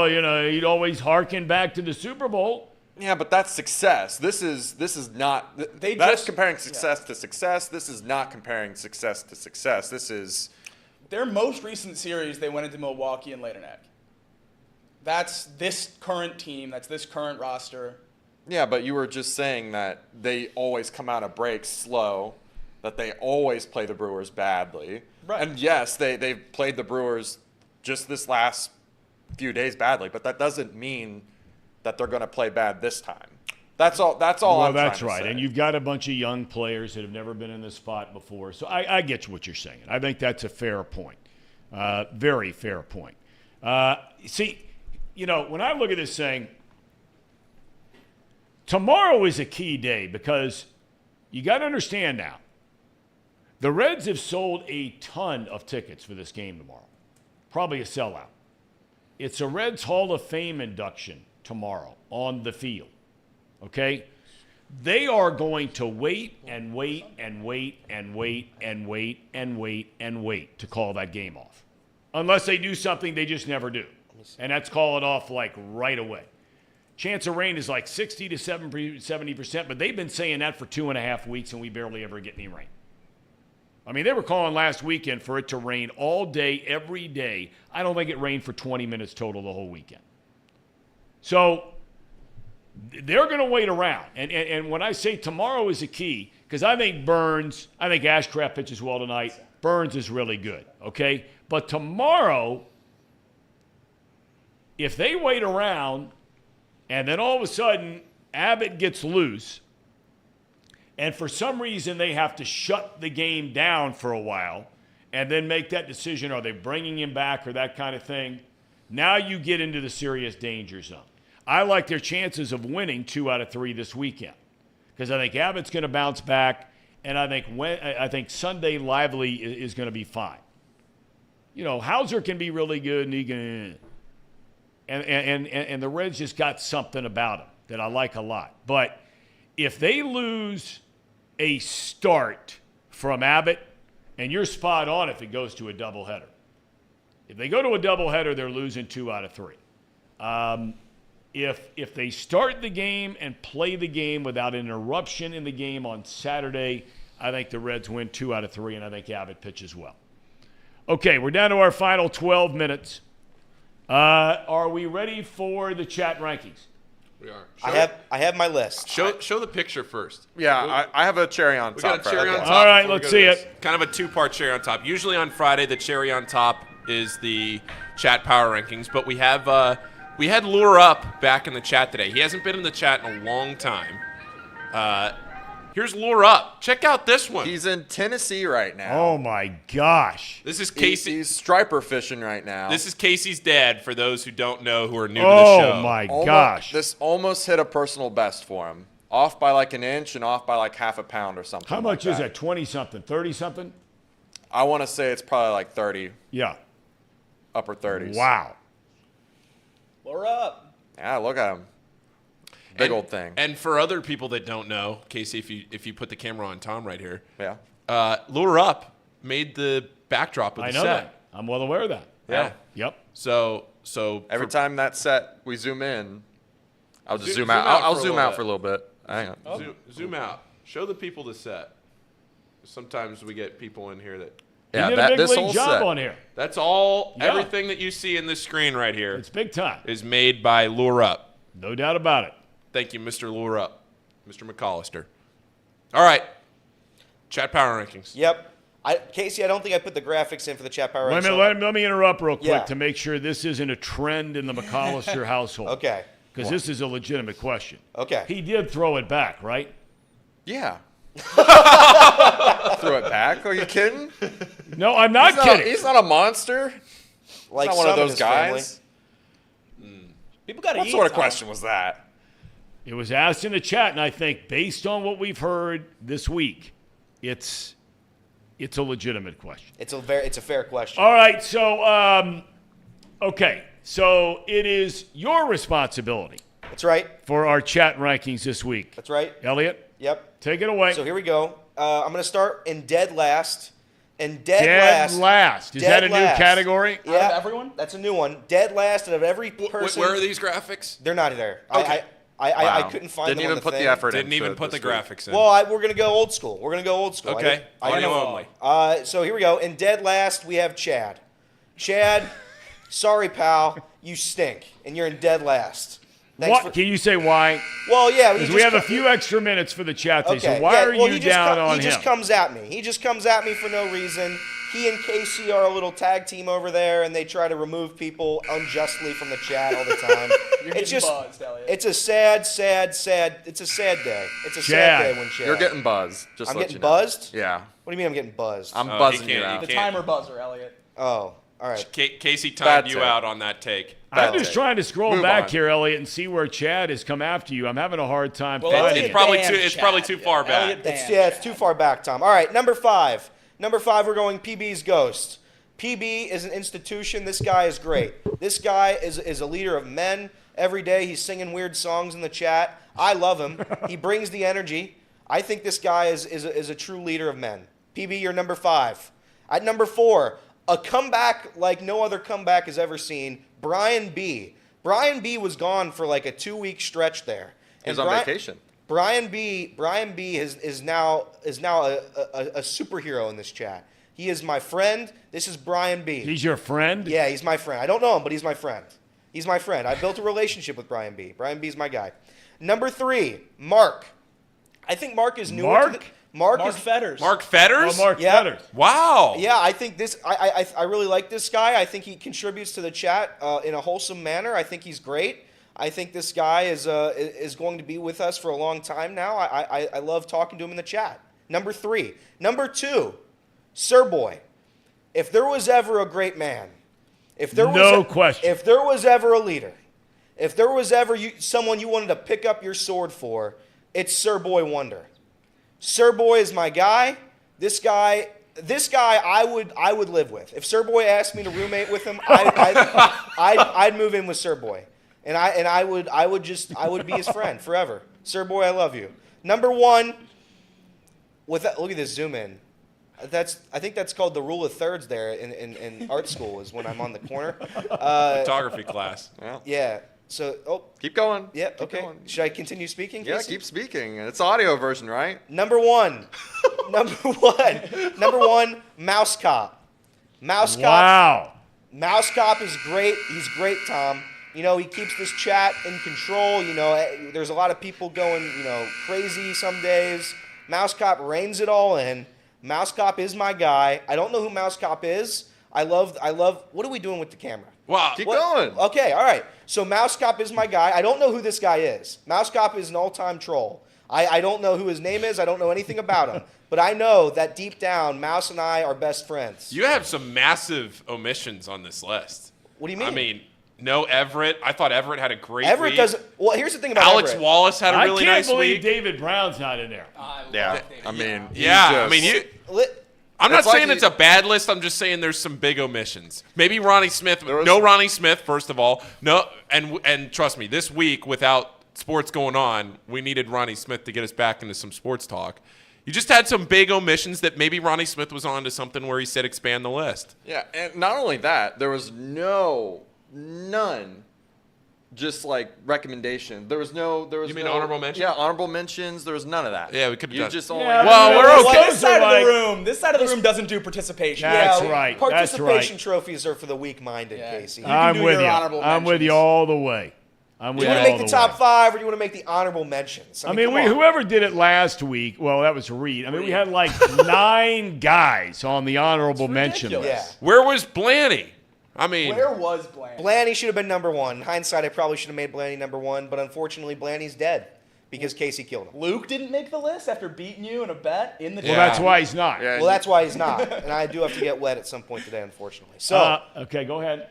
you'd always hearken back to the Super Bowl. Yeah, but that's success. This is not. That's comparing success to success. This is not comparing success to success. This is. Their most recent series, they went into Milwaukee and laid an egg. That's this current team. That's this current roster. Yeah, but you were just saying that they always come out of breaks slow, that they always play the Brewers badly. Right. And yes, they've played the Brewers just this last few days badly, but that doesn't mean that they're going to play bad this time. That's all. That's all. Well, I'm that's trying to right. say. And you've got a bunch of young players that have never been in this spot before. So I get what you're saying. I think that's a fair point. Very fair point. See, when I look at this thing, tomorrow is a key day because you got to understand now, the Reds have sold a ton of tickets for this game tomorrow. Probably a sellout. It's a Reds Hall of Fame induction tomorrow on the field. Okay? They are going to wait and wait and wait and wait and wait and wait and wait to call that game off. Unless they do something they just never do. And that's call it off like right away. Chance of rain is like 60 to 70%, but they've been saying that for 2.5 weeks and we barely ever get any rain. I mean, they were calling last weekend for it to rain all day, every day. I don't think it rained for 20 minutes total the whole weekend. So they're going to wait around. And when I say tomorrow is a key, because I think Ashcraft pitches well tonight. Burns is really good, okay? But tomorrow, if they wait around and then all of a sudden Abbott gets loose and for some reason they have to shut the game down for a while and then make that decision, are they bringing him back or that kind of thing, now you get into the serious danger zone. I like their chances of winning 2 out of 3 this weekend because I think Abbott's going to bounce back, and I think Sunday Lively is going to be fine. Hauser can be really good, and he can, and the Reds just got something about him that I like a lot. But if they lose a start from Abbott, and you're spot on if it goes to a doubleheader. If they go to a doubleheader, they're losing 2 out of 3. If they start the game and play the game without an interruption in the game on Saturday, I think the Reds win 2 out of 3, and I think Abbott pitches well. Okay, we're down to our final 12 minutes. Are we ready for the chat rankings? We are. I have my list. Show the picture first. Yeah, I have a cherry on top. We got a cherry on top. All right, let's see it. Kind of a 2-part cherry on top. Usually on Friday, the cherry on top is the chat power rankings, but we had Lure Up back in the chat today. He hasn't been in the chat in a long time. Here's Lure Up. Check out this one. He's in Tennessee right now. Oh, my gosh. This is Casey. He's striper fishing right now. This is Casey's dad, for those who don't know, who are new to the show. Oh, my gosh. This almost hit a personal best for him. Off by like an inch and off by like half a pound or something. How much is that? 20-something, 30-something? I want to say it's probably like 30. Yeah. Upper 30s. Wow. Lure Up. Yeah, look at him. Big old thing. And for other people that don't know, Casey, if you put the camera on Tom right here. Yeah. Lure Up made the backdrop of the set. I know that. I'm well aware of that. Yeah. Yep. So every time that set we zoom in, I'll just Zoom zoom out. out I'll for a zoom little out for a little bit. Hang on. Zoom out. Show the people the set. Sometimes we get people in here that. You did a big this league whole job set. on here. That's all. Yeah. Everything that you see in this screen right here It's big time. is made by Lure Up. No doubt about it. Thank you, Mr. Lure Up, Mr. McCollister. All right. Chat power rankings. Yep. Casey, I don't think I put the graphics in for the chat power. Wait a minute, let me interrupt real quick Yeah. to make sure this isn't a trend in the McCollister household. Okay. Because this is a legitimate question. Okay. He did throw it back, right? Yeah. Throw it back. Are you kidding? No, I'm not kidding. He's not a monster. Like he's not one of some in those his guys. People got to What eat. sort of Tom. question was that? It was asked in the chat, and I think based on what we've heard this week, it's a legitimate question. It's a fair question. All right, so okay, so it is your responsibility That's right. for our chat rankings this week. That's right. Elliot, Yep. take it away. So here we go. I'm going to start in dead last. And Dead last. Is that a new last. category? Yeah, Out of everyone? That's a new one. Dead last out of every person. Where are these graphics? They're not there. Okay. I couldn't find Didn't them even on put thing. the effort in. Didn't even put the graphics in. Well, we're going to go old school. Okay. Audio only. So here we go. In dead last, we have Chad. Chad, sorry, pal. You stink. And you're in dead last. What? Can you say why? Well, yeah. Because we have a few extra minutes for the chat today, Okay. so why are you down on him? He just comes at me. He just comes at me for no reason. He and Casey are a little tag team over there, and they try to remove people unjustly from the chat all the time. It's just buzzed, Elliot. It's a sad day. It's a sad Chad, sad day when Chad. You're getting buzzed. Just I'm let getting you know. buzzed? Yeah. What do you mean I'm getting buzzed? I'm buzzing he you can't- out. The he can't. timer buzzer, Elliot. Oh, all right. Casey Bad timed you take. out on that take. I'm just trying to scroll Move back on. here, Elliot, and see where Chad has come after you. I'm having a hard time Well, finding It's it. probably banned it's Chad. probably too far back. Elliot banned It's Chad. too far back, Tom. All right, number 5. Number 5, we're going PB's Ghost. PB is an institution. This guy is great. This guy is a leader of men. Every day he's singing weird songs in the chat. I love him. He brings the energy. I think this guy is a true leader of men. PB, you're number 5. At number 4, a comeback like no other comeback has ever seen, Brian B. Brian B was gone for like a 2-week stretch there. He's on vacation. Brian B is now a superhero in this chat. He is my friend. This is Brian B. He's your friend? Yeah, he's my friend. I don't know him, but he's my friend. He's my friend. I built a relationship with Brian B. Brian B is my guy. Number 3, Mark. I think Mark is newer. Mark? Mark Mark is Fetters. Mark Fetters? Oh, Mark Yeah. Fetters. Wow. Yeah, I think this. I really like this guy. I think he contributes to the chat in a wholesome manner. I think he's great. I think this guy is going to be with us for a long time now. I love talking to him in the chat. Number 3. Number 2, Sir Boy. If there was ever a great man, if there No was question. if there was ever a leader, if there was ever someone you wanted to pick up your sword for, it's Sir Boy Wonder. Sir Boy is my guy. This guy I would live with. If Sir Boy asked me to roommate with him, I'd move in with Sir Boy, and I would be his friend forever. Sir Boy, I love you. Number 1. Look at this zoom in. I think that's called the rule of thirds there in art school is when I'm on the corner. Photography class. Well, Yeah. So keep going. yeah. Keep Okay. going. Should I continue speaking? Yeah, Casey? keep speaking. It's audio version, right? Number 1. Number 1, Mouse Cop. Mouse Cop. Wow. Mouse Cop is great. He's great, Tom. You know, he keeps this chat in control. You know, there's a lot of people going, crazy some days. Mouse Cop reins it all in. Mouse Cop is my guy. I don't know who Mouse Cop is. I love. What are we doing with the camera? Wow. Keep going. Okay, all right. So Mouse Cop is my guy. I don't know who this guy is. Mouse Cop is an all-time troll. I don't know who his name is. I don't know anything about him. But I know that deep down, Mouse and I are best friends. You have some massive omissions on this list. What do you mean? I mean, no Everett. I thought Everett had a great Everett week. doesn't. Well, here's the thing about Alex Everett. Wallace had a really I can't nice believe week. David Brown's not in there. Yeah. I mean, he's Yeah, I just- mean, Li- I'm not It's like saying it's a bad list. I'm just saying there's some big omissions. Maybe Ronnie Smith. was- No Ronnie Smith, first of all. No, and trust me, this week without sports going on, we needed Ronnie Smith to get us back into some sports talk. You just had some big omissions that maybe Ronnie Smith was on to something where he said expand the list. Yeah, and not only that, there was none just like recommendation. There was You mean honorable mentions? Yeah, honorable mentions. There was none of that. Yeah, we could have You done. just only. Yeah, Well, you know, we're okay. This side of the room. This side of the room doesn't do participation. That's right. That's Participation right. trophies are for the weak-minded, Yeah. Casey. can I'm do with your you. honorable I'm with you mentions. all the way. I'm with Do you you all want to make the the top way. 5 or do you want to make the honorable mentions? I mean, come on. whoever did it last week, well, that was Reed. I mean, we had like 9 guys on the honorable mention ridiculous. list. Yeah. Where was Blaney? I mean, Where was Blaney? Blaney should have been number 1. In hindsight, I probably should have made Blaney number 1, but unfortunately, Blaney's dead because Casey killed him. Luke didn't make the list after beating you in a bet in the Well, Yeah. that's why he's not. Yeah, Well, that's why he's not, and I do have to get wet at some point today, unfortunately. So, Okay, go ahead.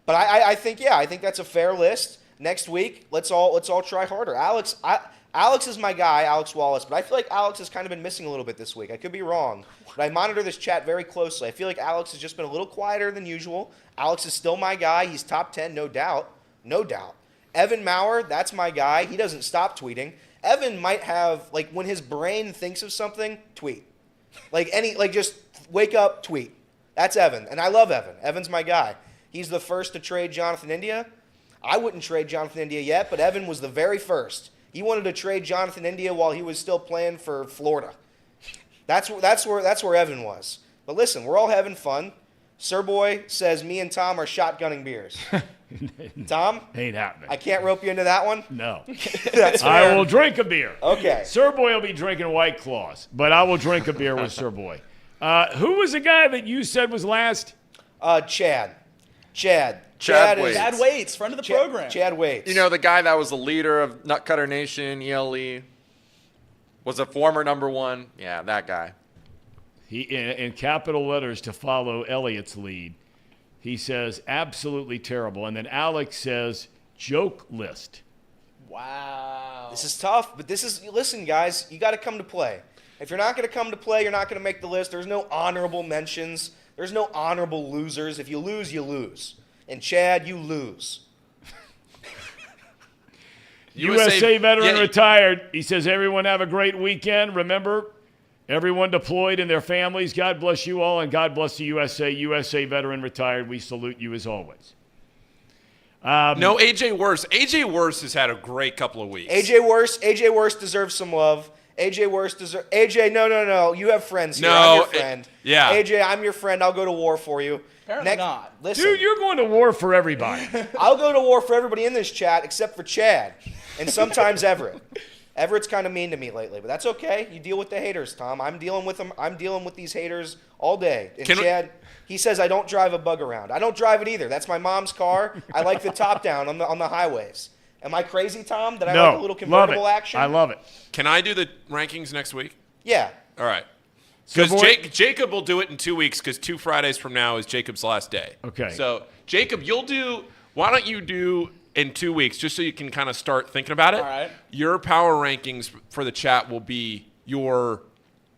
but I think that's a fair list. Next week, let's all try harder. Alex is my guy, Alex Wallace, but I feel like Alex has kind of been missing a little bit this week. I could be wrong, but I monitor this chat very closely. I feel like Alex has just been a little quieter than usual. Alex is still my guy. He's top 10, no doubt. No doubt. Evan Maurer, that's my guy. He doesn't stop tweeting. Evan might have, like, when his brain thinks of something, tweet. Just wake up, tweet. That's Evan, and I love Evan. Evan's my guy. He's the first to trade Jonathan India. I wouldn't trade Jonathan India yet, but Evan was the very first. He wanted to trade Jonathan India while he was still playing for Florida. That's where Evan was. But listen, we're all having fun. Sir Boy says me and Tom are shotgunning beers. Tom, Ain't happening. I can't rope you into that one. No. That's I fair. will drink a beer. Okay. Sir Boy will be drinking White Claws, but I will drink a beer with Sir Boy. Who was the guy that you said was last? Chad. Chad Waits. Chad Waits, friend of the program. Chad Waits. You know, the guy that was the leader of Nutcutter Nation, ELE, was a former number 1. Yeah, that guy. He in capital letters to follow Elliot's lead. He says absolutely terrible, and then Alex says joke list. Wow. This is tough, but listen, guys, you got to come to play. If you're not going to come to play, you're not going to make the list. There's no honorable mentions. There's no honorable losers. If you lose, you lose. And Chad, you lose. USA veteran yeah. retired. He says, everyone have a great weekend. Remember, everyone deployed and their families. God bless you all, and God bless the USA. USA veteran retired. We salute you as always. No, AJ Worse. AJ Worse has had a great couple of weeks. AJ Worse deserves some love. AJ, no. You have friends here. No, I'm your friend. yeah. AJ, I'm your friend. I'll go to war for you. Apparently not. Listen, Dude, you're going to war for everybody. I'll go to war for everybody in this chat except for Chad and sometimes Everett. Everett's kind of mean to me lately, but that's okay. You deal with the haters, Tom. I'm dealing with them. I'm dealing with these haters all day. And Chad, he says I don't drive a bug around. I don't drive it either. That's my mom's car. I like the top down on the highways. Am I crazy, Tom? That I like a little convertible action? I love it. Can I do the rankings next week? Yeah. All right. So Because Jacob will do it in 2 weeks, because 2 Fridays from now is Jacob's last day. Okay. So, Jacob, why don't you do in 2 weeks, just so you can kind of start thinking about it? All right. Your power rankings for the chat will be your,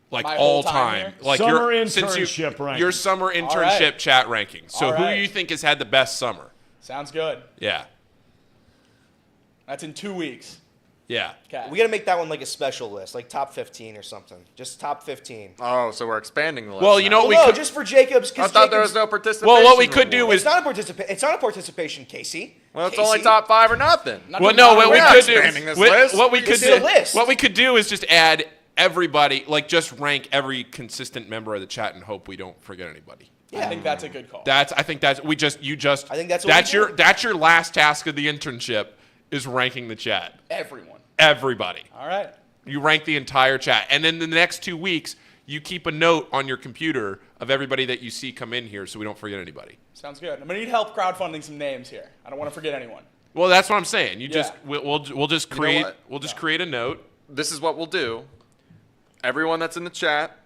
like, My whole time all-time. here? Like Summer your internship rankings. Your summer right. internship chat rankings. So, All who right. do you think has had the best summer? Sounds good. Yeah. That's in 2 weeks. Yeah. Okay. We got to make that one like a special list, like top 15 or something. Just top 15. Oh, so we're expanding the list. Well, you know now. what we no, could... just for Jacob's. I thought there was no participation. Well, what we could do reward. is... It's not a participation, Casey. Well, it's Casey. only top 5 or nothing. Well, no, what we not could do, expanding this list. what we could It's do, a list. what we could do is just add everybody, like just rank every consistent member of the chat and hope we don't forget anybody. I think that's a good call. I think that's what we do. That's your last task of the internship is ranking the chat. Everybody. All right. You rank the entire chat, and then the next 2 weeks you keep a note on your computer of everybody that you see come in here, so we don't forget anybody. Sounds good. I'm gonna need help crowdfunding some names here. I don't want to forget anyone. Well, that's what I'm saying. Yeah. We'll just You know create what? create a note. This is what we'll do. Everyone that's in the chat,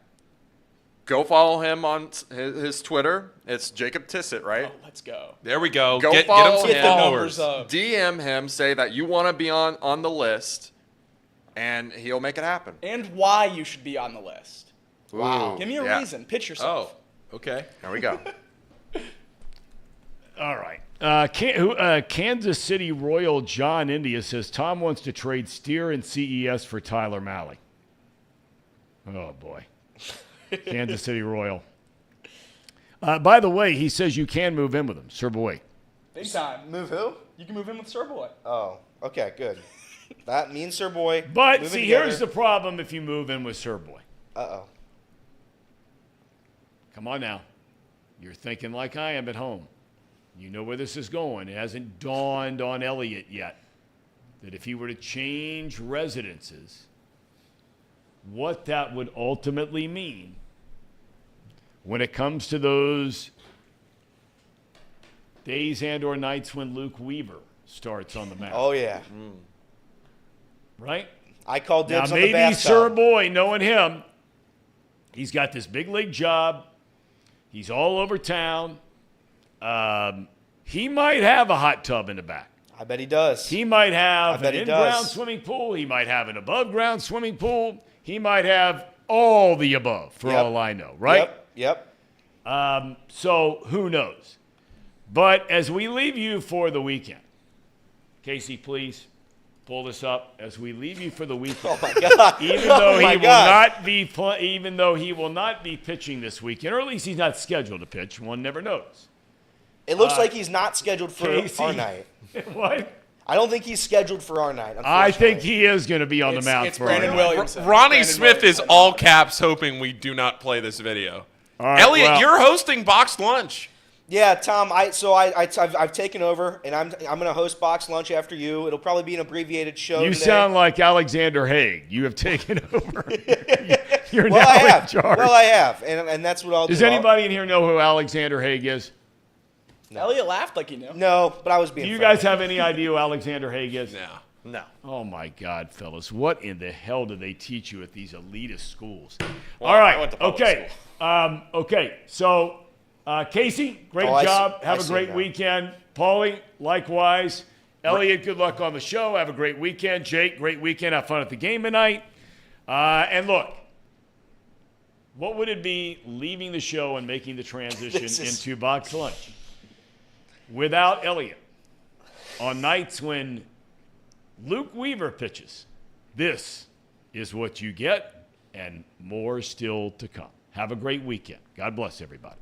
go follow him on his Twitter. It's Jacob Tissett, right? Oh, let's go. There we go. Go Get him follow some him. followers. DM him, say that you want to be on the list, and he'll make it happen. And why you should be on the list. Wow. Give me a Yeah. reason. Pitch yourself. Oh, okay. There we go. All right. Kansas City Royal John India says Tom wants to trade Steer and CES for Tyler Malley. Oh, boy. Kansas City Royal. By the way, he says you can move in with him, Sir Boy. Big time. Move who? You can move in with Sir Boy. Oh, okay, good. That means Sir Boy. But moving see, together. here's the problem if you move in with Sir Boy. Uh-oh. Come on now. You're thinking like I am at home. You know where this is going. It hasn't dawned on Elliot yet that if he were to change residences, what that would ultimately mean when it comes to those days and or nights when Luke Weaver starts on the mound. Oh, yeah. Right? I call dibs now, on the maybe bathtub. Sir Boy, knowing him, he's got this big league job. He's all over town. He might have a hot tub in the back. I bet he does. He might have bet an he in-ground does. swimming pool. He might have an above-ground swimming pool. He might have all the above, for Yep. all I know, right? Yep. So who knows? But as we leave you for the weekend, Casey, please pull this up. As we leave you for the weekend, Oh my God! even though Oh my he will God. not be, even though he will not be pitching this weekend, or at least he's not scheduled to pitch. One never knows. It looks like he's not scheduled for Casey. our night. What? I don't think he's scheduled for our night. I think unfortunately. he is going to be on the mound It's for Brandon our night. Williamson. Ronnie Brandon Smith Williamson. is all caps hoping we do not play this video. All right, Elliot, well, you're hosting Boxed Lunch. Yeah, Tom. I've taken over, and I'm going to host Box Lunch after you. It'll probably be an abbreviated show. You today. sound like Alexander Haig. You have taken over. You're Well, now I have. in charge. Well, I have, and that's what I'll Does do. anybody in here know who Alexander Haig is? Elliot laughed like he knew. No, but I was being. Do you friendly. guys have any idea who Alexander Haig is? No. Oh, my God, fellas. What in the hell do they teach you at these elitist schools? Well, All right. I went to public Okay. Okay. So, Casey, great Oh, job. I Have a see great now. weekend. Paulie, likewise. Elliot, good luck on the show. Have a great weekend. Jake, great weekend. Have fun at the game tonight. And look, what would it be leaving the show and making the transition into Box Lunch without Elliot on nights when Luke Weaver pitches? This is what you get, and more still to come. Have a great weekend. God bless everybody.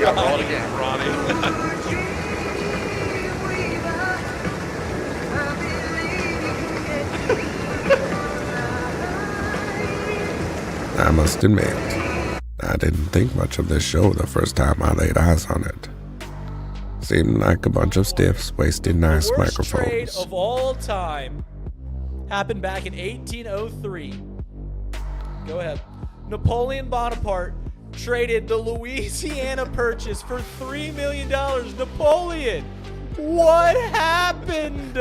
Roll it again, Ronnie. I must admit, I didn't think much of this show the first time I laid eyes on it. Seemed like a bunch of stiffs wasting nice The worst trade microphones. of all time happened back in 1803. Go ahead. Napoleon Bonaparte traded the Louisiana Purchase for $3 million. Napoleon, what happened?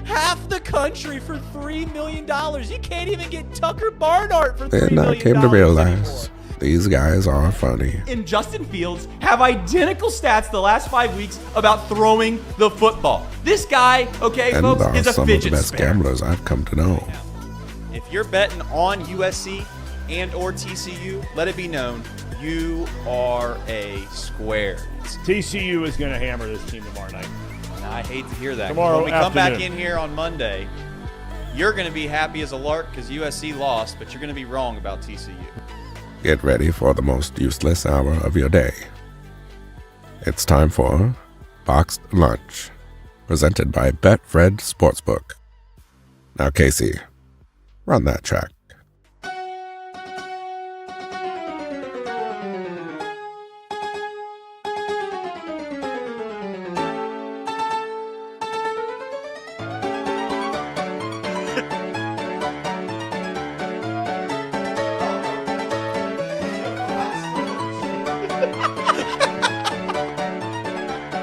Half the country for $3 million. You can't even get Tucker Barnhart for $3 Then million I came to realize anymore. these guys are funny. And Justin Fields have identical stats the last 5 weeks about throwing the football. This guy, okay, And folks, are is a some of the fidget best spinner. gamblers I've come to know. If you're betting on USC and or TCU, let it be known you are a square. TCU is going to hammer this team tomorrow night. And I hate to hear that. 'cause Tomorrow when we come back afternoon. in here on Monday, you're going to be happy as a lark because USC lost, but you're going to be wrong about TCU. Get ready for the most useless hour of your day. It's time for Boxed Lunch, presented by Betfred Sportsbook. Now, Casey, run that track.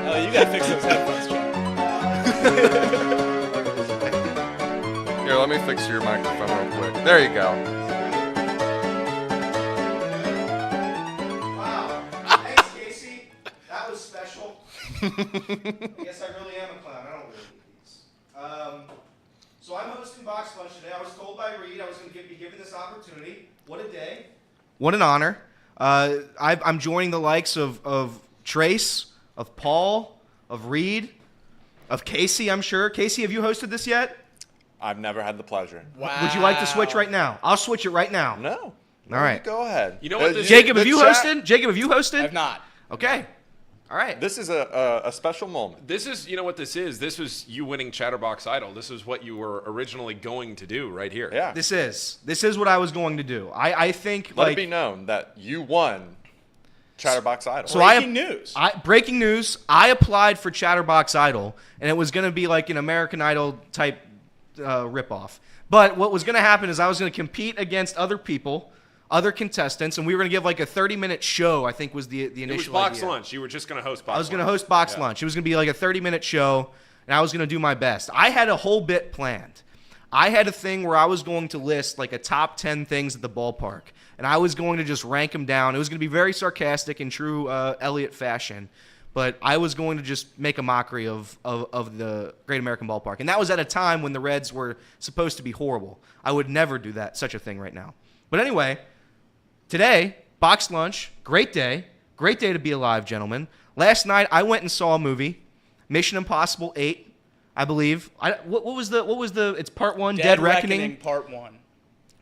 Oh, you gotta fix those headphones, Chuck. Here, let me fix your microphone real quick. There you go. Wow. Thanks, Casey. That was special. I guess I really am a clown. I don't really need these. So I'm hosting Box Lunch today. I was told by Reed I was going to be given this opportunity. What a day. What an honor. I'm joining the likes of Trace, of Paul, of Reed, of Casey, I'm sure. Casey, have you hosted this yet? I've never had the pleasure. Wow. Would you like to switch right now? I'll switch it right now. No. All right. Go ahead. You know what? Jacob, have you hosted? Jacob, have you hosted? I've not. Okay. All right. This is a special moment. This is, you know what this is? This was you winning Chatterbox Idol. This is what you were originally going to do right here. Yeah. This is what I was going to do. I think Let it be known that you won Chatterbox Idol. So breaking news. I applied for Chatterbox Idol, and it was going to be like an American Idol type ripoff. But what was going to happen is I was going to compete against other people, other contestants, and we were going to give like a 30-minute show, I think was the initial It was Box idea. Lunch. You were just going to host Box Lunch. I was going to host Box Lunch. It was going to be like a 30-minute show, and I was going to do my best. I had a whole bit planned. I had a thing where I was going to list like a top 10 things at the ballpark, and I was going to just rank them down. It was going to be very sarcastic in true Elliott fashion, but I was going to just make a mockery of the Great American Ballpark. And that was at a time when the Reds were supposed to be horrible. I would never do such a thing right now. But anyway, today, Box Lunch, great day. Great day to be alive, gentlemen. Last night, I went and saw a movie, Mission Impossible 8, I believe. What was the, it's part 1, Dead Reckoning. Part 1.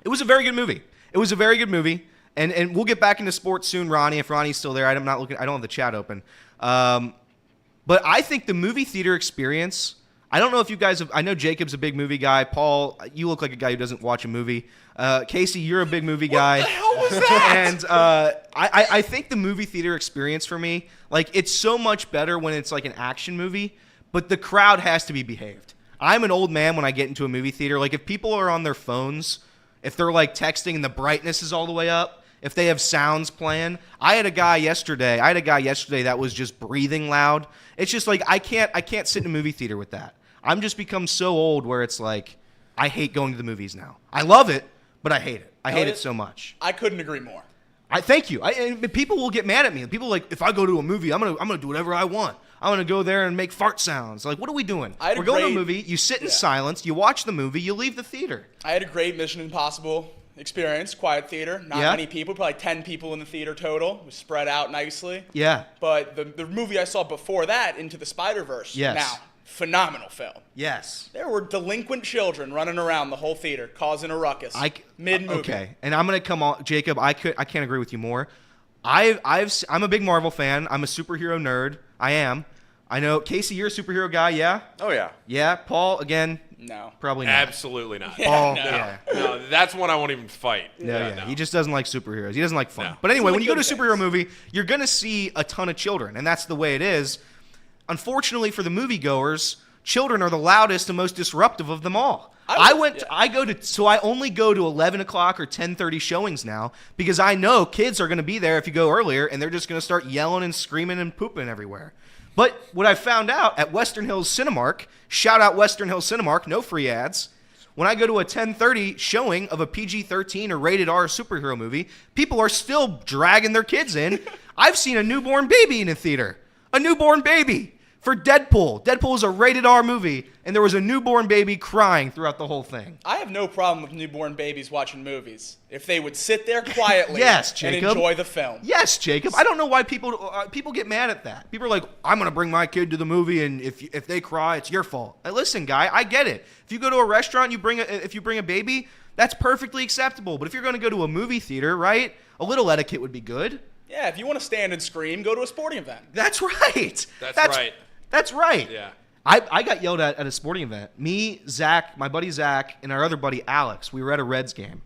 It was a very good movie. And we'll get back into sports soon, Ronnie, if Ronnie's still there. I don't have the chat open. But I think the movie theater experience, I don't know if you guys have, I know Jacob's a big movie guy. Paul, you look like a guy who doesn't watch a movie. Casey, you're a big movie guy. What the hell was that? And I think the movie theater experience for me, like, it's so much better when it's like an action movie, but the crowd has to be behaved. I'm an old man when I get into a movie theater. Like, if people are on their phones, if they're like texting and the brightness is all the way up, if they have sounds playing. I had a guy yesterday that was just breathing loud. It's just like I can't sit in a movie theater with that. I'm just become so old where it's like I hate going to the movies now. I love it, but I hate it. I hate it so much. I couldn't agree more. I thank you. And people will get mad at me. People are like, if I go to a movie, I'm gonna do whatever I want. I'm gonna go there and make fart sounds. Like, what are we doing? We're going to a movie. You sit in silence. You watch the movie. You leave the theater. I had a great Mission Impossible experience, quiet theater, not many people, probably 10 people in the theater total. It was spread out nicely. Yeah. But the movie I saw before that, Into the Spider-Verse, now, phenomenal film. Yes. There were delinquent children running around the whole theater, causing a ruckus, mid-movie. Okay, and I'm going to come on, Jacob, I can't agree with you more. I'm a big Marvel fan. I'm a superhero nerd. I am. I know, Casey, you're a superhero guy, yeah? Oh, yeah. Yeah, Paul, again? No. Probably not. Absolutely not. Paul, no, that's one I won't even fight. No. He just doesn't like superheroes. He doesn't like fun. No. But anyway, when you go to a superhero movie, you're going to see a ton of children, and that's the way it is. Unfortunately for the moviegoers, children are the loudest and most disruptive of them all. I only go to 11 o'clock or 10:30 showings now because I know kids are going to be there if you go earlier, and they're just going to start yelling and screaming and pooping everywhere. But what I found out at Western Hills Cinemark, shout out Western Hills Cinemark, no free ads. When I go to a 10:30 showing of a PG-13 or rated R superhero movie, people are still dragging their kids in. I've seen a newborn baby in a theater. A newborn baby for Deadpool. Deadpool is a rated R movie, and there was a newborn baby crying throughout the whole thing. I have no problem with newborn babies watching movies if they would sit there quietly and enjoy the film. Yes, Jacob. I don't know why people get mad at that. People are like, I'm going to bring my kid to the movie, and if they cry, it's your fault. Now, listen, guy, I get it. If you go to a restaurant, if you bring a baby, that's perfectly acceptable. But if you're going to go to a movie theater, right, a little etiquette would be good. Yeah, if you want to stand and scream, go to a sporting event. That's right. That's right. That's right. Yeah. I got yelled at a sporting event. Me, Zach, my buddy Zach, and our other buddy Alex, we were at a Reds game.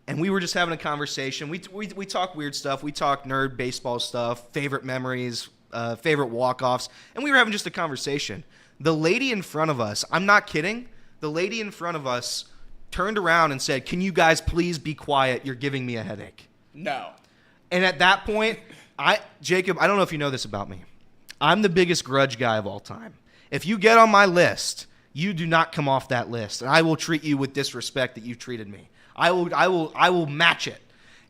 And we were just having a conversation. We talk weird stuff. We talk nerd baseball stuff, favorite memories, favorite walk-offs. And we were having just a conversation. The lady in front of us, I'm not kidding, the lady in front of us turned around and said, "Can you guys please be quiet? You're giving me a headache." No. And at that point, Jacob, I don't know if you know this about me. I'm the biggest grudge guy of all time. If you get on my list, you do not come off that list, and I will treat you with disrespect that you treated me. I will match it.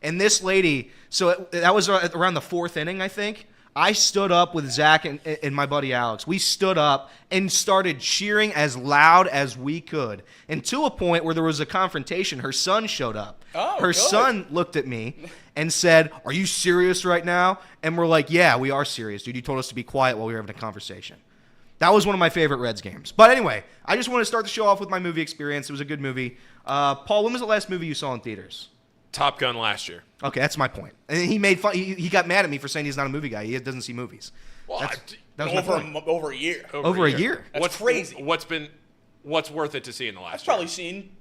And this lady, so that was around the fourth inning, I think. I stood up with Zach and my buddy Alex. We stood up and started cheering as loud as we could. And to a point where there was a confrontation, her son showed up. Oh, her good. son looked at me and said, "Are you serious right now?" And we're like, "Yeah, we are serious, dude. You told us to be quiet while we were having a conversation." That was one of my favorite Reds games. But anyway, I just want to start the show off with my movie experience. It was a good movie. Paul, when was the last movie you saw in theaters? Top Gun last year. Okay, that's my point. And he made fun. He got mad at me for saying he's not a movie guy. He doesn't see movies. Well, that was my point. over a year. Over a year? That's crazy. What's worth it to see in the last I've year? probably seen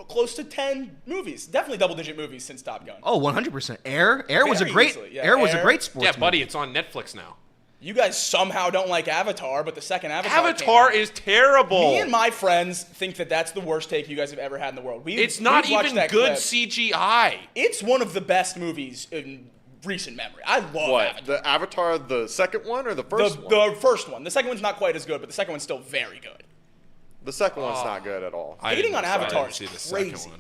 close to 10 movies. Definitely double-digit movies since Top Gun. Oh, 100%. Air was a Very great. easily, yeah. Air was a great sports. Yeah, buddy, movie. it's on Netflix now. You guys somehow don't like Avatar, but the second Avatar Avatar is terrible. Me and my friends think that that's the worst take you guys have ever had in the world. It's not we've watched even that good clip. CGI. It's one of the best movies in recent memory. I love Avatar. The Avatar, the second one or the first one? The first one. The second one's not quite as good, but the second one's still very good. The second one's not good at all. Hating on Avatar is crazy.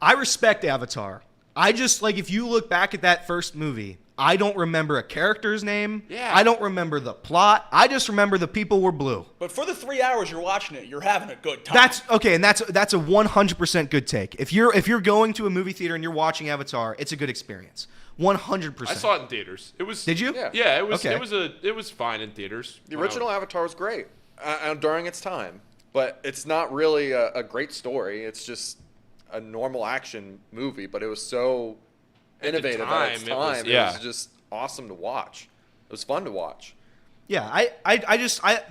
I respect Avatar. I just, like, if you look back at that first movie, I don't remember a character's name. Yeah. I don't remember the plot. I just remember the people were blue. But for the 3 hours you're watching it, you're having a good time. That's okay, and that's a 100% good take. If you're going to a movie theater and you're watching Avatar, it's a good experience. 100%. I saw it in theaters. It was. Did you? Yeah, it was. Okay. It was fine in theaters. The original Avatar was great during its time, but it's not really a great story. It's just a normal action movie, but it was so innovative at its time. It was just awesome to watch. It was fun to watch. Yeah,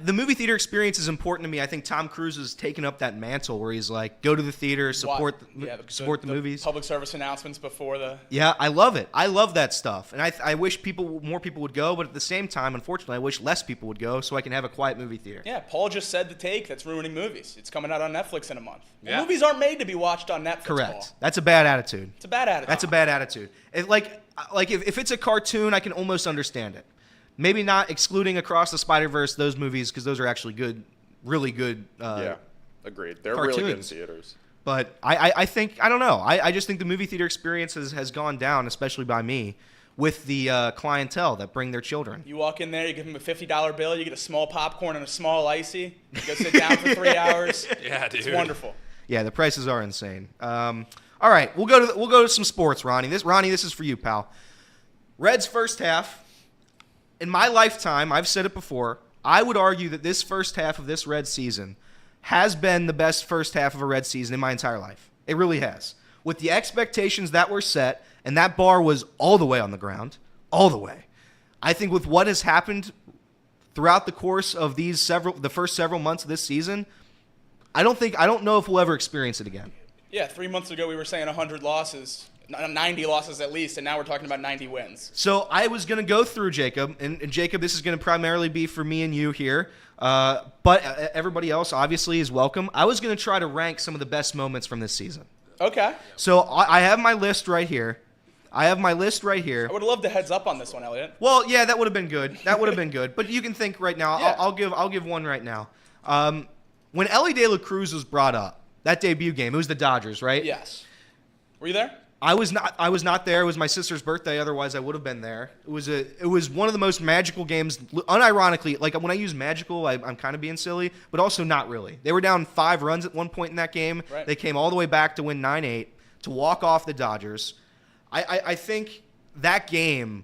the movie theater experience is important to me. I think Tom Cruise has taken up that mantle where he's like, go to the theater, support the movies. Public service announcements before the. Yeah, I love it. I love that stuff, and I wish more people would go. But at the same time, unfortunately, I wish less people would go so I can have a quiet movie theater. Yeah, Paul just said the take that's ruining movies. It's coming out on Netflix in a month. Yeah. Well, movies aren't made to be watched on Netflix. Correct. Paul. That's a bad attitude. It's a bad attitude. That's a bad attitude. If it's a cartoon, I can almost understand it. Maybe not excluding Across the Spider-Verse, those movies, because those are actually good, really good. Yeah, agreed. They're cartoons. really good in theaters. But I think, I don't know. I just think the movie theater experience has gone down, especially by me, with the clientele that bring their children. You walk in there, you give them a $50 bill, you get a small popcorn and a small icy. You go sit down for 3 hours. Yeah, dude. It's wonderful. Yeah, the prices are insane. All right, we'll go to some sports, Ronnie. This is for you, pal. Reds first half. In my lifetime, I've said it before, I would argue that this first half of this Reds season has been the best first half of a Reds season in my entire life. It really has. With the expectations that were set, and that bar was all the way on the ground, all the way. I think with what has happened throughout the course of the first several months of this season, I don't know if we'll ever experience it again. Yeah, 3 months ago we were saying 100 losses. 90 losses at least, and now we're talking about 90 wins. So I was going to go through Jacob, and Jacob, this is going to primarily be for me and you here, but everybody else obviously is welcome. I was going to try to rank some of the best moments from this season. Okay. So I have my list right here. I would have loved a heads up on this one, Elliot. Well, yeah, that would have been good. But you can think right now. Yeah. I'll give one right now. When Ellie De La Cruz was brought up, that debut game, it was the Dodgers, right? Yes. Were you there? I was not there. It was my sister's birthday. Otherwise, I would have been there. It was one of the most magical games. Unironically, like when I use magical, I'm kind of being silly, but also not really. They were down 5 runs at one point in that game. Right. They came all the way back to win 9-8 to walk off the Dodgers. I think that game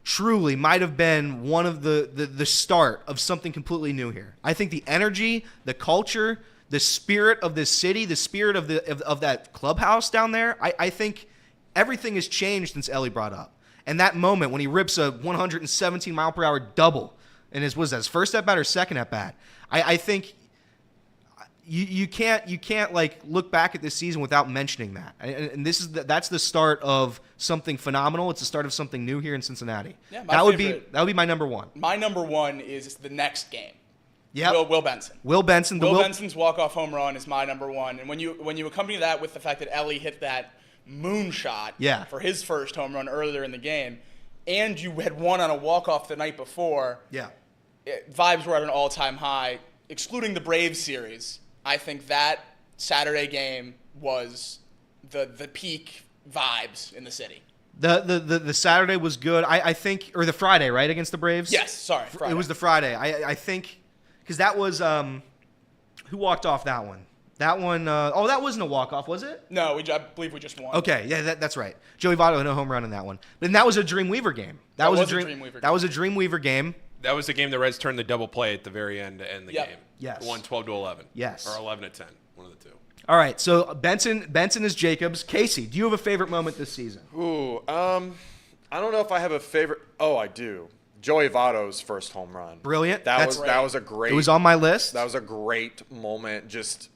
truly might have been one of the start of something completely new here. I think the energy, the culture, the spirit of this city, the spirit of that clubhouse down there, I think everything has changed since Ellie brought up. And that moment when he rips a 117 mile per hour double in his first at bat or second at bat, I think you can't like look back at this season without mentioning that. And that's the start of something phenomenal. It's the start of something new here in Cincinnati. Yeah, that would be my number one. My number one is the next game. Yeah, Will Benson. Will Benson. Will Benson's walk-off home run is my number one. And when you accompany that with the fact that Ellie hit that moonshot for his first home run earlier in the game, and you had won on a walk-off the night before, vibes were at an all-time high. Excluding the Braves series, I think that Saturday game was the peak vibes in the city. The Saturday was good. I think, or the Friday, right, against the Braves? Yes, sorry, Friday. It was the Friday. I think. Because that was who walked off that one? That one. That wasn't a walk-off, was it? No, I believe we just won. Okay, yeah, that's right. Joey Votto had no home run in that one. And that was a Dreamweaver game. That was a Dreamweaver game. That was the game the Reds turned the double play at the very end to end the game. Yes. Won 12-11. Yes. Or 11-10. One of the two. All right, so Benson is Jacobs. Casey, do you have a favorite moment this season? Ooh, I don't know if I have a favorite. Oh, I do. Joey Votto's first home run. Brilliant. That was a great. It was on my list. That was a great moment, just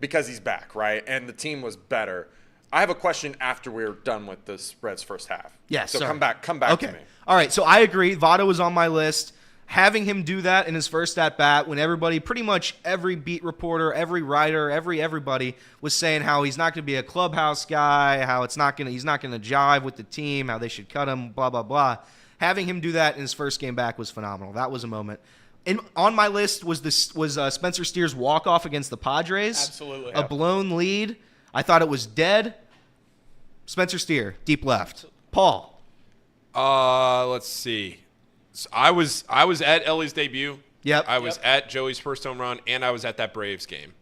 because he's back, right? And the team was better. I have a question after we're done with this Reds first half. Yes. So sorry. come back okay. to me. All right. So I agree. Votto was on my list. Having him do that in his first at bat, when everybody, pretty much every beat reporter, every writer, everybody was saying how he's not going to be a clubhouse guy, how he's not going to jive with the team, how they should cut him, blah blah blah. Having him do that in his first game back was phenomenal. That was a moment. On my list was Spencer Steer's walk off against the Padres. Absolutely. A blown lead. I thought it was dead. Spencer Steer, deep left. Paul. Let's see. So I was at Ellie's debut. Yep. I was at Joey's first home run, and I was at that Braves game.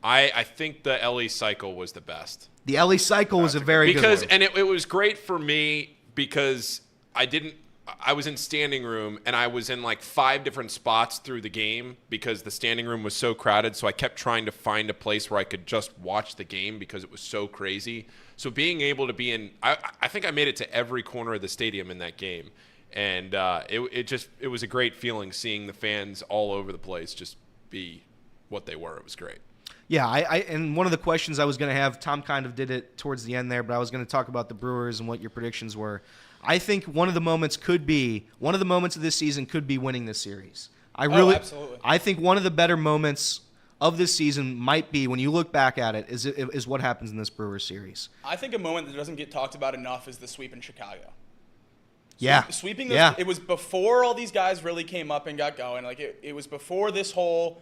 I think the Ellie cycle was the best. The Ellie cycle was a very good one. And it was great for me because I was in standing room, and I was in like 5 different spots through the game because the standing room was so crowded. So I kept trying to find a place where I could just watch the game because it was so crazy. So being able to be in, I think I made it to every corner of the stadium in that game. And it was a great feeling seeing the fans all over the place just be what they were. It was great. Yeah, and one of the questions I was going to have, Tom kind of did it towards the end there, but I was going to talk about the Brewers and what your predictions were. I think one of the moments of this season could be winning this series. Absolutely. I think one of the better moments of this season might be, when you look back at it, is what happens in this Brewers series. I think a moment that doesn't get talked about enough is the sweep in Chicago. Yeah. Sweeping those, it was before all these guys really came up and got going. Like it was before this whole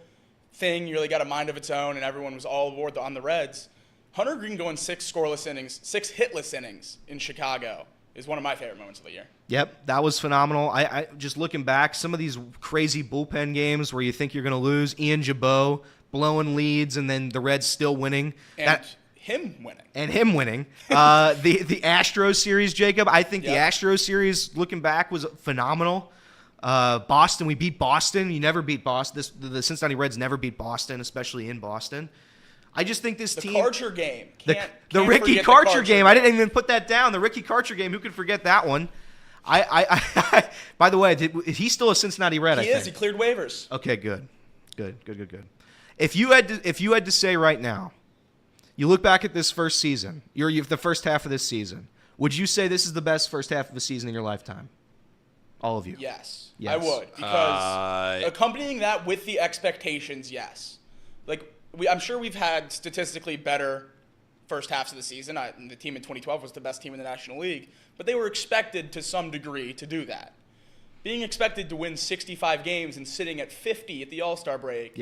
thing really got a mind of its own and everyone was all aboard on the Reds. Hunter Green going 6 hitless innings in Chicago is one of my favorite moments of the year. Yep, that was phenomenal. I just looking back, some of these crazy bullpen games where you think you're going to lose, Ian Jabot blowing leads and then the Reds still winning. Him winning. The Astros series, Jacob, I think the Astros series, looking back, was phenomenal. Boston, we beat Boston. You never beat Boston. The Cincinnati Reds never beat Boston, especially in Boston. I just think this team... The Karcher game. The Ricky Karcher game. I didn't even put that down. The Ricky Karcher game. Who could forget that one? By the way, he's still a Cincinnati Red, I think. He is. He cleared waivers. Okay, good. If you had to say right now, you look back at this first season, the first half of this season, would you say this is the best first half of a season in your lifetime? All of you. Yes. I would. Because accompanying that with the expectations, yes. I'm sure we've had statistically better first halves of the season. The team in 2012 was the best team in the National League, but they were expected to some degree to do that. Being expected to win 65 games and sitting at 50 at the All-Star break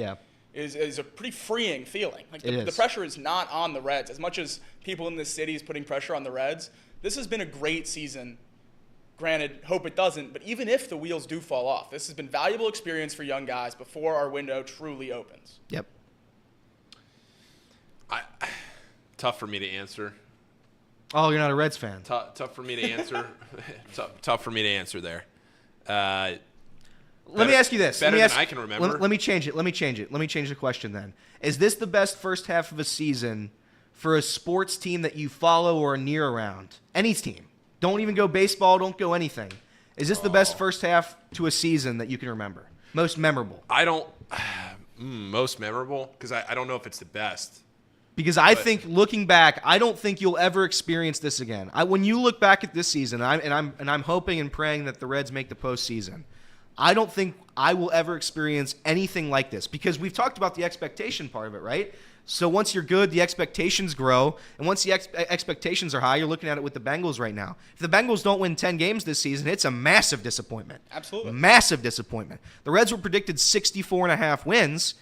is a pretty freeing feeling. The pressure is not on the Reds. As much as people in this city is putting pressure on the Reds, this has been a great season. Granted, hope it doesn't, but even if the wheels do fall off, this has been valuable experience for young guys before our window truly opens. Yep. Tough for me to answer. Oh, you're not a Reds fan. Tough for me to answer. Tough for me to answer there. Let me ask you this. Better than I can remember. Let me change it. Let me change the question then. Is this the best first half of a season for a sports team that you follow or are near around? Any team. Don't even go baseball. Don't go anything. Is this the best first half to a season that you can remember? Most memorable? I don't. Most memorable? Because I don't know if it's the best. Because I think, looking back, I don't think you'll ever experience this again. When you look back at this season, and I'm hoping and praying that the Reds make the postseason, I don't think I will ever experience anything like this. Because we've talked about the expectation part of it, right? So once you're good, the expectations grow. And once the expectations are high, you're looking at it with the Bengals right now. If the Bengals don't win 10 games this season, it's a massive disappointment. Absolutely. Massive disappointment. The Reds were predicted 64.5 wins.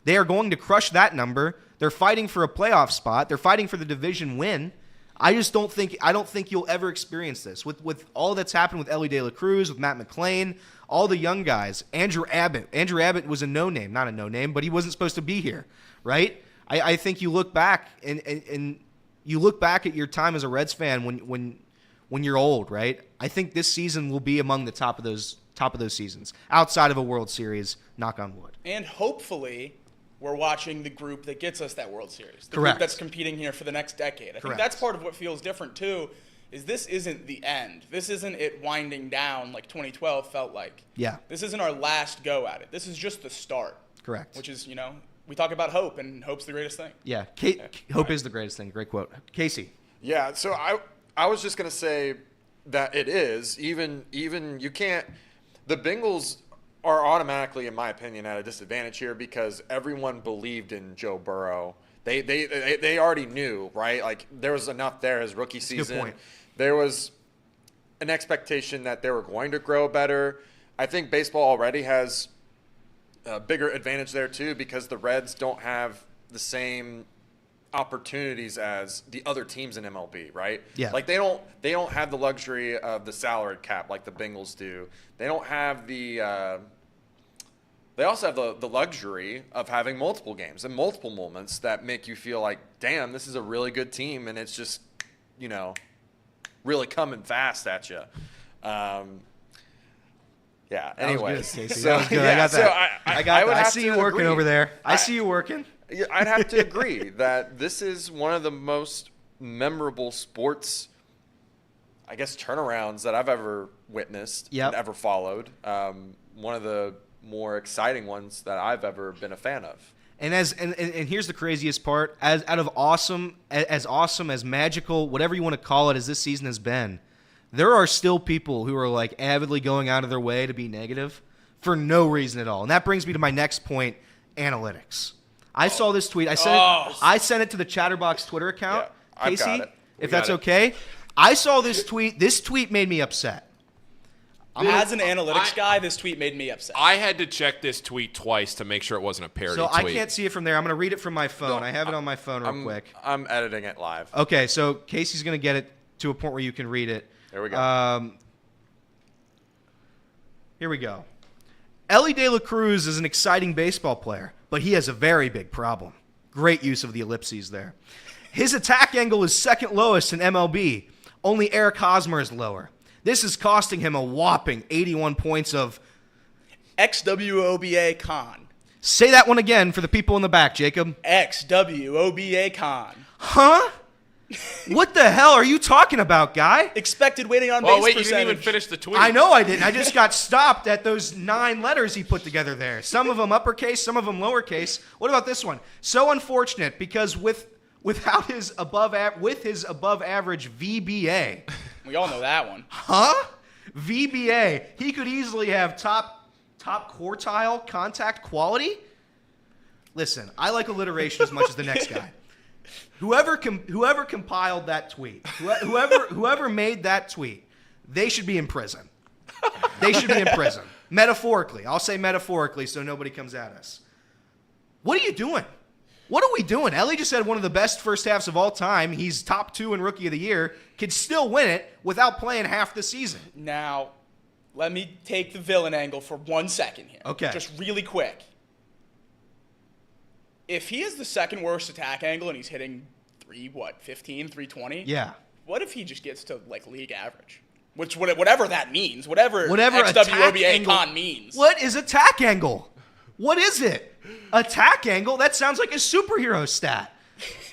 They are going to crush that number. They're fighting for a playoff spot. They're fighting for the division win. I don't think you'll ever experience this. With all that's happened with Ellie De La Cruz, with Matt McClain, all the young guys, Andrew Abbott. Andrew Abbott was a no-name, not a no-name, but he wasn't supposed to be here, right? I think you look back and you look back at your time as a Reds fan when you're old, right? I think this season will be among the top of those top of those seasons outside of a World Series. Knock on wood. And hopefully, we're watching the group that gets us that World Series. The Correct. group that's competing here for the next decade. I think Correct. that's part of what feels different too. Is this isn't the end. This isn't it winding down like 2012 felt like. Yeah. This isn't our last go at it. This is just the start. Correct. Which is, we talk about hope, and hope's the greatest thing. Yeah. Hope is the greatest thing. Great quote. Casey. Yeah, so I was just going to say that it is. Even you can't – the Bengals are automatically, in my opinion, at a disadvantage here because everyone believed in Joe Burrow. They already knew, right? Like, there was enough there his rookie season. Good point. There was an expectation that they were going to grow better. I think baseball already has a bigger advantage there, too, because the Reds don't have the same opportunities as the other teams in MLB, right? Yeah. Like, they don't have the luxury of the salary cap like the Bengals do. They don't have the they also have the luxury of having multiple games and multiple moments that make you feel like, damn, this is a really good team, and it's just, really coming fast at you. Yeah. Anyways, Casey. so That was good. yeah, I got so that. I would have see to you working agree. over there. I see you working. Yeah, I'd have to agree that this is one of the most memorable sports, I guess, turnarounds that I've ever witnessed and ever followed. One of the more exciting ones that I've ever been a fan of. And here's the craziest part: as awesome as magical, whatever you want to call it, as this season has been, there are still people who are like avidly going out of their way to be negative for no reason at all. And that brings me to my next point: analytics. I saw this tweet. I sent it to the Chatterbox Twitter account. Yeah, I've Casey, got it. if that's okay. I saw this tweet. This tweet made me upset. As an analytics guy, this tweet made me upset. I had to check this tweet twice to make sure it wasn't a parody So tweet. I can't see it from there. I'm going to read it from my phone. I have it on my phone real quick. I'm editing it live. Okay, so Casey's going to get it to a point where you can read it. There we go. Here we go. Ellie De La Cruz is an exciting baseball player, but he has a very big problem. Great use of the ellipses there. His attack angle is second lowest in MLB. Only Eric Hosmer is lower. This is costing him a whopping 81 points of XWOBA con. Say that one again for the people in the back, Jacob. XWOBA con. Huh? What the hell are you talking about, guy? Expected waiting on base Oh, wait, percentage. you didn't even finish the tweet. I know I didn't. I just got stopped at those 9 letters he put together there. Some of them uppercase, some of them lowercase. What about this one? So unfortunate because with his above average VBA. We all know that one. Huh? VBA. He could easily have top quartile contact quality. Listen, I like alliteration as much as the next guy. Whoever compiled that tweet, whoever made that tweet, they should be in prison. They should be in prison. Metaphorically. I'll say metaphorically so nobody comes at us. What are you doing? What are we doing? Ellie just had one of the best first halves of all time. He's top 2 in Rookie of the Year. Could still win it without playing half the season. Now, let me take the villain angle for 1 second here. Okay. Just really quick. If he has the second worst attack angle and he's hitting 320? Yeah. What if he just gets to league average? Whatever that means. Whatever attack XWOBA angle con means. What is attack angle? What is it? Attack angle? That sounds like a superhero stat.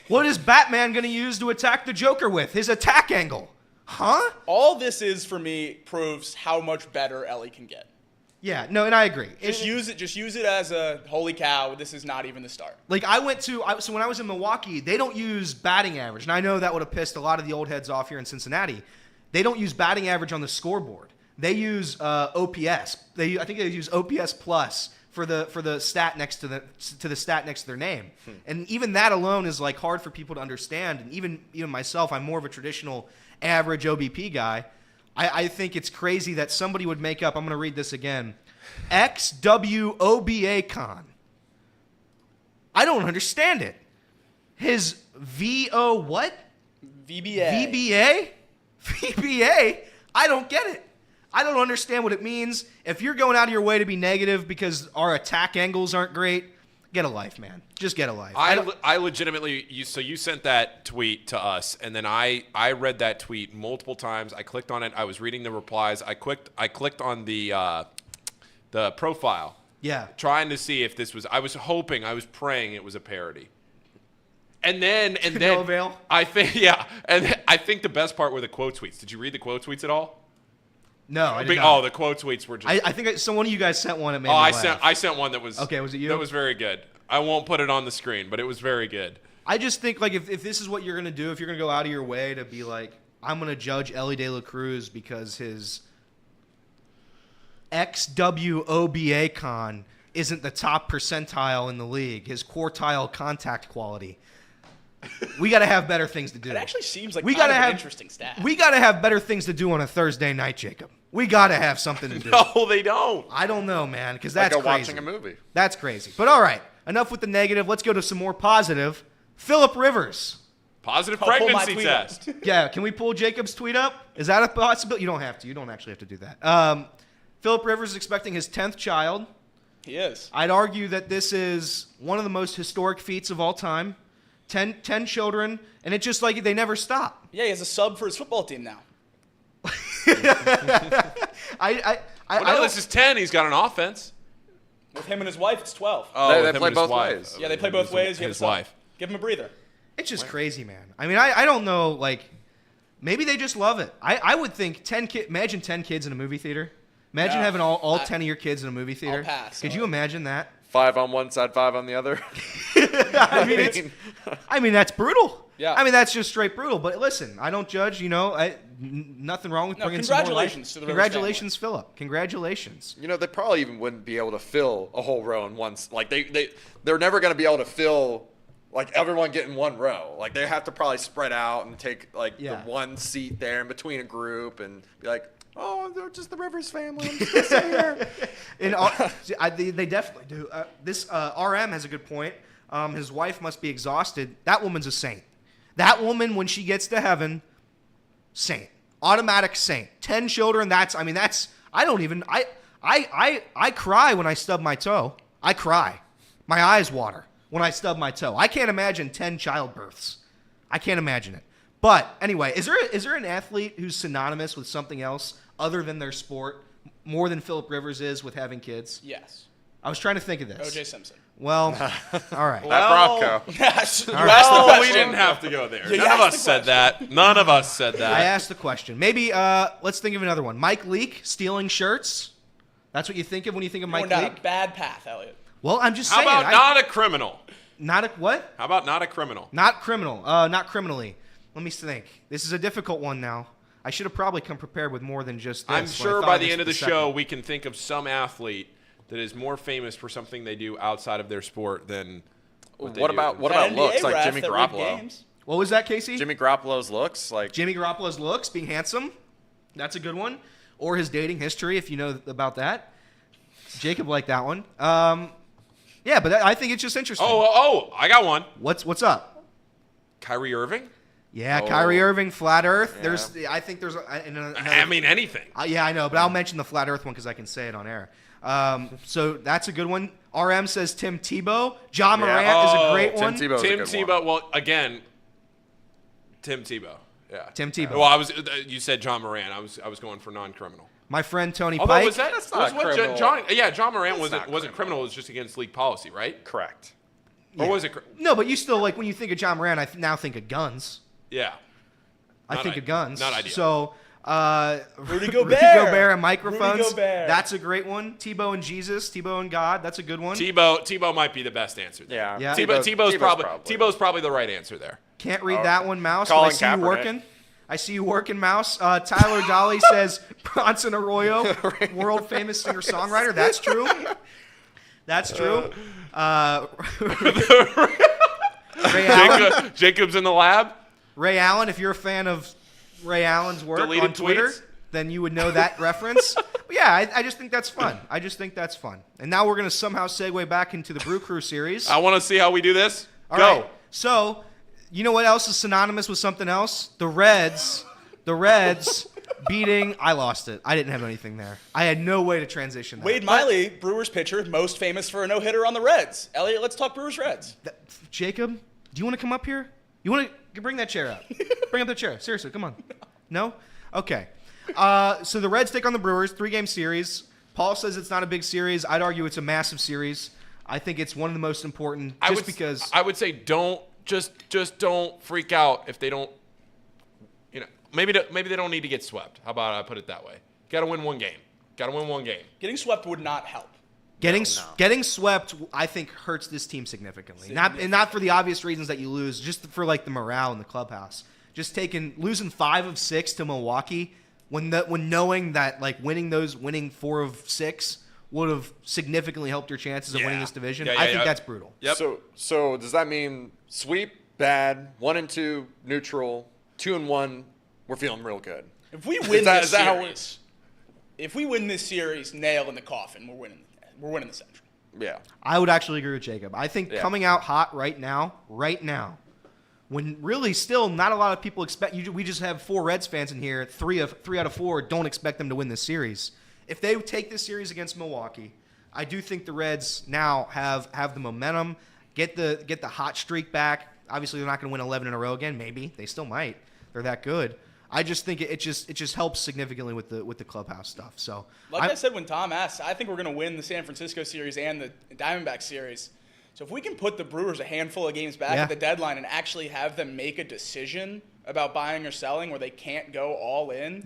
What is Batman going to use to attack the Joker with? His attack angle. Huh? All this is, for me, proves how much better Ellie can get. Yeah, no, and I agree. Just use it as a holy cow. This is not even the start. So when I was in Milwaukee, they don't use batting average. And I know that would have pissed a lot of the old heads off here in Cincinnati. They don't use batting average on the scoreboard. They use OPS. I think they use OPS plus for the stat next to the stat next to their name. And even that alone is hard for people to understand. And even myself, I'm more of a traditional average OBP guy. I think it's crazy that somebody would make up, I'm going to read this again, XWOBA con. I don't understand it. His VO what? VBA. VBA? I don't get it. I don't understand what it means. If you're going out of your way to be negative because our attack angles aren't great, get a life, man. Just get a life. I legitimately, you sent that tweet to us, and then I read that tweet multiple times. I clicked on it. I was reading the replies. I clicked on the the profile. Yeah. Trying to see if this was. I was praying it was a parody. And then No avail? I think I think the best part were the quote tweets. Did you read the quote tweets at all? No, I did not. Oh, the quote tweets were just. I think one of you guys sent one. That made me laugh. I sent one that was. Okay, was it you? That was very good. I won't put it on the screen, but it was very good. I just think like if this is what you're gonna do, if you're gonna go out of your way to be like, I'm gonna judge Ellie De La Cruz because his XWOBA con isn't the top percentile in the league, his quartile contact quality. We got to have better things to do. It actually seems like we kind gotta of have an interesting stat. We got to have better things to do on a Thursday night, Jacob. We got to have something to do. No, they don't. I don't know, man, because that's like crazy. watching a movie. That's crazy. But all right, enough with the negative. Let's go to some more positive. Phillip Rivers. Positive I'll pull my pregnancy tweet test. Yeah, can we pull Jacob's tweet up? Is that a possibility? You don't have to. You don't actually have to do that. Phillip Rivers is expecting his 10th child. He is. I'd argue that this is one of the most historic feats of all time. 10 children, and it's just like they never stop. Yeah, he has a sub for his football team now. This is 10. He's got an offense. With him and his wife, it's 12. Oh, They play both ways. Yeah, they play both ways. His wife. Give him a breather. It's just crazy, man. I mean, I don't know, like, maybe they just love it. I would think 10 kids, imagine 10 kids in a movie theater. Imagine having all 10 of your kids in a movie theater. I'll pass. Could you imagine that? 5 on one side, 5 on the other. I mean, that's brutal. Yeah. I mean, that's just straight brutal. But listen, I don't judge. You know, nothing wrong with bringing some more life. Congratulations to the Rivers Congratulations, Phillip. Congratulations. You know, they probably even wouldn't be able to fill a whole row in one. Like they're never going to be able to fill like everyone getting one row. Like they have to probably spread out and take like the one seat there in between a group and be like, oh, they're just the Rivers family. I'm just here. They definitely do. This RM has a good point. His wife must be exhausted. That woman's a saint. That woman, when she gets to heaven, saint. Automatic saint. 10 children, I cry when I stub my toe. I cry. My eyes water when I stub my toe. I can't imagine 10 childbirths. I can't imagine it. But anyway, is there an athlete who's synonymous with something else other than their sport more than Phillip Rivers is with having kids? Yes. I was trying to think of this. O.J. Simpson. Well, all right. That Bronco. You asked the We question. didn't have to go there. You None of asked us the said that. None of us said that. I asked the question. Maybe let's think of another one. Mike Leake stealing shirts. That's what you think of when you think of Mike Going down Leake? a bad path, Elliot. Well, I'm just How saying. about not a criminal? Not a what? How about not a criminal? Not criminal. Not criminally. Let me think. This is a difficult one now. I should have probably come prepared with more than just this. I'm when I sure thought by of the this end of for the second. show we can think of some athlete that is more famous for something they do outside of their sport than what they do. What That about NBA looks like ref Jimmy that rigged Garoppolo? games. What was that, Casey? Jimmy Garoppolo's looks like Jimmy Garoppolo's looks, being handsome. That's a good one. Or his dating history, if you know about that. Jacob liked that one. Yeah, but I think it's just interesting. Oh, I got one. What's up? Kyrie Irving? Yeah, Kyrie Irving, Flat Earth. Yeah. I think there's I mean, anything. yeah, I know, but I'll mention the Flat Earth one because I can say it on air. So that's a good one. RM says Tim Tebow. John Morant is a great one. Tim Tebow. Well, again, Tim Tebow. Yeah. Tim Tebow. Well, you said John Morant. I was going for non-criminal. My friend Tony Although Pike. was that That's not criminal. John Morant That's wasn't not criminal. It was just against league policy, right? correct. Or was it? No, but you still like when you think of John Morant. I now think of guns. Yeah. I think of guns. Not ideal. So Rudy Gobert. Rudy Gobert and microphones. Rudy Gobert. That's a great one. Tebow and Jesus. Tebow and God. That's a good one. Tebow might be the best answer there. Yeah. Yeah. Tebow's probably the right answer there. Can't read that one, Mouse. Colin But I see you Kaepernick. working. I see you working, Mouse. Tyler Dolly says Bronson Arroyo, world famous singer songwriter. That's true. That's true. Ray Allen. Jacob's in the lab. Ray Allen. If you're a fan of Ray Allen's work Deleted on Twitter, tweets? then you would know that reference. But yeah, I just think that's fun. And now we're going to somehow segue back into the Brew Crew series. I want to see how we do this. All Go. right. So, you know what else is synonymous with something else? The Reds beating. I lost it. I didn't have anything there. I had no way to transition that. Wade Miley, Brewers pitcher, most famous for a no-hitter on the Reds. Elliot, let's talk Brewers-Reds. Jacob, do you want to come up here? You want to bring that chair up? Bring up the chair. Seriously, come on. No? Okay. So the Reds take on the Brewers, 3-game series. Paul says it's not a big series. I'd argue it's a massive series. I think it's one of the most important because I would say don't don't freak out if they don't. Maybe they don't need to get swept. How about I put it that way? Got to win one game. Getting swept would not help. Getting swept, I think, hurts this team significantly. Not for the obvious reasons that you lose, just for like the morale in the clubhouse. Just losing 5 of 6 to Milwaukee when knowing that like winning 4 of 6 would have significantly helped your chances of winning this division. I think that's brutal. Yep. So does that mean sweep bad, 1-2 neutral, 2-1 we're feeling real good? If we win this series, if we win this series, nail in the coffin, we're winning the Central. Yeah. I would actually agree with Jacob. I think coming out hot right now, when really still not a lot of people expect we just have 4 Reds fans in here, 3 out of 4 don't expect them to win this series. If they take this series against Milwaukee, I do think the Reds now have the momentum, get the hot streak back. Obviously they're not going to win 11 in a row again, maybe. They still might. They're that good. I just think it just helps significantly with the clubhouse stuff. So, I said when Tom asked, I think we're going to win the San Francisco series and the Diamondback series. So if we can put the Brewers a handful of games back at the deadline and actually have them make a decision about buying or selling where they can't go all in,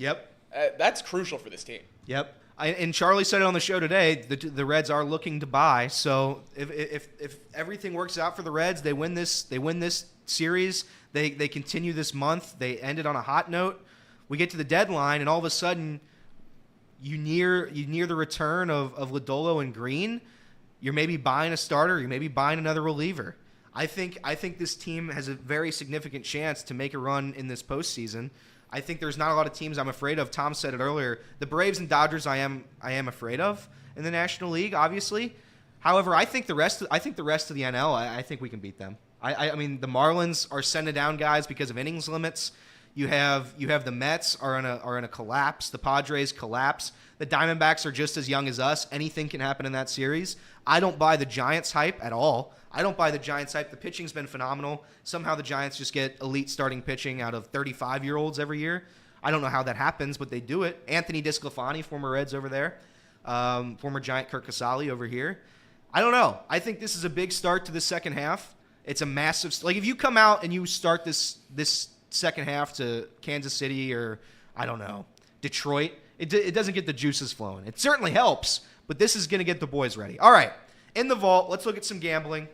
that's crucial for this team. Yep. And Charlie said it on the show today. The Reds are looking to buy. So if everything works out for the Reds, they win this series. They continue this month. They end it on a hot note. We get to the deadline, and all of a sudden, you near the return of Lodolo and Green. You're maybe buying a starter. You're maybe buying another reliever. I think this team has a very significant chance to make a run in this postseason. I think there's not a lot of teams I'm afraid of. Tom said it earlier. The Braves and Dodgers I am afraid of in the National League, obviously. However, I think the rest of the NL, I think we can beat them. I mean, the Marlins are sending down guys because of innings limits. You have the Mets are in a collapse. The Padres collapse. The Diamondbacks are just as young as us. Anything can happen in that series. I don't buy the Giants hype at all. I don't buy the Giants hype. The pitching's been phenomenal. Somehow the Giants just get elite starting pitching out of 35-year-olds every year. I don't know how that happens, but they do it. Anthony DeSclafani, former Reds over there. Former Giant Kirk Casale over here. I don't know. I think this is a big start to the second half. It's a massive – like if you come out and you start this second half to Kansas City or, I don't know, Detroit, it doesn't get the juices flowing. It certainly helps, but this is going to get the boys ready. All right. In the vault, let's look at some gambling.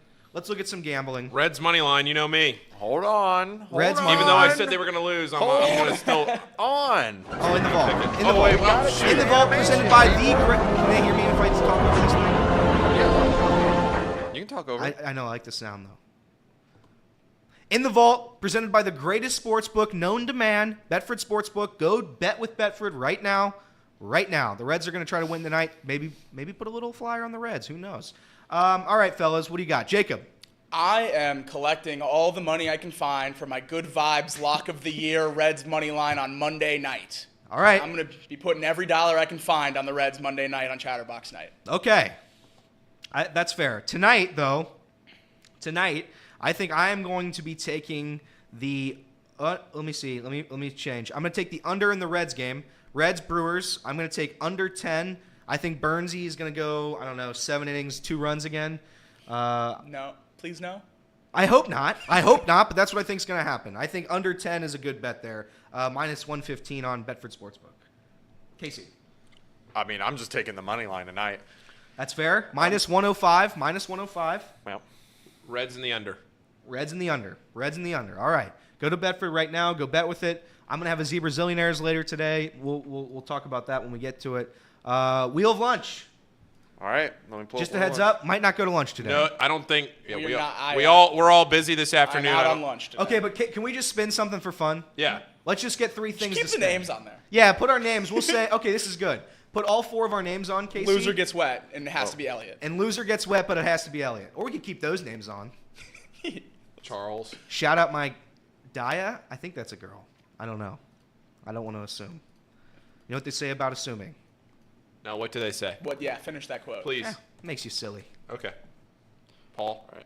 Reds money line, you know me. Hold on. Reds money line. Even though I said they were going to lose, I'm going to still on. Oh, in the vault. In the vault, presented by the great. Can they hear me if I talk over this thing? You can talk over. I know. I like the sound though. In the vault, presented by the greatest sports book known to man, Betfred Sportsbook. Go bet with Betfred right now. Right now. The Reds are going to try to win tonight. Maybe put a little flyer on the Reds. Who knows? All right, fellas. What do you got? Jacob. I am collecting all the money I can find for my Good Vibes Lock of the Year Reds money line on Monday night. All right. I'm going to be putting every dollar I can find on the Reds Monday night on Chatterbox night. Okay. That's fair. Tonight, I think I am going to be taking the let me see. Let me change. I'm going to take the under in the Reds game. Reds Brewers. I'm going to take under 10. I think Burnsy is going to go, 7 innings, 2 runs again. No. Please no. I hope not, but that's what I think is going to happen. I think under 10 is a good bet there. Minus 115 on Betfred Sportsbook. Casey. I mean, I'm just taking the money line tonight. That's fair. Minus 105. Well, Reds in the under. Reds in the under. All right. Go to Betfred right now. Go bet with it. I'm going to have a Zebra Zillionaires later today. We'll talk about that when we get to it. Wheel of Lunch. All right. Let me pull just a heads up. Might not go to lunch today. No, I don't think. Yeah, we're all busy this afternoon. I'm out on lunch today. Okay, but can we just spin something for fun? Yeah. Let's just get 3 things. Keep the names on there. Yeah, put our names. We'll say, okay, this is good. Put all 4 of our names on, Casey. Loser gets wet, and it has to be Elliot. And loser gets wet, but it has to be Elliot. Or we could keep those names on. Charles. Shout out my Daya. I think that's a girl. I don't know. I don't want to assume. You know what they say about assuming? Now, what do they say? What? Yeah, finish that quote. Please. Makes you silly. Okay. Paul. All right.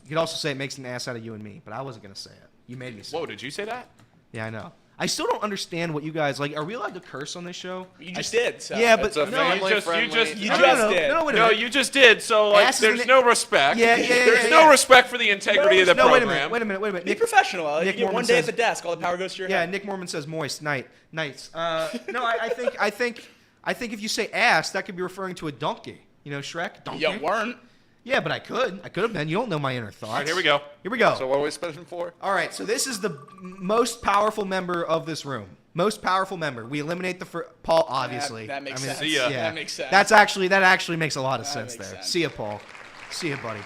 You could also say it makes an ass out of you and me, but I wasn't going to say it. You made me say it. Whoa, did you say that? Yeah, I know. I still don't understand what you guys like. Are we allowed to curse on this show? You just did. So. Yeah, but It's a no, family you just friendly. You no, just no, did. No, wait a No, minute. you just did. So like, Ass is there's an- no respect. There's yeah. no respect for the integrity of the No, program. wait a minute. Be professional. You Nick get one Mormon day says- at the desk. All the power goes to your Yeah, head. Nick Mormon says moist. Nice. No, I think if you say ass, that could be referring to a donkey. You know, Shrek. Donkey. You weren't. Yeah, but I could have been. You don't know my inner thoughts. All right, here we go. So what are we spending for? All right, so this is the most powerful member of this room. Most powerful member. We eliminate the Paul, obviously. That makes sense. See ya. That makes sense. That actually makes a lot of sense makes there. sense. See ya, Paul. See ya, buddy.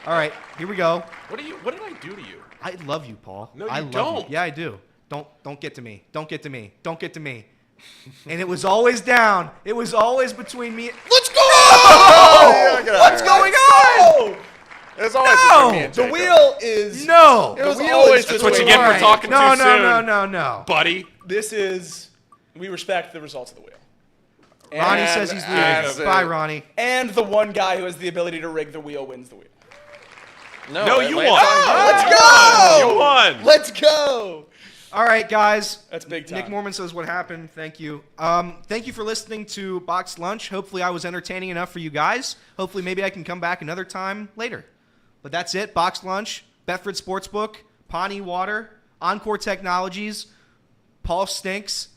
All right, here we go. What did I do to you? I love you, Paul. No, you I love don't. You. Yeah, I do. Don't get to me. Don't get to me. Don't get to me. And it was always down. It was always between me. Let's go! What's going on? It's always No! between me and The Jacob. wheel is. No. It was wheel always is That's what you between- get for All right. talking too soon. No. buddy. This is. We respect the results of the wheel. Ronnie And- says he's as leaving. a- Bye, Ronnie. And the one guy who has the ability to rig the wheel wins the wheel. No, you won. Let's You go! won. Let's go! All right, guys. That's big time. Nick Mormon says what happened. Thank you. Thank you for listening to Box Lunch. Hopefully I was entertaining enough for you guys. Hopefully maybe I can come back another time later. But that's it. Box Lunch, Betfred Sportsbook, Pawnee Water, Encore Technologies, Paul Stinks.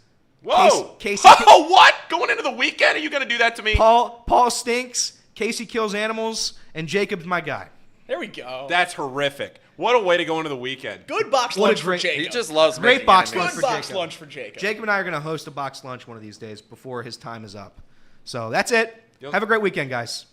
Whoa. Casey. Oh, what? Going into the weekend? Are you going to do that to me? Paul Stinks, Casey Kills Animals, and Jacob's my guy. There we go. That's horrific. What a way to go into the weekend. Good box What a lunch for great- Jacob. He just loves Great making box enemies. lunch Good for box Jacob. lunch for Jacob. Jacob and I are going to host a box lunch one of these days before his time is up. So that's it. Have a great weekend, guys.